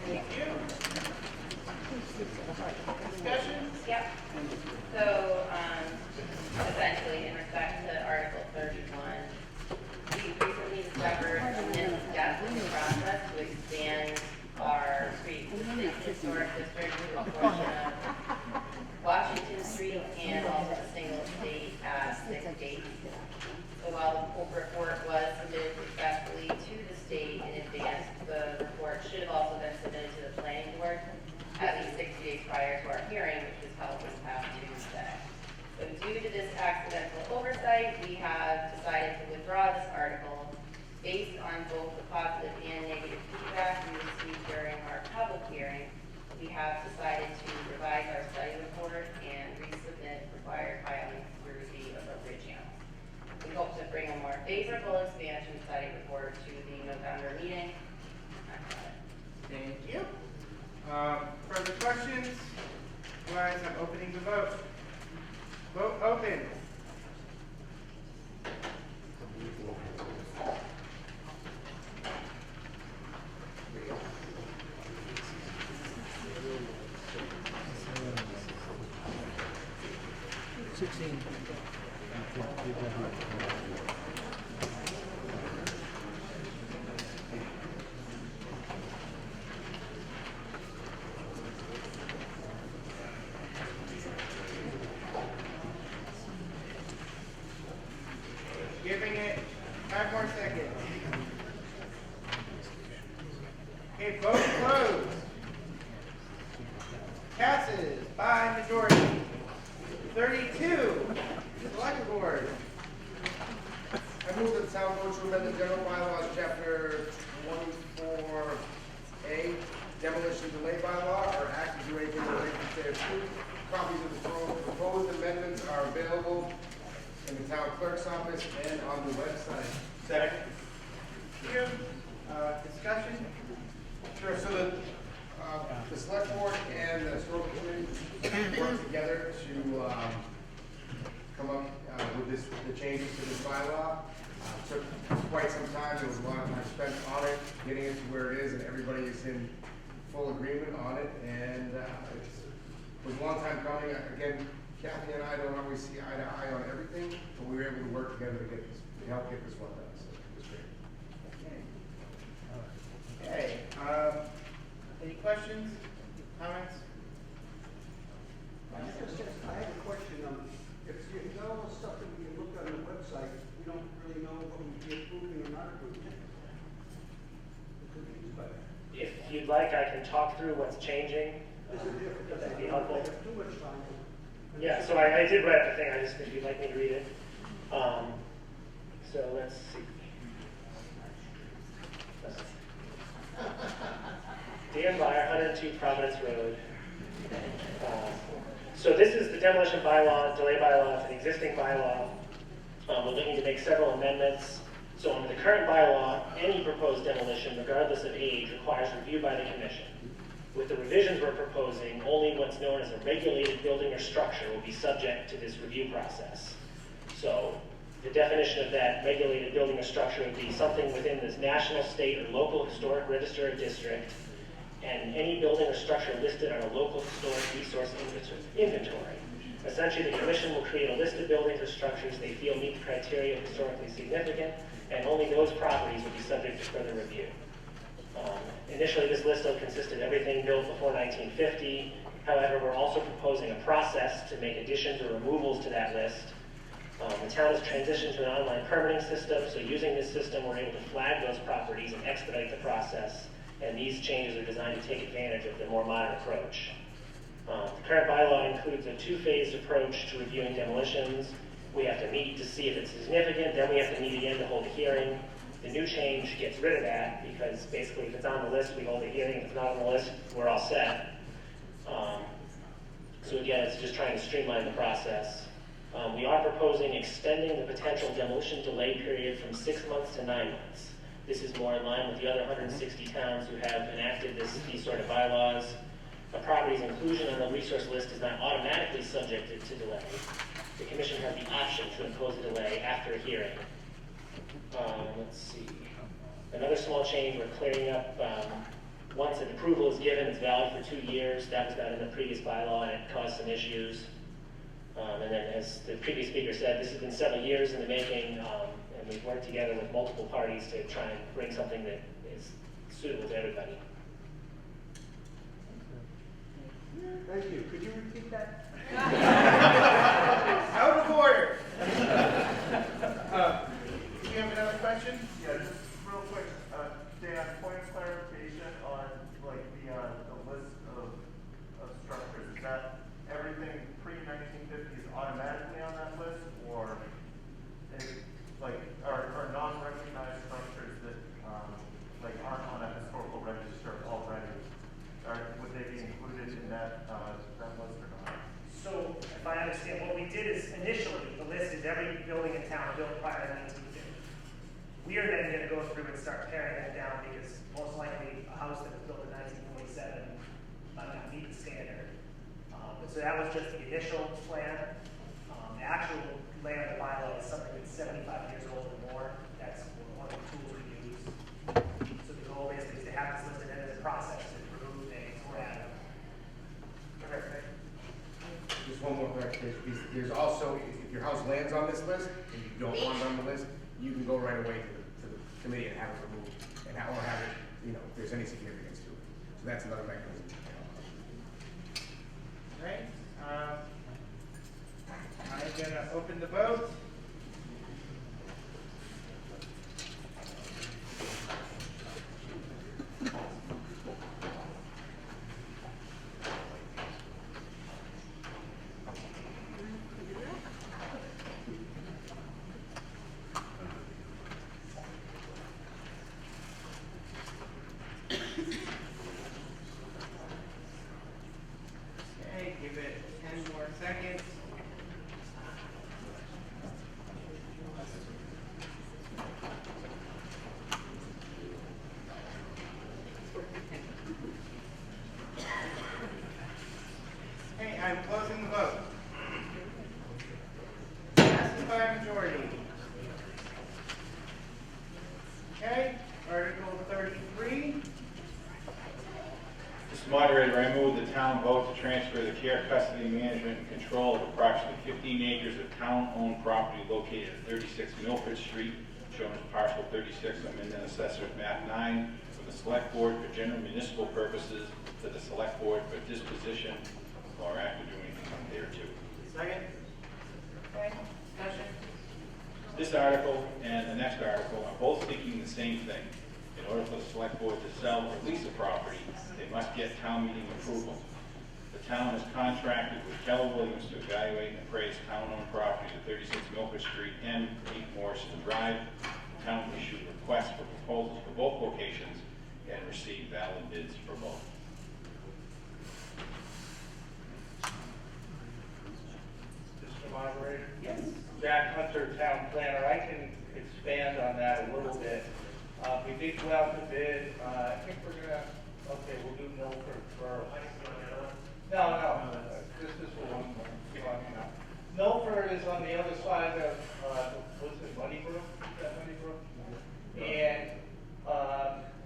Thank you. Discussion? Yep. So, essentially, in respect to Article 31, we recently discovered an in-depth process to expand our pre-existing historic district to a portion of Washington Street and also a single estate at 6 Gates. So while the report was submitted successfully to the state in advance, the report should have also been submitted to the planning board at least 60 days prior to our hearing, which was held this past Tuesday. So due to this accidental oversight, we have decided to withdraw this article based on both the positive and negative feedback we received during our public hearing. We have decided to revise our study report and resubmit required filings through the appropriate channels. We hope to bring a more favorable expansion study report to the November meeting. Thank you. Further questions? Otherwise, I'm opening the vote. Vote open. Giving it 5 more seconds. Okay, vote closed. Passes by majority. 32, select board. I move that the town vote to amend the general bylaws, chapter 24A, demolition delay bylaw, or act to do anything related thereto. Copies of the proposed amendments are available in the town clerk's office and on the website. Second. Discussion? Sure, so the select board and the historical committee work together to come up with the changes to this bylaw. Took quite some time, there was a lot of time spent on it, getting it to where it is, and everybody is in full agreement on it, and it was a long time coming. Again, Kathy and I don't always see eye to eye on everything, but we were able to work together to get this, to help get this one done, so it was great. Okay. Any questions, comments? I have a question. If you got all the stuff that we can look on the website, we don't really know what we'd be approving or not approving. We're confused by that. If you'd like, I can talk through what's changing. Does That'd be helpful. Too much time. Yeah, so I did write the thing, I just, if you'd like me to read it. So let's see. Dan Byer, 102 Providence Road. So this is the demolition bylaw, delay bylaw, it's an existing bylaw. We're looking to make several amendments. So under the current bylaw, any proposed demolition, regardless of age, requires review by the commission. With the revisions we're proposing, only what's known as a regulated building or structure will be subject to this review process. So the definition of that regulated building or structure would be something within this national, state, or local historic register or district, and any building or structure listed on a local historic resource inventory. Essentially, the commission will create a list of buildings or structures they feel meet the criteria of historically significant, and only those properties will be subject to further review. Initially, this list will consist of everything built before 1950, However, we're also proposing a process to make additions or removals to that list. The town has transitioned to an online permitting system, so using this system, we're able to flag those properties and expedite the process, and these changes are designed to take advantage of the more modern approach. The current bylaw includes a two-phased approach to reviewing demolitions. We have to meet to see if it's significant, then we have to meet again to hold a hearing. The new change gets rid of that, because basically if it's on the list, we hold a hearing. If it's not on the list, we're all set. So again, it's just trying to streamline the process. We are proposing extending the potential demolition delay period from 6 months to 9 months. This is more in line with the other 160 towns who have enacted these sort of bylaws. A property's inclusion on the resource list is not automatically subjected to delay. The commission has the option to impose a delay after a hearing. Let's see. Another small change, we're clearing up, once an approval is given, it's valid for 2 years. That was done in the previous bylaw and it caused some issues. And then as the previous speaker said, this has been several years in the making, and we've worked together with multiple parties to try and bring something that is suitable to everybody. Thank you. Could you repeat that? Out of order. Do you have another question? Yeah, just real quick, Dan, point of clarification on like the list of structures. Is that everything pre-1950 is automatically on that list, or are non-recognized structures that like aren't on a historical register already? Would they be included in that list or not? So, if I understand, what we did is initially the list is every building in town built prior to 1950. We are then going to go through and start paring that down because most likely a house that was built in 1947 might not meet the standard. So that was just the initial plan. The actual layout of the bylaw is something that's 75 years old or more. That's one of the tools we use. So the goal is to have this listed, and there's a process to remove things or add them. Okay. Just one more clarification. There's also, if your house lands on this list and you don't want it on the list, you can go right away to the committee and have it removed, or have it, if there's any significance to it. So that's another mechanism. Right. I'm gonna open the vote. Okay, give it 10 more seconds. Okay, I'm closing the vote. Passes by majority. Okay, Article 33. Mr. Moderator, I move the town vote to transfer the care, custody, management, and control of approximately 15 acres of town-owned property located at 36 Milford Street, shown as parcel 36 on Minden Assessor's Map 9, from the Select Board for general municipal purposes to the Select Board for disposition or after doing anything thereto. Second. Okay, discussion. This article and the next article are both seeking the same thing. In order for the Select Board to sell or lease a property, they must get town meeting approval. The town has contracted with Keller Williams to evaluate and appraise town-owned properties at 36 Milford Street and 8 Morrison Drive. The town issued requests for proposals for both locations and received valid bids for both. Mr. Moderator? Yes. Jack Hunter, Town Planner. I can expand on that a little bit. We did go out to bid. I think we're gonna, we'll do Milford first. No. This is the one we're talking about. Milford is on the other side of, what's it, Moneybrook? Is that Moneybrook? And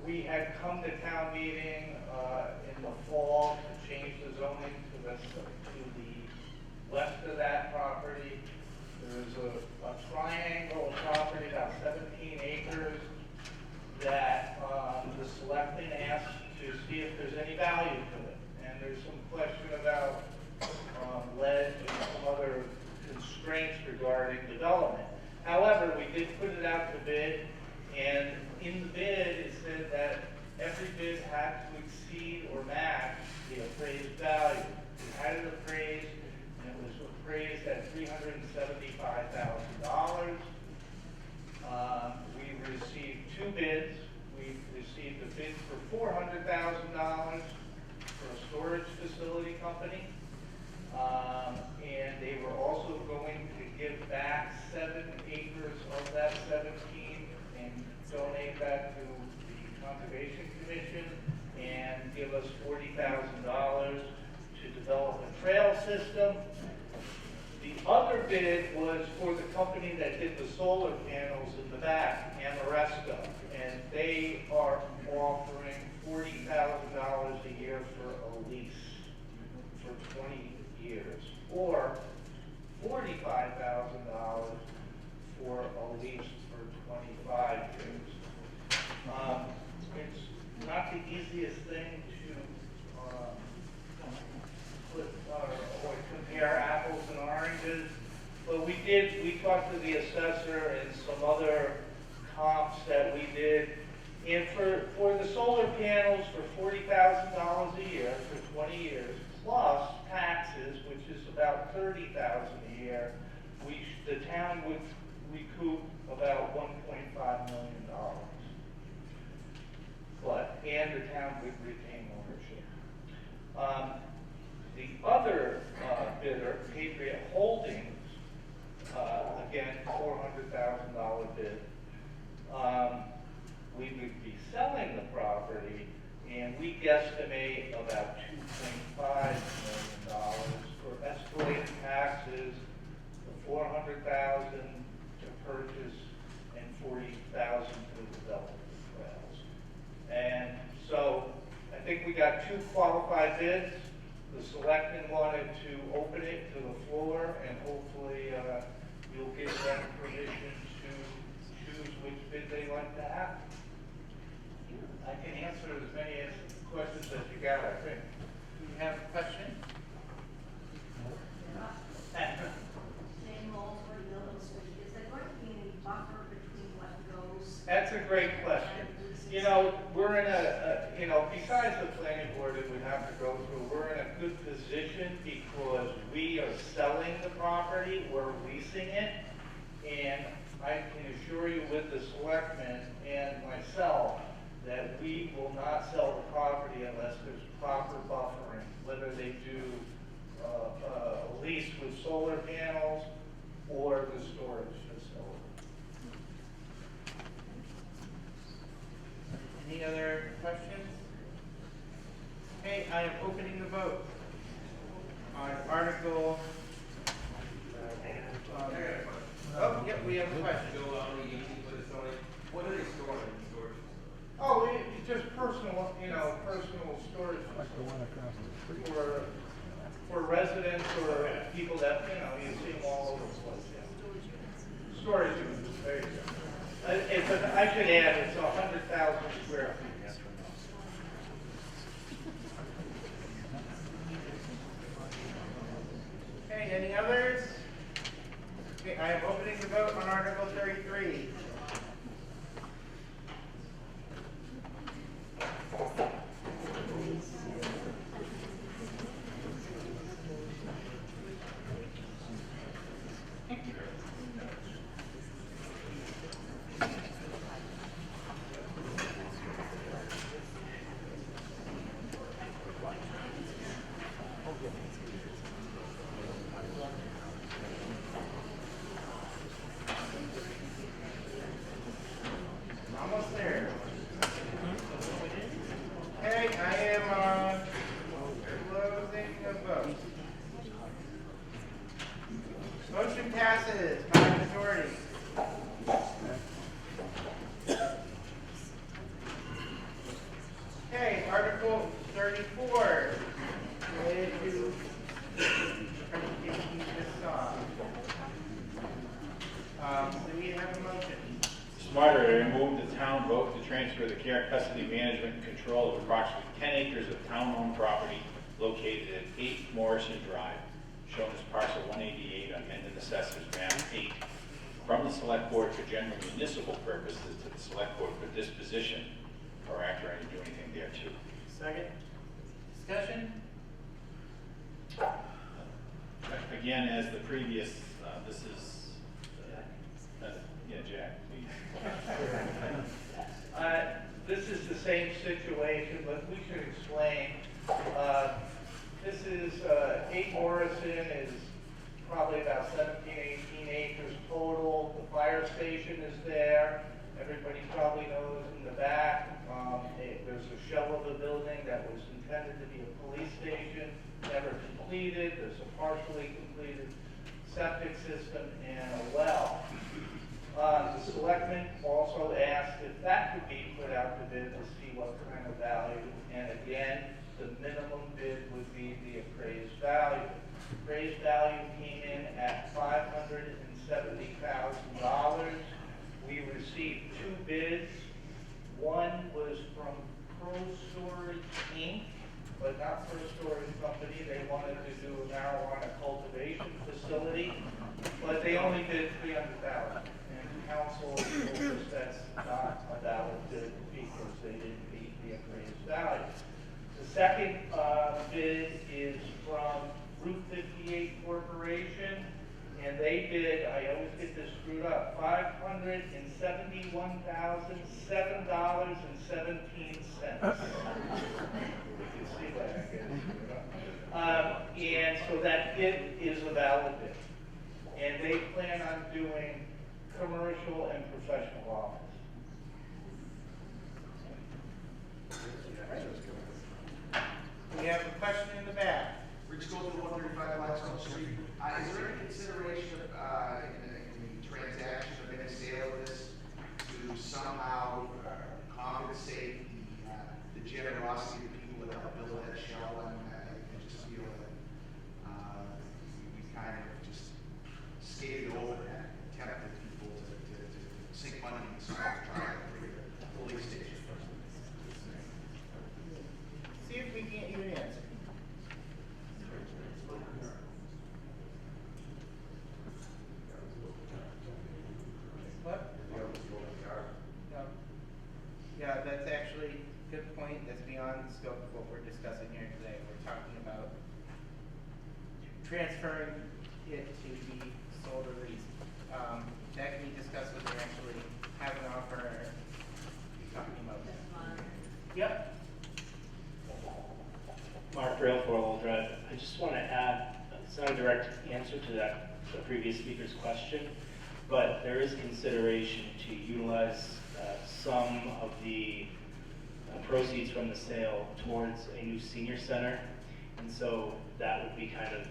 we had come to town meeting in the fall to change the zoning to the left of that property. There's a triangle of property, about 17 acres, that the selectmen asked to see if there's any value to it. And there's some question about And they were also going to give back 7 acres of that 17 and donate that to the Conservation Commission and give us $40,000 to develop a trail system. The other bid was for the company that did the solar panels in the back, Amoresco, and they are offering $40,000 a year for a lease for 20 years, or $45,000 for a lease for 25 years. It's not the easiest thing to or compare apples and oranges, but we talked to the assessor and some other comps that we did. And for the solar panels for $40,000 a year for 20 years, plus taxes, which is about $30,000 a year, the town would recoup about $1.5 million. And the town would retain ownership. The other bidder, Patriot Holdings, again, $400,000 bid. We would be selling the property, and we guesstimate about $2.5 million for escalated taxes, the $400,000 to purchase, and $40,000 to develop the trails. And so I think we got 2 qualified bids. The selectmen wanted to open it to the floor, and hopefully you'll give them permission to choose which bid they like to have. I can answer as many questions as you got, I think. Do you have a question? Same rules for the middle school. Is there going to be any buffer between what goes? That's a great question. You know, we're in besides the planning board that we have to go through, we're in a good position because we are selling the property, we're leasing it, and I can assure you with the selectmen and myself that we will not sell the property unless there's proper buffering, whether they do a lease with solar panels or the storage facility. Any other questions? Okay, I am opening the vote on Article. Oh, yep, we have a question. What are they storing in storage? Oh, it's just personal, personal storage for residents or people that, you see them all over the place. Yeah. Storage units, there you go. I should add, it's 100,000 square feet. Okay, any others? Okay, I am opening the vote on Article 33. Almost there. Okay, I am closing the vote. Motion passes by majority. Okay, Article 34. Related to do we have a motion? Mr. Moderator, I move the town vote to transfer the care, custody, management, and control of approximately 10 acres of town-owned property located at 8 Morrison Drive, shown as parcel 188 on amended assessors map 8, from the select board for general municipal purposes to the select board for disposition or after I do anything there too. Second. Discussion? Again, as the previous, this is, yeah, Jack, please. This is the same situation, but we should explain. This is 8 Morrison is probably about 17, 18 acres total. The fire station is there. Everybody probably knows in the back, there's a shell of a building that was intended to be a police station, never completed. There's a partially completed septic system and a well. The selectmen also asked if that could be put out to bid to see what kind of value. And again, the minimum bid would be the appraised value. Appraised value came in at $570,000. We received 2 bids. One was from Pro Storage Inc., but not for a storage company. They wanted to do a marijuana cultivation facility, but they only bid $300,000. And council told us that's not a valid bid because they didn't meet the appraised value. The second bid is from Route 58 Corporation, and they bid, I always get this screwed up, $571,007.17. You can see why I get it screwed up. And so that bid is a valid bid. And they plan on doing commercial and professional office. We have a question in the back. Rich Gold, 135 Blackstone Street. Is there any consideration in the transaction of any sale of this to somehow compensate the generosity of people that help build that shell? And I just feel that we kind of just skated over that, tempted people to sink money in some try to create a police station. See if we can get you an answer. What? No. Yeah, that's actually a good point. That's beyond the scope of what we're discussing here today. We're talking about transferring it to be sold or leased. That can be discussed when we actually have an offer or talking about that. Yep. Mark Rail, 4 Old Drive. I just want to add, it's not a direct answer to the previous speaker's question, but there is consideration to utilize some of the proceeds from the sale towards a new senior center. And so that would be kind of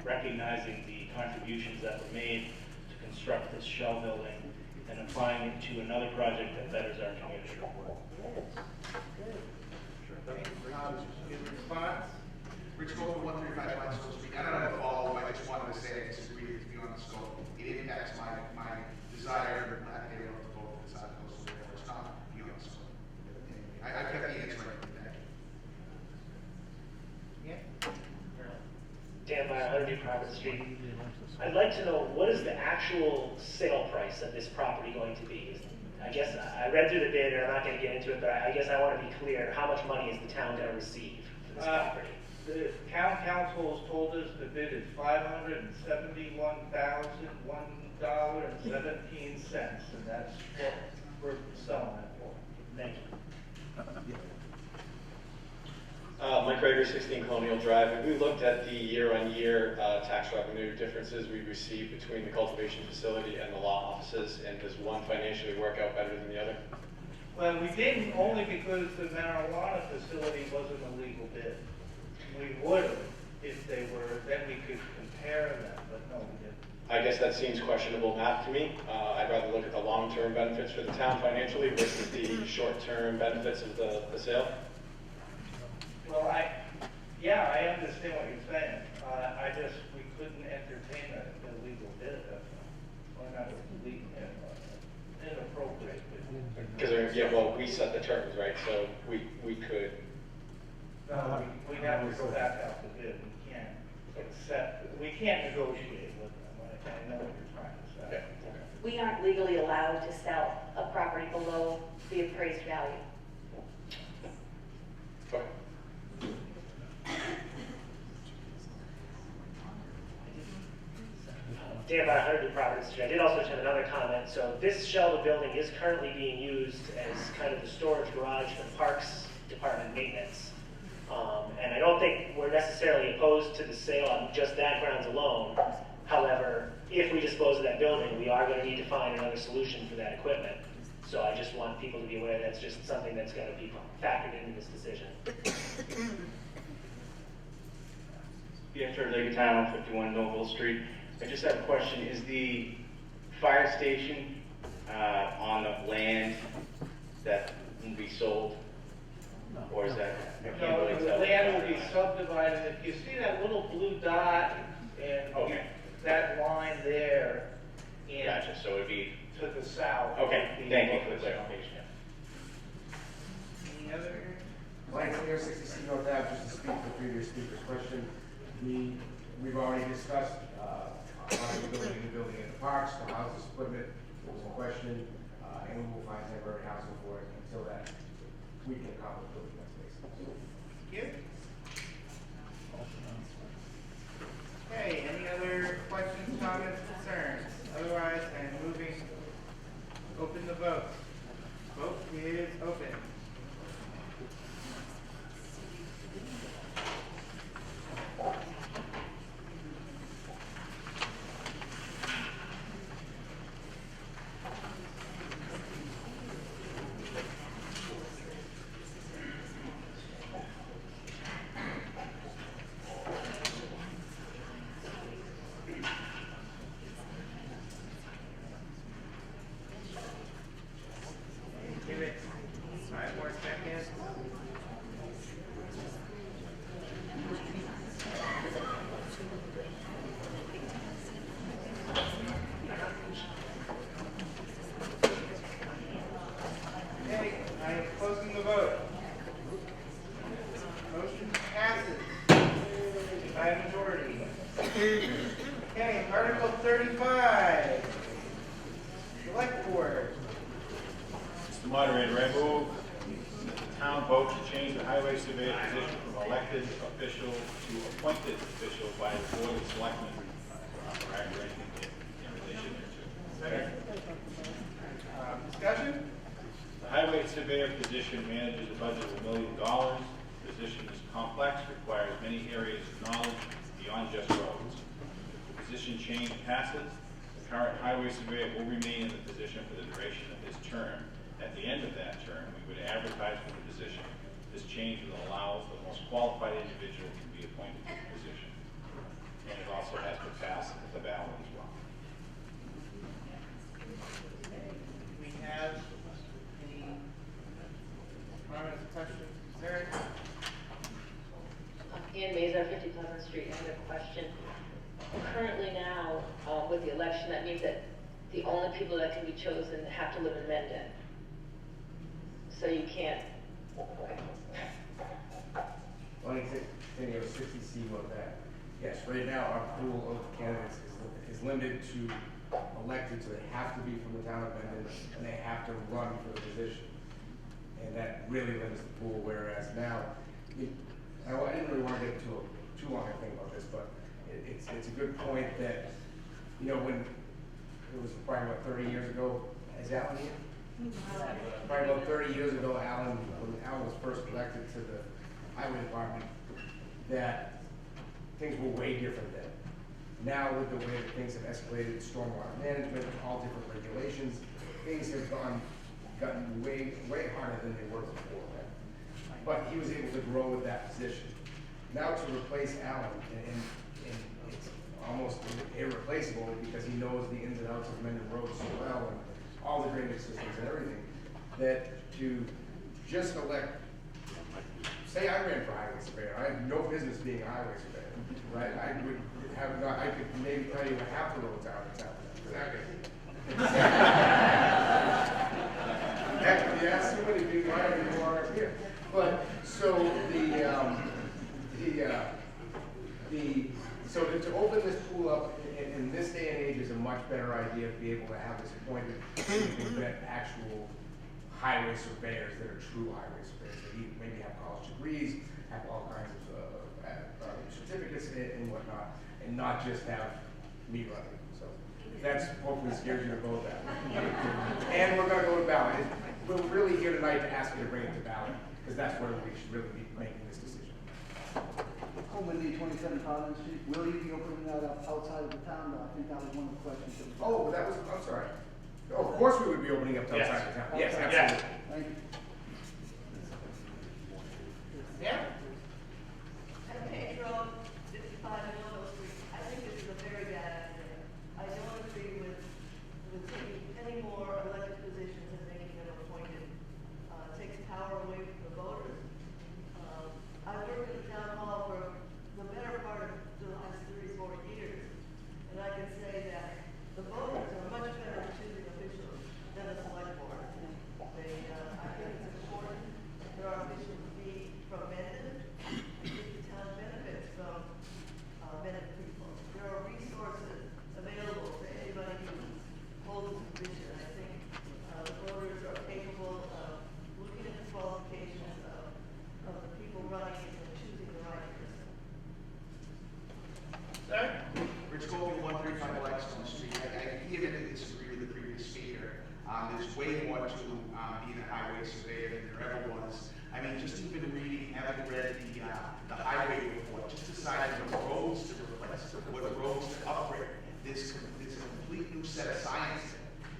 recognizing the contributions that were made to construct this shell building and applying it to another project that betters our community. Good response. Rich Gold, 135 Blackstone Street. I don't have a follow-up. I just wanted to say I disagree with you on the scope. It impacts my desire to not get able to vote this article, so therefore it's not beyond the scope. I kept the answer right. Thank you. Yeah. Dan Meyer, 100 Providence Street. I'd like to know, what is the actual sale price of this property going to be? I guess I read through the bid, and I'm not going to get into it, but I guess I want to be clear. How much money is the town going to receive for this property? The town council has told us the bid is $571,001.17, and that's what we're selling it for. Thank you. Mike Rager, 16 Colonial Drive. And we looked at the year-on-year tax revenue differences we received between the cultivation facility and the law offices, and does one financially work out better than the other? Well, we didn't, only because the marijuana facility wasn't a legal bid. We would have if they were, then we could compare them, but no, we didn't. I guess that seems questionable math to me. I'd rather look at the long-term benefits for the town financially versus the short-term benefits of the sale. Well, I understand what you're saying. We couldn't entertain an illegal bid at that time. Or not illegal, inappropriate bid. Because, we set the terms, right? So we could. No, we have to go back out to bid. We can't negotiate with them. I know what you're trying to say. Okay. We aren't legally allowed to sell a property below the appraised value. Okay. Dan, about 100 Providence Street. I did also have another comment. So this shell of the building is currently being used as kind of the storage garage for the Parks Department maintenance. And I don't think we're necessarily opposed to the sale on just that grounds alone. However, if we dispose of that building, we are going to need to find another solution for that equipment. So I just want people to be aware that's just something that's going to be factored into this decision. After Lake Town, 51 Noble Street. I just have a question. Is the fire station on the land that will be sold? Or is that? I can't No, really the tell. land will be subdivided. If you see that little blue dot and Okay. that line there, and Gotcha, so it'd be, to the south. okay, thank you for the clarification. Any other? Mike Singer, 60C North Ave, just to speak to the previous speaker's question. We've already discussed, building in the parks, the houses, equipment, was in question, and we will find temporary housing for it until that, we can accomplish building that space. Thank you. Okay, any other questions, comments, concerns? Otherwise, I'm moving, open the vote. Vote is open. Give it 5 more seconds. Okay, I am closing the vote. Motion passes by a majority. Okay, Article 35. Select Board. Mr. Moderator, I move that the town vote to change the highway surveyor position from elected official to appointed official by the Board of Selectmen for anything in relation thereto. Discussion? The highway surveyor position manages a budget of $1 million. The position is complex, requires many areas of knowledge beyond just roads. If the position change passes, the current highway surveyor will remain in the position for the duration of his term. At the end of that term, we would advertise for the position. This change will allow the most qualified individual to be appointed to the position. And it also has to pass the ballot as well. We have any comments, questions, concerns? Ann Mazar, 50 Pleasant Street. I have a question. Currently now, with the election, that means that the only people that can be chosen have to live in Mendon. So you can't. Lonnie Tenio, 60C North Ave. Yes, right now, our pool of candidates is limited to elected, so they have to be from the town of Mendon, and they have to run for the position. And that really limits the pool, whereas now, I didn't really want to get into too long a thing about this, but it's a good point that, you know, when it was probably about 30 years ago, is Alan here? Probably about 30 years ago, when Alan was first elected to the highway department, that things were way different then. Now, with the way that things have escalated, stormwater management, all different regulations, things have gotten way harder than they were before. Right? But he was able to grow with that position. Now to replace Alan, and it's almost irreplaceable because he knows the ins and outs of Mendon Road so well, and all the drainage systems and everything, that to just elect, say I ran for highway surveyor, I have no business being a highway surveyor, right? I could maybe tell you half the roads out in town. Actually, ask somebody to why you are here. But so so to open this pool up in this day and age is a much better idea to be able to have this appointed so you can get actual highway surveyors that are true highway surveyors that maybe have college degrees, have all kinds of certificates and whatnot, and not just have me running. So that's hopefully scares you to vote that way. And we're going to go to ballot. We're really here tonight to ask you to bring it to ballot because that's where we should really be making this decision. Coleman, 27 Providence Street, will you be opening that up outside of the town? I think that was one of the questions. That was Oh, that was, I'm sorry. Oh, of course we would be opening up to Yes. outside the town. Yes, Okay. absolutely. Thank you. Yeah? At Page Road, 55 Millville Street, I think this is a very bad idea. I don't agree with taking any more elected positions and making them appointed. Takes power away from the voters. I worked in the town hall for the better part of the last 30, 40 years, and I can say that the voters are much better at choosing officials than the select board. I think it's important that our officials be from Mendon. I think the town benefits from Mendon people. There are resources available to anybody who holds a position. I think the voters are capable of looking at the qualifications of the people running and choosing the right person. Sir? Rich Colby, 135 Blackstone Street. I vehemently disagree with the previous speaker. There's way more to being a highway surveyor than there ever was. I mean, just even reading, having read the highway report, just deciding what roads to replace, what roads to upgrade. There's a complete new set of science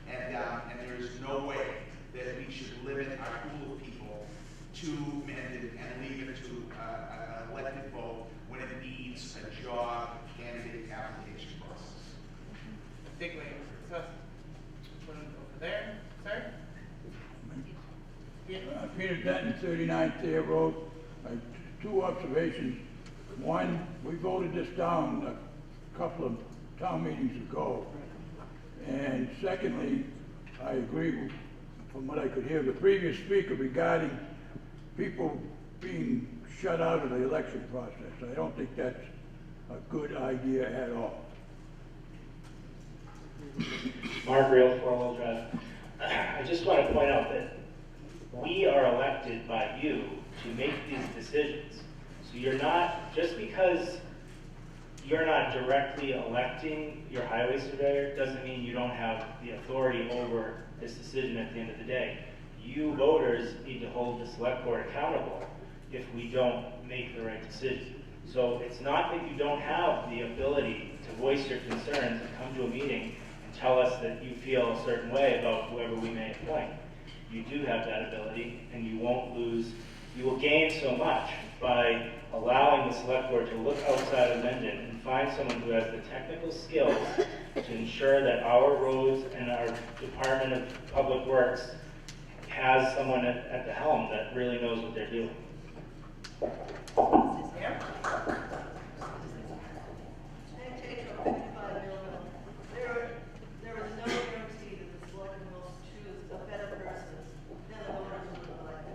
there. And there's no way that we should limit our pool of people to Mendon and leave it to an elected vote when it needs a job candidate application process. Big way. One over there, sir? Peter Denton, 39th Thayer Road. Two observations. One, we voted this down a couple of town meetings ago. And secondly, I agree from what I could hear the previous speaker regarding people being shut out of the election process. I don't think that's a good idea at all. Mark Real, 4-wheel drive. I just want to point out that we are elected by you to make these decisions. So you're not, just because you're not directly electing your highway surveyor doesn't mean you don't have the authority over this decision at the end of the day. You voters need to hold the select board accountable if we don't make the right decision. So it's not that you don't have the ability to voice your concerns and come to a meeting and tell us that you feel a certain way about whoever we may appoint. You do have that ability, and you won't lose, you will gain so much by allowing the select board to look outside of Mendon and find someone who has the technical skills to ensure that our roads and our Department of Public Works has someone at the helm that really knows what they're doing. Yeah? There is no guarantee that the selectmen will choose a better person than the voters will elect.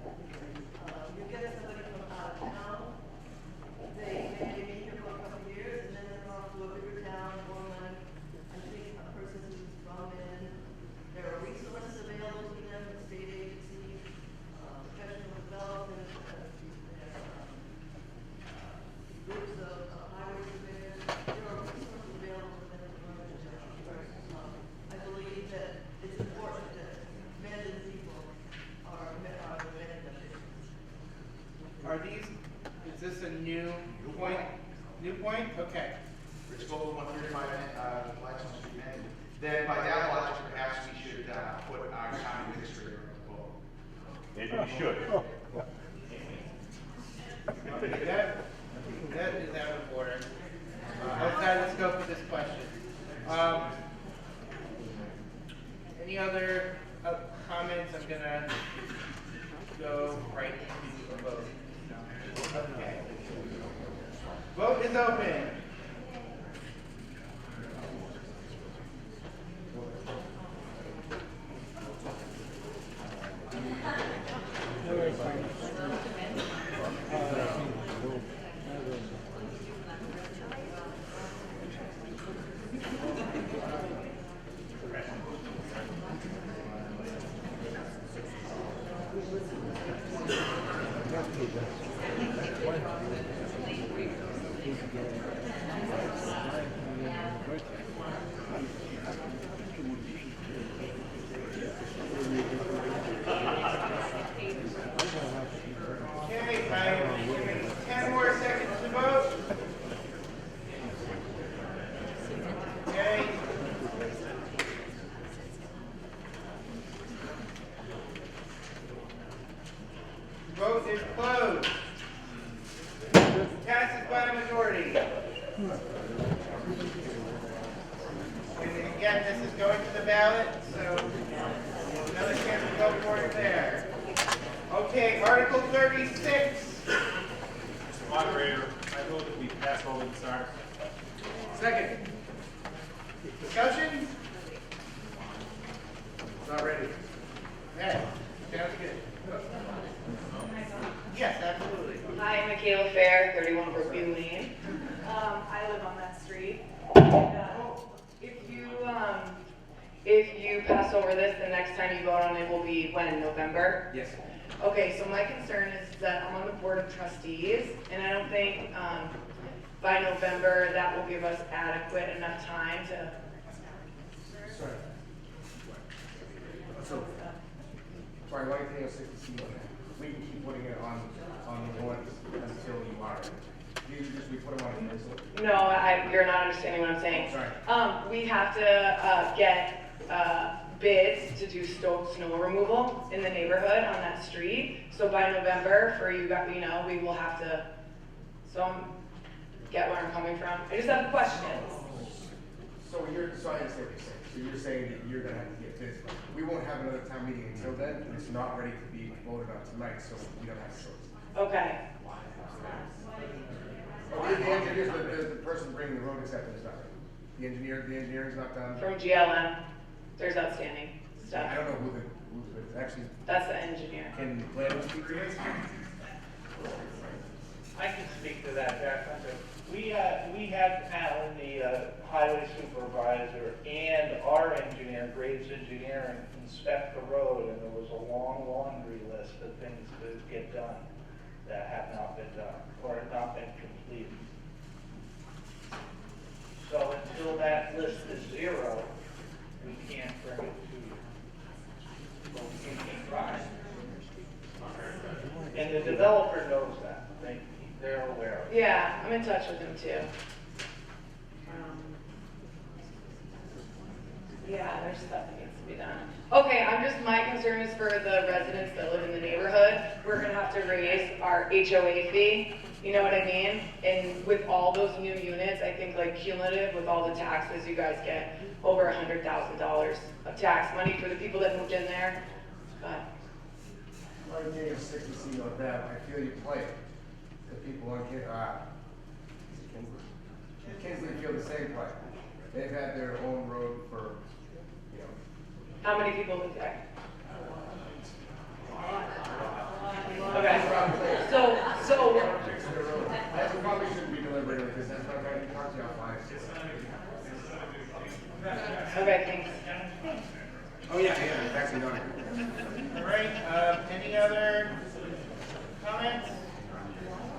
You get somebody from out of town, they may be here for a couple of years, and then they're off to a bigger town, more money. I think a person who's from in, there are resources available to them, state agencies, professional development, groups of highway surveyors. There are resources available for them to run the job. I believe that it's important that Mendon people are the Mendon officials. Are these, is this a new point? New point? Okay. Rich Gold, 135 Blackstone Street, Mendon. Then by that logic, perhaps we should put our town administrator on the vote. Maybe we should. That is out of order. Outside the scope of this question. Any other comments? I'm gonna go right into the vote. Okay. Vote is open. And again, this is going to the ballot, so another chance to vote for it there. Okay, Article 36. Mr. Moderator, I move that we pass over this article. Second. Discussion? Not ready. Okay, sounds good. Yes, absolutely. Hi, Michaela Fair, 31 Brookview Lane. I live on that street. If you pass over this, the next time you vote on it will be when, November? Yes. Okay, so my concern is that I'm on the board of trustees, and I don't think by November that will give us adequate enough time to. Sorry. Sorry, why do you think 60 on that? We can keep putting it on the warrant until you are. We put them on the pencil. No, you're not understanding what I'm saying. Sorry. We have to get bids to do snow removal in the neighborhood on that street. So by November, for you guys, we will have to. So get where I'm coming from. I just have a question. So I understand what you're saying. So you're saying that you're gonna have to get bids. We won't have another town meeting until then, and it's not ready to be voted on tonight, so we don't have to. Okay. Oh, the engineer's the person bringing the road acceptance done. The engineering's not done. From GLM, there's outstanding stuff. I don't know who's actually. That's the engineer. Can planning speak to this? I can speak to that, Jack. We had Alan, the highway supervisor, and our engineer, Graves Engineering, inspect the road, and there was a long laundry list of things to get done that have not been done, or have not been completed. So until that list is zero, we can't bring it to you. But we can keep trying. And the developer knows that. They're aware of it. Yeah, I'm in touch with him too. Yeah, there's stuff that needs to be done. Okay, my concern is for the residents that live in the neighborhood. We're gonna have to raise our HOA fee, you know what I mean? And with all those new units, I think like cumulative with all the taxes, you guys get over $100,000 of tax money for the people that moved in there. But I can tell you 60 on that. I feel you play it. The people on Kinsley feel the same way. They've had their own road for, how many people live there? Okay. So. That's probably shouldn't be deliberating because that's not going to be talked to offline. Okay, thanks. Oh yeah, it's actually done. All right, any other comments?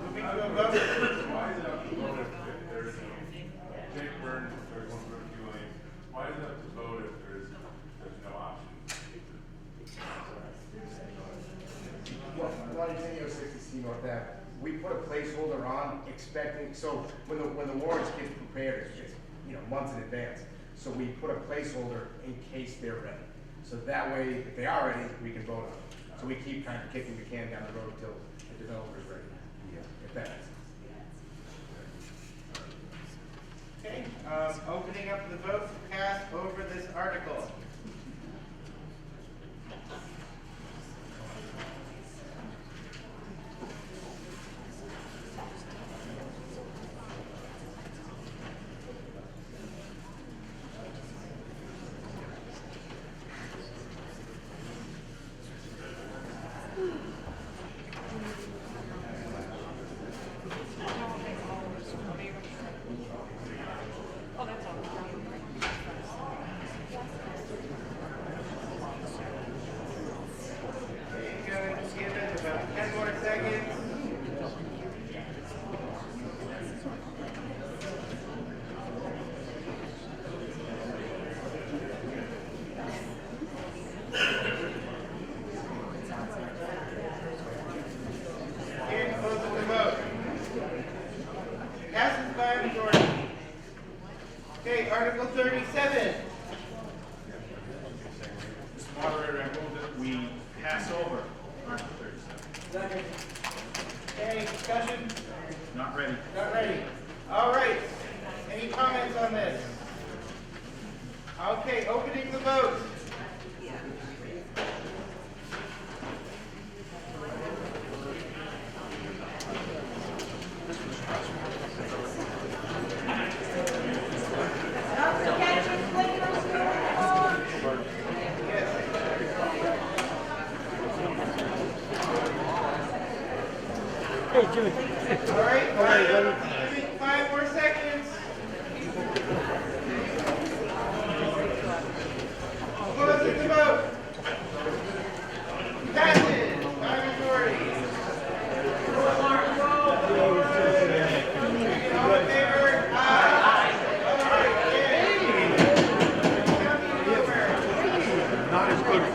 Moving to a vote. Why is it up to vote if there's Jake Burns, there's one for Julian? Why is it up to vote if there's no option? Well, I'm not saying 60 North Ave. We put a placeholder on expecting, so when the warrants get prepared, it's months in advance. So we put a placeholder in case they're ready. So that way, if they are ready, we can vote on it. So we keep kind of kicking the can down the road until the developer's ready. If that makes sense. Okay, opening up the vote to pass over this article. Okay, Article 37. Mr. Moderator, I move that we pass over Article 37. Second. Okay, discussion? Not ready. Not ready. All right. Any on this? Okay, opening the vote. Hey, Jimmy. All right.